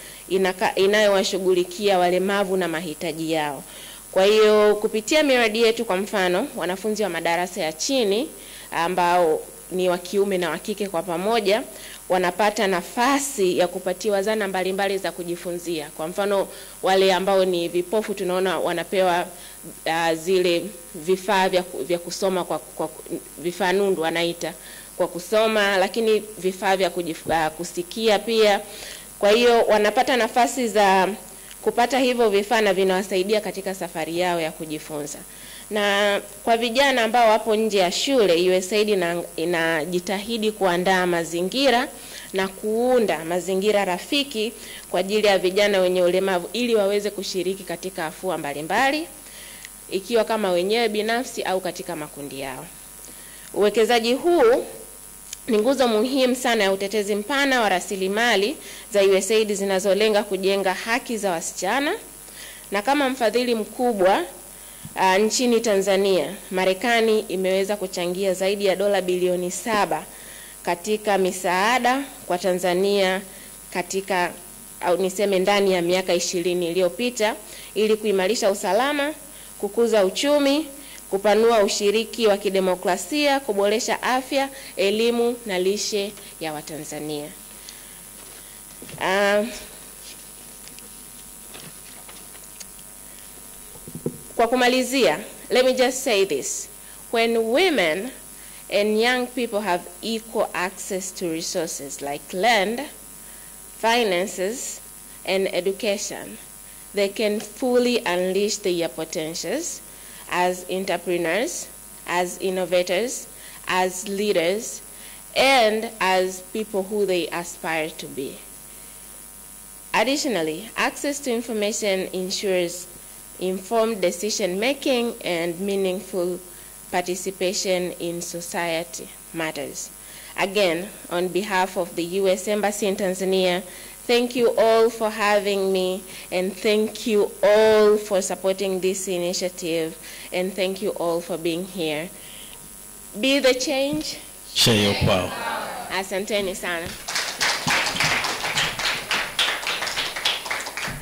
inayowashughulikia walemavu na mahitaji yao. Kwa hiyo kupitia miradi yetu, kwa mfano wanafunzi wa madarasa ya chini ambao ni wa kiume na wa kike kwa pamoja wanapata nafasi ya kupatiwa zana mbalimbali za kujifunzia. Kwa mfano wale ambao ni vipofu tunaona wanapewa zile vifaa vya kusoma kwa vifaa nundu wanaita kwa kusoma, lakini vifaa vya kusikia pia. Kwa hiyo wanapata nafasi za kupata hivyo vifaa na vinawasaidia katika safari yao ya kujifunza. Na kwa vijana ambao wapo nje ya shule, USAID inajitahidi kuandaa mazingira na kuunda mazingira rafiki kwa ajili ya vijana wenye ulemavu ili waweze kushiriki katika afua mbalimbali, ikiwa kama wenyewe binafsi au katika makundi yao. Uwekezaji huu ni nguzo muhimu sana ya utetezi mpana wa rasilimali za USAID zinazolenga kujenga haki za wasichana. Na kama mfadhili mkubwa nchini Tanzania, Marekani imeweza kuchangia zaidi ya dola bilioni 7 katika misaada kwa Tanzania katika au niseme ndani ya miaka 20 iliyopita, ili kuimarisha usalama, kukuza uchumi, kupanua ushiriki wa kidemokrasia, kuboresha afya, elimu na lishe ya Watanzania. Kwa kumalizia, let me just say this. When women and young people have equal access to resources like land, finances, and education, they can fully unleash their potentials as entrepreneurs, as innovators, as leaders, and as people who they aspire to be. Additionally, access to information ensures informed decision-making and meaningful participation in society matters. Again, on behalf of the U.S. Embassy in Tanzania, thank you all for having me, and thank you all for supporting this initiative, and thank you all for being here. Be the change. Share your power. Asanteni sana.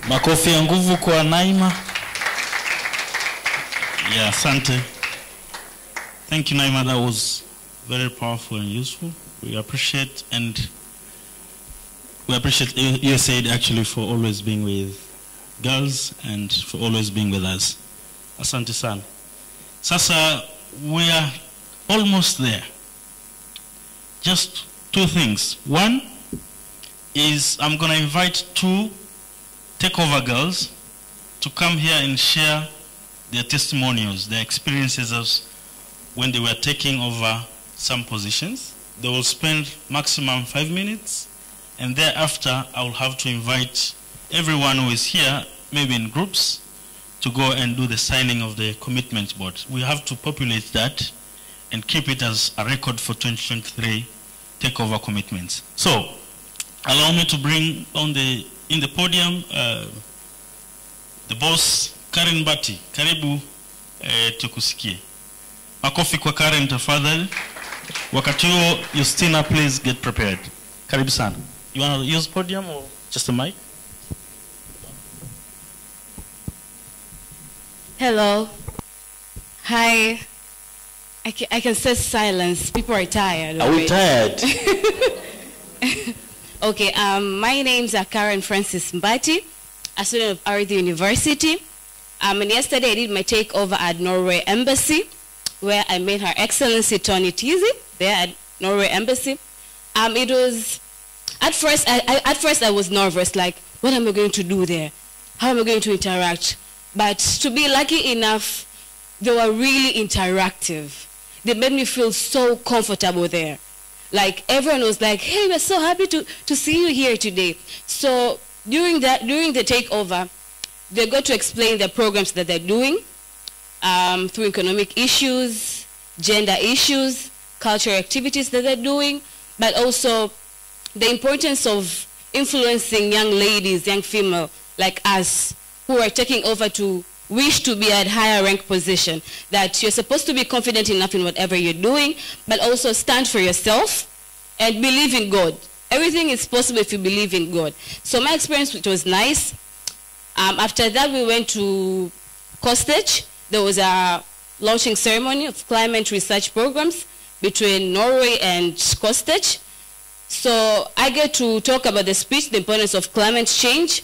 Makofi ya nguvu kwa Naima. Yeah, asante. Thank you, Naima. That was very powerful and useful. We appreciate USAID actually for always being with girls and for always being with us. Asante sana. Sasa, we are almost there. Just two things. One is I'm going to invite two takeover girls to come here and share their testimonials, their experiences as when they were taking over some positions. They will spend maximum 5 minutes, and thereafter I will have to invite everyone who is here, maybe in groups, to go and do the signing of the commitment board. We have to populate that and keep it as a record for 2023 takeover commitments. So, allow me to bring on in the podium the boss, Karen Bati. Karibu tukusikie. Makofi kwa Karen tafadhali. Wakati huo, Justina, please get prepared. Karibu sana. You want to use podium or just a mic? Hello. Hi. I can sense silence. People are tired. Are we tired? Okay, my name's Karen Francis Mbati, a student of Arthi University. And yesterday I did my takeover at Norway Embassy, where I met Her Excellency Tony Tizi there at Norway Embassy. It was, at first I was nervous, like, what am I going to do there? How am I going to interact? But to be lucky enough, they were really interactive. They made me feel so comfortable there. Like, everyone was like, hey, we're so happy to see you here today. So during the takeover, they got to explain the programs that they're doing through economic issues, gender issues, cultural activities that they're doing, but also the importance of influencing young ladies, young female like us, who are taking over to wish to be at higher rank position, that you're supposed to be confident enough in whatever you're doing, but also stand for yourself and believe in God. Everything is possible if you believe in God. So my experience, which was nice. After that, we went to Kostage. There was a launching ceremony of climate research programs between Norway and Kostage. So I get to talk about the speech, the importance of climate change,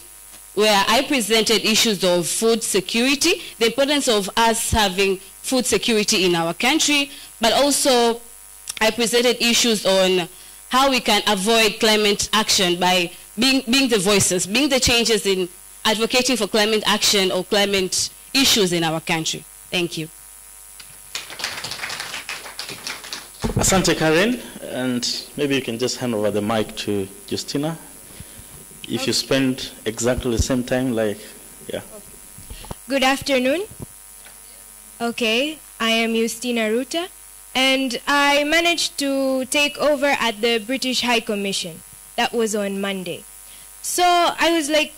where I presented issues of food security, the importance of us having food security in our country, but also I presented issues on how we can avoid climate action by being the voices, being the changes in advocating for climate action or climate issues in our country. Thank you. Asante Karen, and maybe you can just hand over the mic to Justina. If you spend exactly the same time, like, yeah. Good afternoon. Okay, I am Justina Ruta, and I managed to take over at the British High Commission. That was on Monday. So I was like,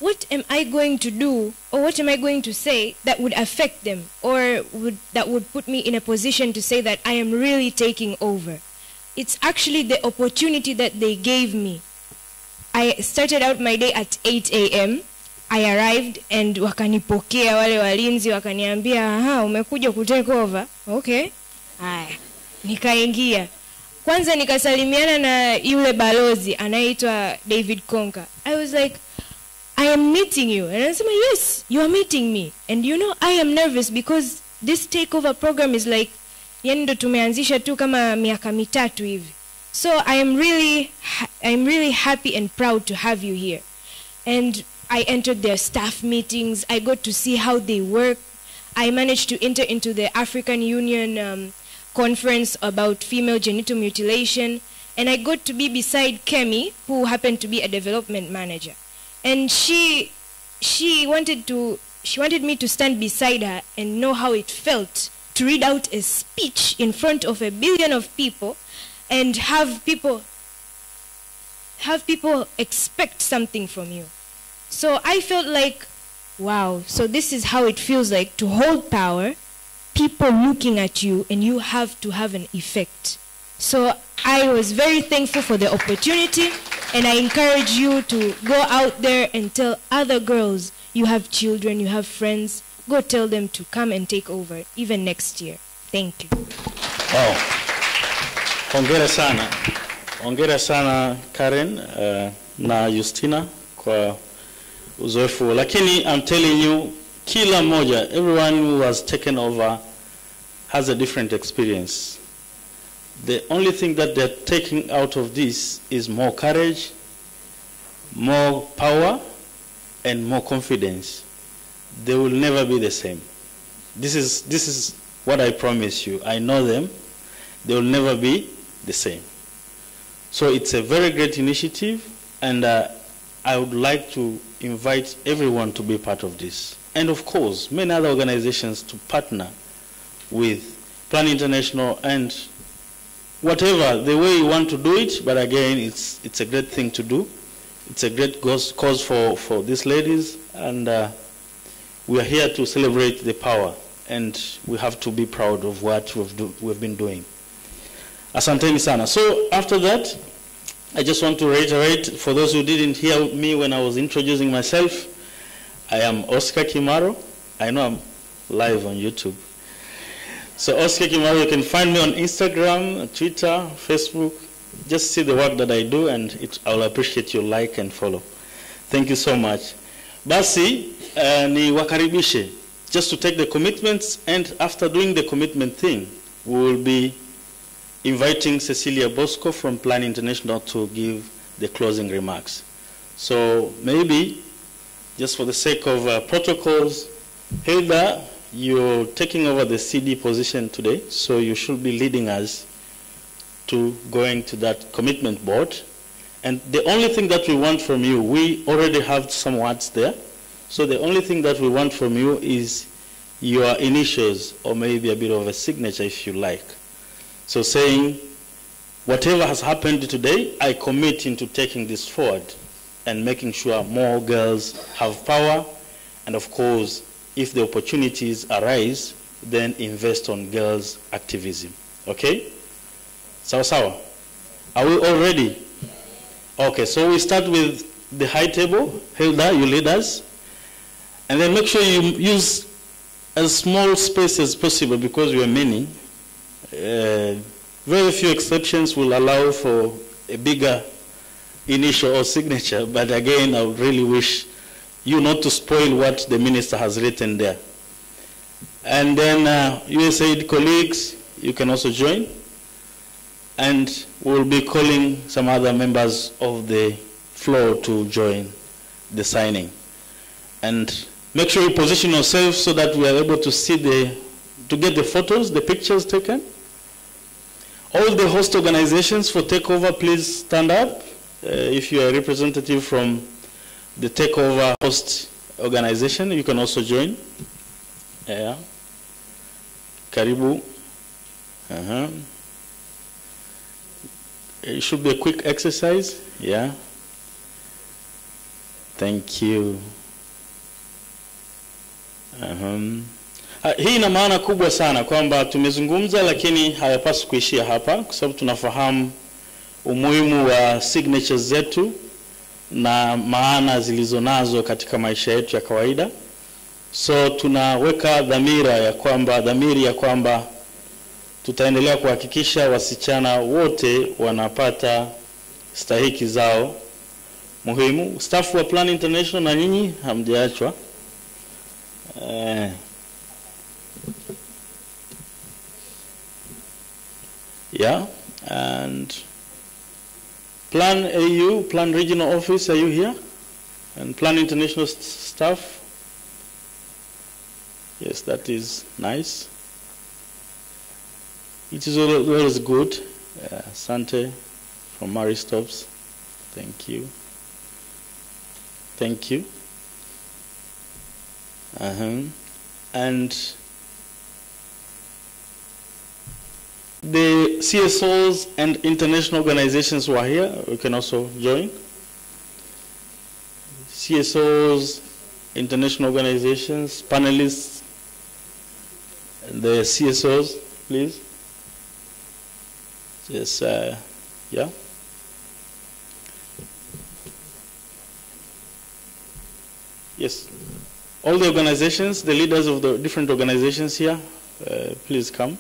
what am I going to do, or what am I going to say that would affect them, or that would put me in a position to say that I am really taking over? It's actually the opportunity that they gave me. I started out my day at 8 a.m. I arrived and wakanipokea wale walinzi wakaniambia, aha, umekuja kutake over. Okay. Haya. Nikaingia. Kwanza nikasalimiana na yule balozi anaitwa David Konka. I was like, I am meeting you. And I said, yes, you are meeting me. And you know, I am nervous because this takeover program is like, yani ndo tumeanzisha tu kama miaka mitatu hivi. So I'm really happy and proud to have you here. And I entered their staff meetings. I got to see how they work. I managed to enter into the African Union conference about female genital mutilation. And I got to be beside Kemi, who happened to be a development manager. And she wanted me to stand beside her and know how it felt to read out a speech in front of 1 billion of people and have people expect something from you. So I felt like, wow, so this is how it feels like to hold power, people looking at you, and you have to have an effect. So I was very thankful for the opportunity, and I encourage you to go out there and tell other girls, you have children, you have friends, go tell them to come and take over, even next year. Thank you. Wow. Hongera sana. Hongera sana Karen na Justina kwa uzoefu. Lakini I'm telling you, kila moja, everyone who has taken over has a different experience. The only thing that they're taking out of this is more courage, more power, and more confidence. They will never be the same. This is what I promise you. I know them. They will never be the same. So it's a very great initiative, and I would like to invite everyone to be part of this. And of course, many other organizations to partner with Plan International and whatever, the way you want to do it, but again, it's a great thing to do. It's a great cause for these ladies, and we are here to celebrate the power, and we have to be proud of what we've been doing. Asanteni sana. So after that, I just want to reiterate, for those who didn't hear me when I was introducing myself, I am Oscar Kimaro. I know I'm live on YouTube. So Oscar Kimaro, you can find me on Instagram, Twitter, Facebook. Just see the work that I do, and I'll appreciate your like and follow. Thank you so much. Basi, ni wakaribishe, just to take the commitments, and after doing the commitment thing, we will be inviting Cecilia Bosco from Plan International to give the closing remarks. So maybe, just for the sake of protocols, Hilda, you're taking over the CD position today, so you should be leading us to going to that commitment board. And the only thing that we want from you, we already have some words there, so the only thing that we want from you is your initials, or maybe a bit of a signature if you like. So saying, whatever has happened today, I commit into taking this forward and making sure more girls have power, and of course, if the opportunities arise, then invest on girls' activism. Okay? Sawa sawa? Are we all ready? Okay, so we start with the high table. Hilda, you lead us. And then make sure you use as small space as possible, because we are many. Very few exceptions will allow for a bigger initial or signature, but again, I would really wish you not to spoil what the minister has written there. And then USAID colleagues, you can also join. And we'll be calling some other members of the floor to join the signing. And make sure you position yourself so that we are able to see to get the photos, the pictures taken. All the host organizations for takeover, please stand up. If you are a representative from the takeover host organization, you can also join. Yeah. Karibu. It should be a quick exercise. Yeah. Thank you. Hii ina maana kubwa sana kwamba tumezungumza, lakini hayapaswi kuishia hapa, kwa sababu tunafahamu umuhimu wa signatures zetu na maana zilizonazo katika maisha yetu ya kawaida. So tunaweka dhamiri ya kwamba tutaendelea kuhakikisha wasichana wote wanapata stahiki zao muhimu. Staff wa Plan International na nyinyi hamjaachwa. Yeah, and Plan AU, Plan Regional Office, are you here? And Plan International staff. Yes, that is nice. It is always good. Sante from Maristops. Thank you. Thank you. And the CSOs and international organizations who are here, we can also join. CSOs, international organizations, panelists, and the CSOs, please. Yes, yeah. Yes. All the organizations, the leaders of the different organizations here, please come.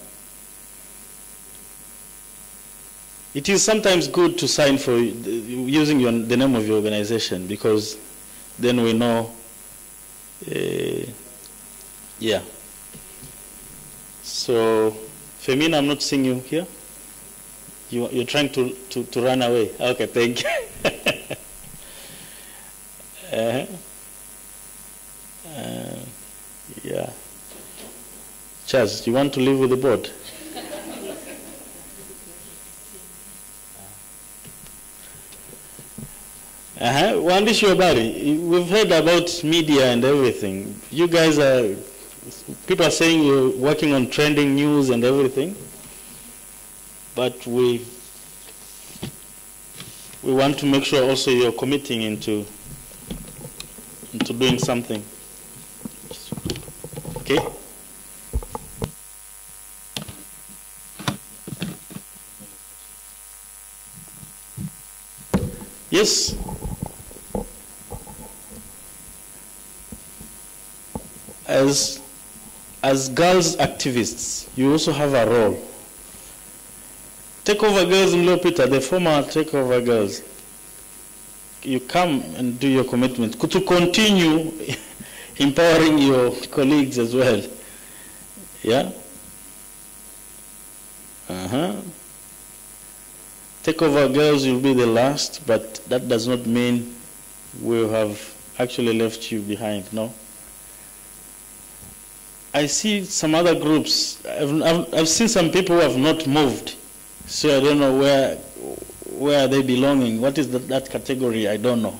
It is sometimes good to sign for using the name of your organization, because then we know, yeah. So, Femina, I'm not seeing you here. You're trying to run away. Okay, thank you. Yeah. Chaz, do you want to live with the board? Waandishi wa habari, we've heard about media and everything. You guys people are saying you're working on trending news and everything, but we want to make sure also you're committing into doing something. Okay? Yes. As girls activists, you also have a role. Takeover Girls in Lopita, the former Takeover Girls, you come and do your commitment to continue empowering your colleagues as well. Yeah? Takeover Girls will be the last, but that does not mean we'll have actually left you behind, no? I see some other groups. I've seen some people who have not moved, so I don't know where are they belonging. What is that category? I don't know.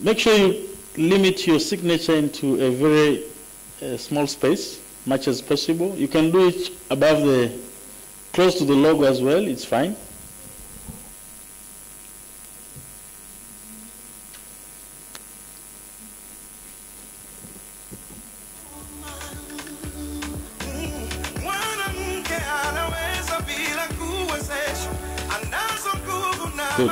Make sure you limit your signature into a very small space, much as possible. You can do it above close to the logo as well. It's fine. Good.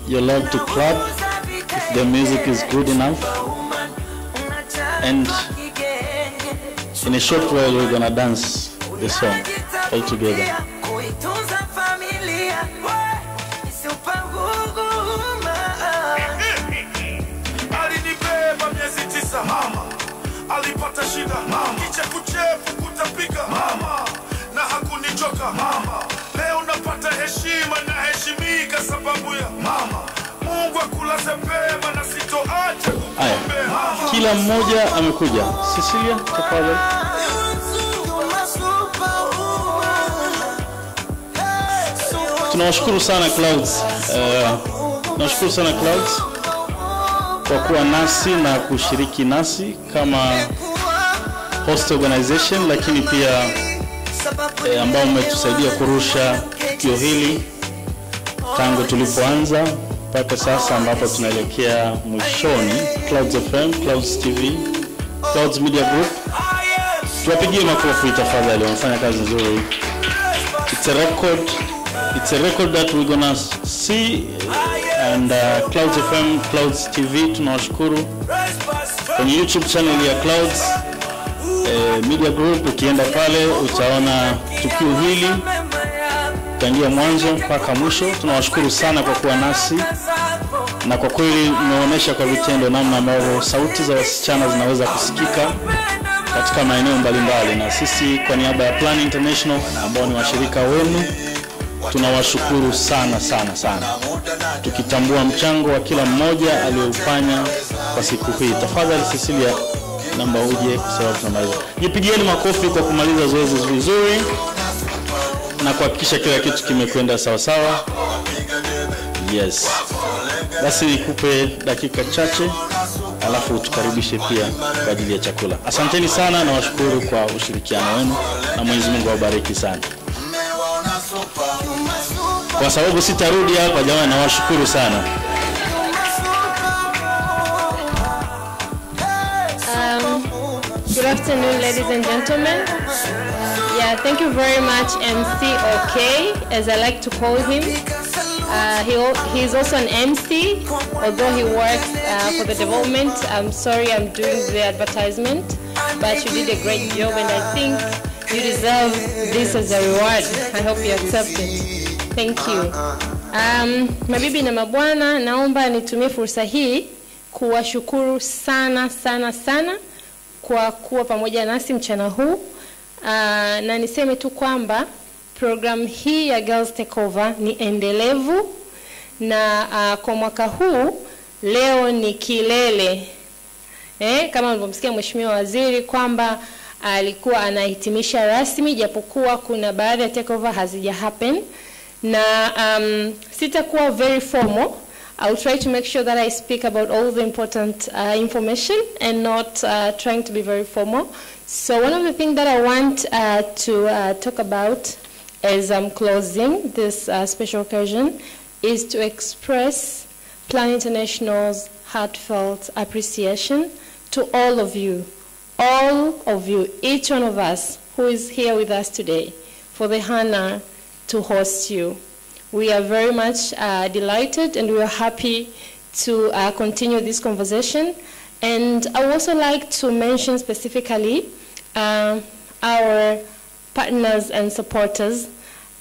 You're allowed to clap if the music is good enough. And in a short while, we're going to dance the song all together. Alipata shida mama, kichefuchefu kutapika mama, na hakunichoka mama. Leo napata heshima na heshimika sababu ya mama. Mungu akulaze pema na sitoacha kukuombea mama. Kila mmoja amekuja. Cecilia, tafadhali. Tunawashukuru sana Clouds. Tunawashukuru sana Clouds kwa kuwa nasi na kushiriki nasi kama host organization, lakini pia ambao umetusaidia kurusha tukio hili tangu tulipoanza mpaka sasa ambapo tunaelekea mwishoni. Clouds FM, Clouds TV, Clouds Media Group. Tuwapigie makofi tafadhali, wamefanya kazi nzuri. It's a record that we're gonna see and Clouds FM, Clouds TV tunawashukuru. Kwenye YouTube channel ya Clouds Media Group ukienda pale utaona tukio hili tangia mwanzo mpaka mwisho. Tunawashukuru sana kwa kuwa nasi, na kwa kweli mmeonyesha kwa vitendo namna ambavyo sauti za wasichana zinaweza kusikika katika maeneo mbalimbali, na sisi kwa niaba ya Plan International ambao ni washirika wenu tunawashukuru sana sana sana, tukitambua mchango wa kila mmoja aliofanya kwa siku hii. Tafadhali Cecilia, namba uje kwa sababu tunamaliza. Jipigieni makofi kwa kumaliza zoezi vizuri na kuhakikisha kila kitu kimekwenda sawa sawa. Yes. Basi nikupe dakika chache alafu tukaribishe pia kwa ajili ya chakula. Asanteni sana na washukuru kwa ushirikiano wenu, na Mwenyezi Mungu awabariki sana. Kwa sababu sitarudi hapa jamani, na washukuru sana. Good afternoon, ladies and gentlemen. Yeah, thank you very much, MC OK, as I like to call him. He is also an MC, although he works for the development. I'm sorry I'm doing the advertisement, but you did a great job, and I think you deserve this as a reward. I hope you accept it. Thank you. Mabibi na mabwana, naomba nitumie fursa hii kuwashukuru sana sana sana kwa kuwa pamoja nasi mchana huu. Na niseme tu kwamba program hii ya Girls Takeover ni endelevu, na kwa mwaka huu leo ni kilele. Kama mlivyomsikia Mheshimiwa Waziri kwamba alikuwa anahitimisha rasmi, japokuwa kuna baadhi ya takeover hazija happen, na sitakuwa very formal. I'll try to make sure that I speak about all the important information and not trying to be very formal. So one of the things that I want to talk about as I'm closing this special occasion is to express Plan International's heartfelt appreciation to all of you, each one of us who is here with us today, for the honor to host you. We are very much delighted, and we are happy to continue this conversation. And I would also like to mention specifically our partners and supporters,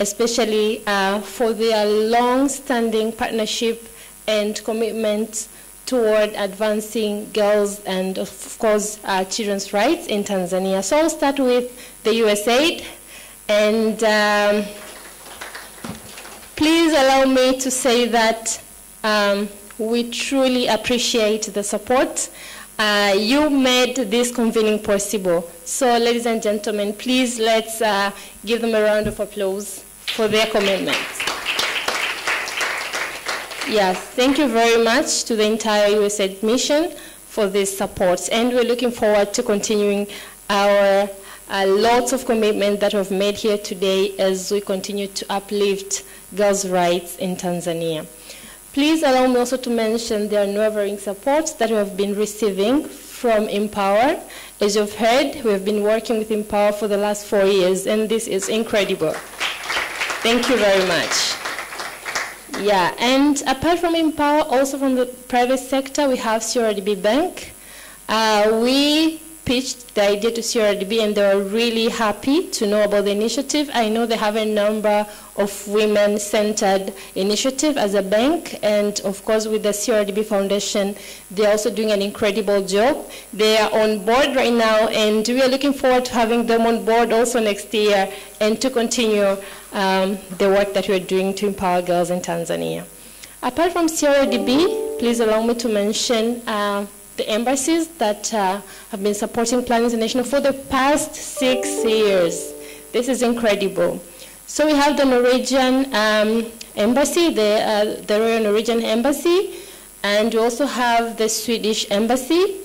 especially for their long-standing partnership and commitment toward advancing girls and, of course, children's rights in Tanzania. So I'll start with the USAID, and please allow me to say that we truly appreciate the support. You made this convening possible. So, ladies and gentlemen, please let's give them a round of applause for their commitment. Yes, thank you very much to the entire USAID mission for this support. And we're looking forward to continuing our lots of commitment that we've made here today as we continue to uplift girls' rights in Tanzania. Please allow me also to mention the unwavering support that we have been receiving from Empower. As you've heard, we have been working with Empower for the last 4 years, and this is incredible. Thank you very much. Yeah, and apart from Empower, also from the private sector, we have CRDB Bank. We pitched the idea to CRDB, and they were really happy to know about the initiative. I know they have a number of women-centered initiatives as a bank, and of course with the CRDB Foundation, they're also doing an incredible job. They are on board right now, and we are looking forward to having them on board also next year and to continue the work that we're doing to empower girls in Tanzania. Apart from CRDB, please allow me to mention the embassies that have been supporting Plan International for the past 6 years. This is incredible. So we have the Norwegian embassy, the Royal Norwegian Embassy, and we also have the Swedish Embassy.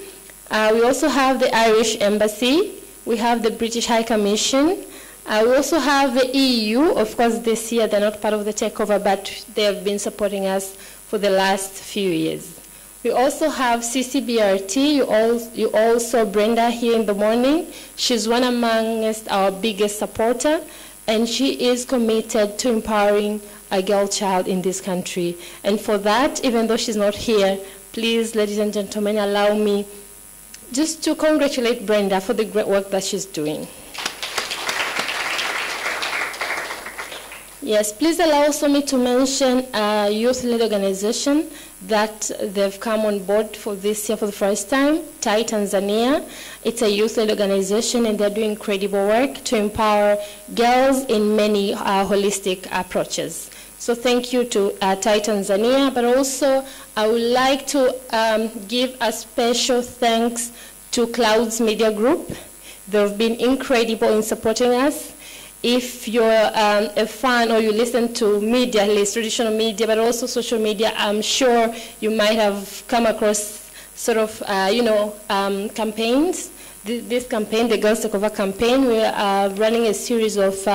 We also have the Irish Embassy. We have the British High Commission. We also have the EU. Of course, this year they're not part of the takeover, but they have been supporting us for the last few years. We also have CCBRT. You all saw Brenda here in the morning. She's one amongst our biggest supporters, and she is committed to empowering a girl child in this country. And for that, even though she's not here, please, ladies and gentlemen, allow me just to congratulate Brenda for the great work that she's doing. Yes, please allow also me to mention a youth-led organization that they've come on board for this year for the first time, TAI Tanzania. It's a youth-led organization and they're doing incredible work to empower girls in many holistic approaches. So thank you to TAI Tanzania, but also I would like to give a special thanks to Clouds Media Group. They've been incredible in supporting us. If you're a fan or you listen to media, at least traditional media, but also social media, I'm sure you might have come across sort of, campaigns. This campaign, the Girls Take Over campaign, we are running a series of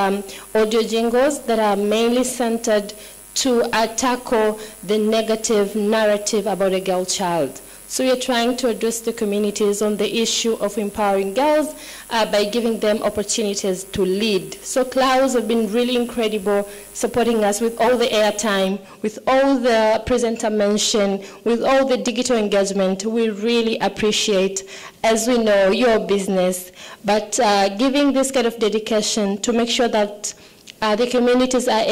audio jingles that are mainly centered to tackle the negative narrative about a girl child. So we are trying to address the communities on the issue of empowering girls by giving them opportunities to lead. So Clouds have been really incredible, supporting us with all the airtime, with all the presenter mention, with all the digital engagement. We really appreciate, as we know, your business, but giving this kind of dedication to make sure that the communities are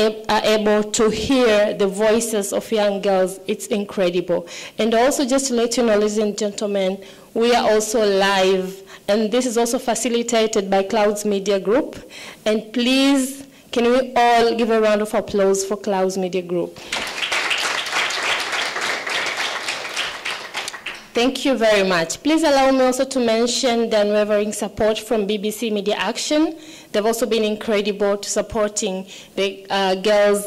able to hear the voices of young girls. It's incredible. And also just to let you know, ladies and gentlemen, we are also live, and this is also facilitated by Clouds Media Group. And please, can we all give a round of applause for Clouds Media Group? Thank you very much. Please allow me also to mention the unwavering support from BBC Media Action. They've also been incredible to supporting the girls'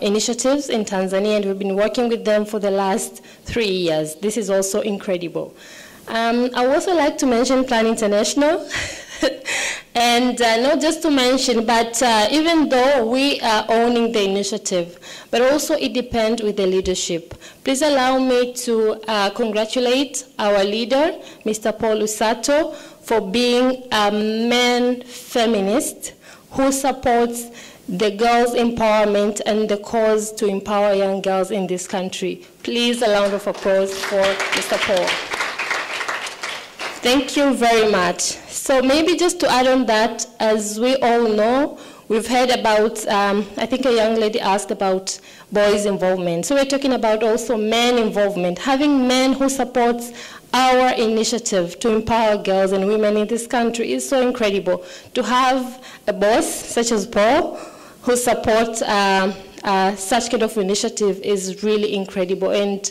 initiatives in Tanzania, and we've been working with them for the last 3 years. This is also incredible. I would also like to mention Plan International. And not just to mention, but even though we are owning the initiative, but also it depends with the leadership. Please allow me to congratulate our leader, Mr. Paul Usato, for being a man feminist who supports the girls' empowerment and the cause to empower young girls in this country. Please a round of applause for Mr. Paul. Thank you very much. So maybe just to add on that, as we all know, we've heard about, I think a young lady asked about boys' involvement. So we're talking about also men involvement. Having men who support our initiative to empower girls and women in this country is so incredible. To have a boss such as Paul who supports such kind of initiative is really incredible. And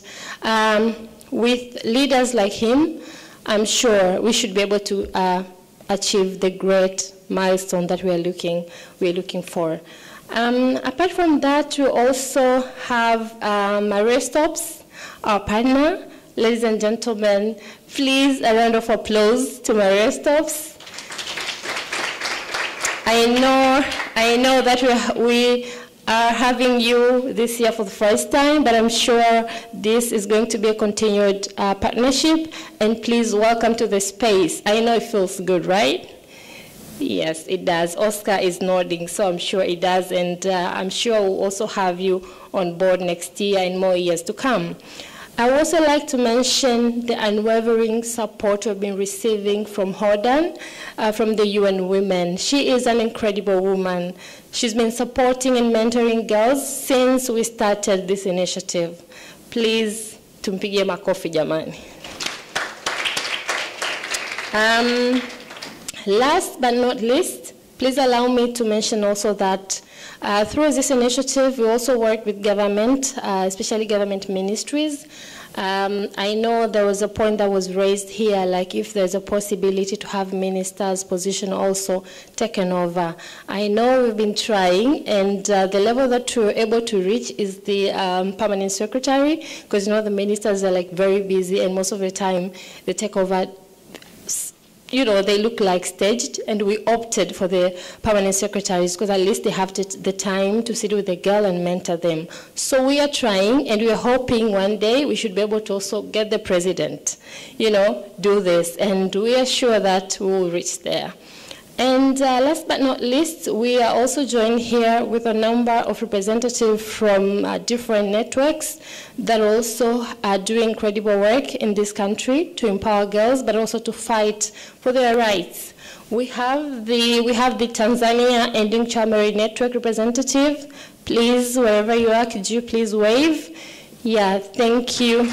with leaders like him, I'm sure we should be able to achieve the great milestone that we're looking for. Apart from that, we also have Maria Stops, our partner. Ladies and gentlemen, please a round of applause to Maria Stops. I know that we are having you this year for the first time, but I'm sure this is going to be a continued partnership, and please welcome to the space. I know it feels good, right? Yes, it does. Oscar is nodding, so I'm sure it does, and I'm sure we'll also have you on board next year and more years to come. I would also like to mention the unwavering support we've been receiving from Hodan, from the UN Women. She is an incredible woman. She's been supporting and mentoring girls since we started this initiative. Please, tumpigie makofi jamani. Last but not least, please allow me to mention also that through this initiative, we also work with government, especially government ministries. I know there was a point that was raised here, like if there's a possibility to have ministers' position also taken over. I know we've been trying, and the level that we're able to reach is the permanent secretary, because you know the ministers are like very busy, and most of the time they take over. You know, they look like staged, and we opted for the permanent secretaries because at least they have the time to sit with the girl and mentor them. So we are trying, and we are hoping one day we should be able to also get the president, you know, do this, and we are sure that we will reach there. And last but not least, we are also joined here with a number of representatives from different networks that also are doing incredible work in this country to empower girls, but also to fight for their rights. We have the Tanzania Ending Child Marriage Network representative. Please, wherever you are, could you please wave? Yeah, thank you.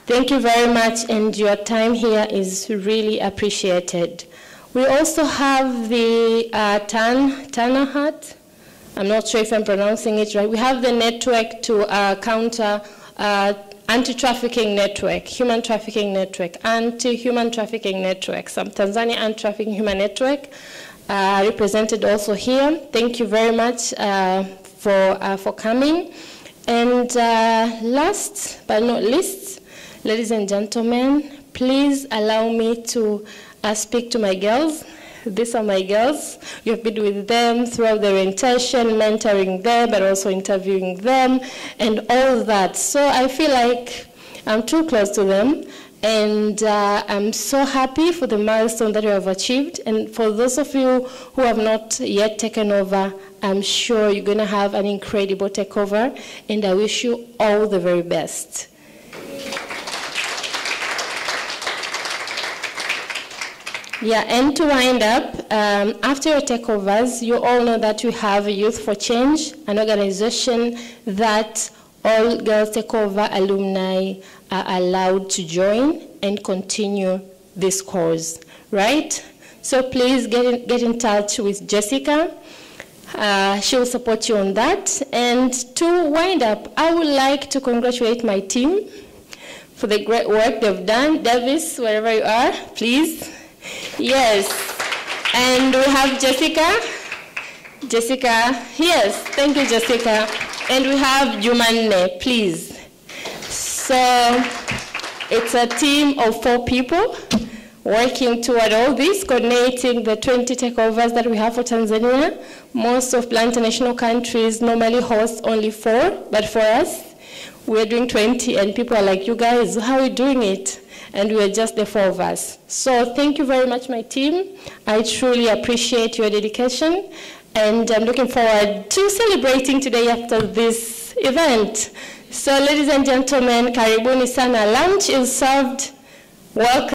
Thank you very much, and your time here is really appreciated. We also have the Tanahat. I'm not sure if I'm pronouncing it right. We have the network to counter anti-trafficking network, human trafficking network, anti-human trafficking network, some Tanzania anti-trafficking human network, represented also here. Thank you very much for coming. And last but not least, ladies and gentlemen, please allow me to speak to my girls. These are my girls. You've been with them throughout their orientation, mentoring them, but also interviewing them, and all of that. So I feel like I'm too close to them, and I'm so happy for the milestone that you have achieved. And for those of you who have not yet taken over, I'm sure you're going to have an incredible takeover, and I wish you all the very best. Yeah, and to wind up, after your takeovers, you all know that we have Youth for Change, an organization that all Girls Takeover alumni are allowed to join and continue this course, right? So please get in touch with Jessica. She will support you on that. And to wind up, I would like to congratulate my team for the great work they've done. Davis, wherever you are, please. Yes, and we have Jessica. Jessica, yes, thank you, Jessica. And we have Jumanne, please. So it's a team of 4 people working toward all this, coordinating the 20 takeovers that we have for Tanzania. Most of Plan International countries normally host only 4, but for us, we're doing 20, and people are like, you guys, how are you doing it? And we're just the 4 of us. So thank you very much, my team. I truly appreciate your dedication, and I'm looking forward to celebrating today after this event. So ladies and gentlemen, karibuni sana. Lunch is served. Welcome.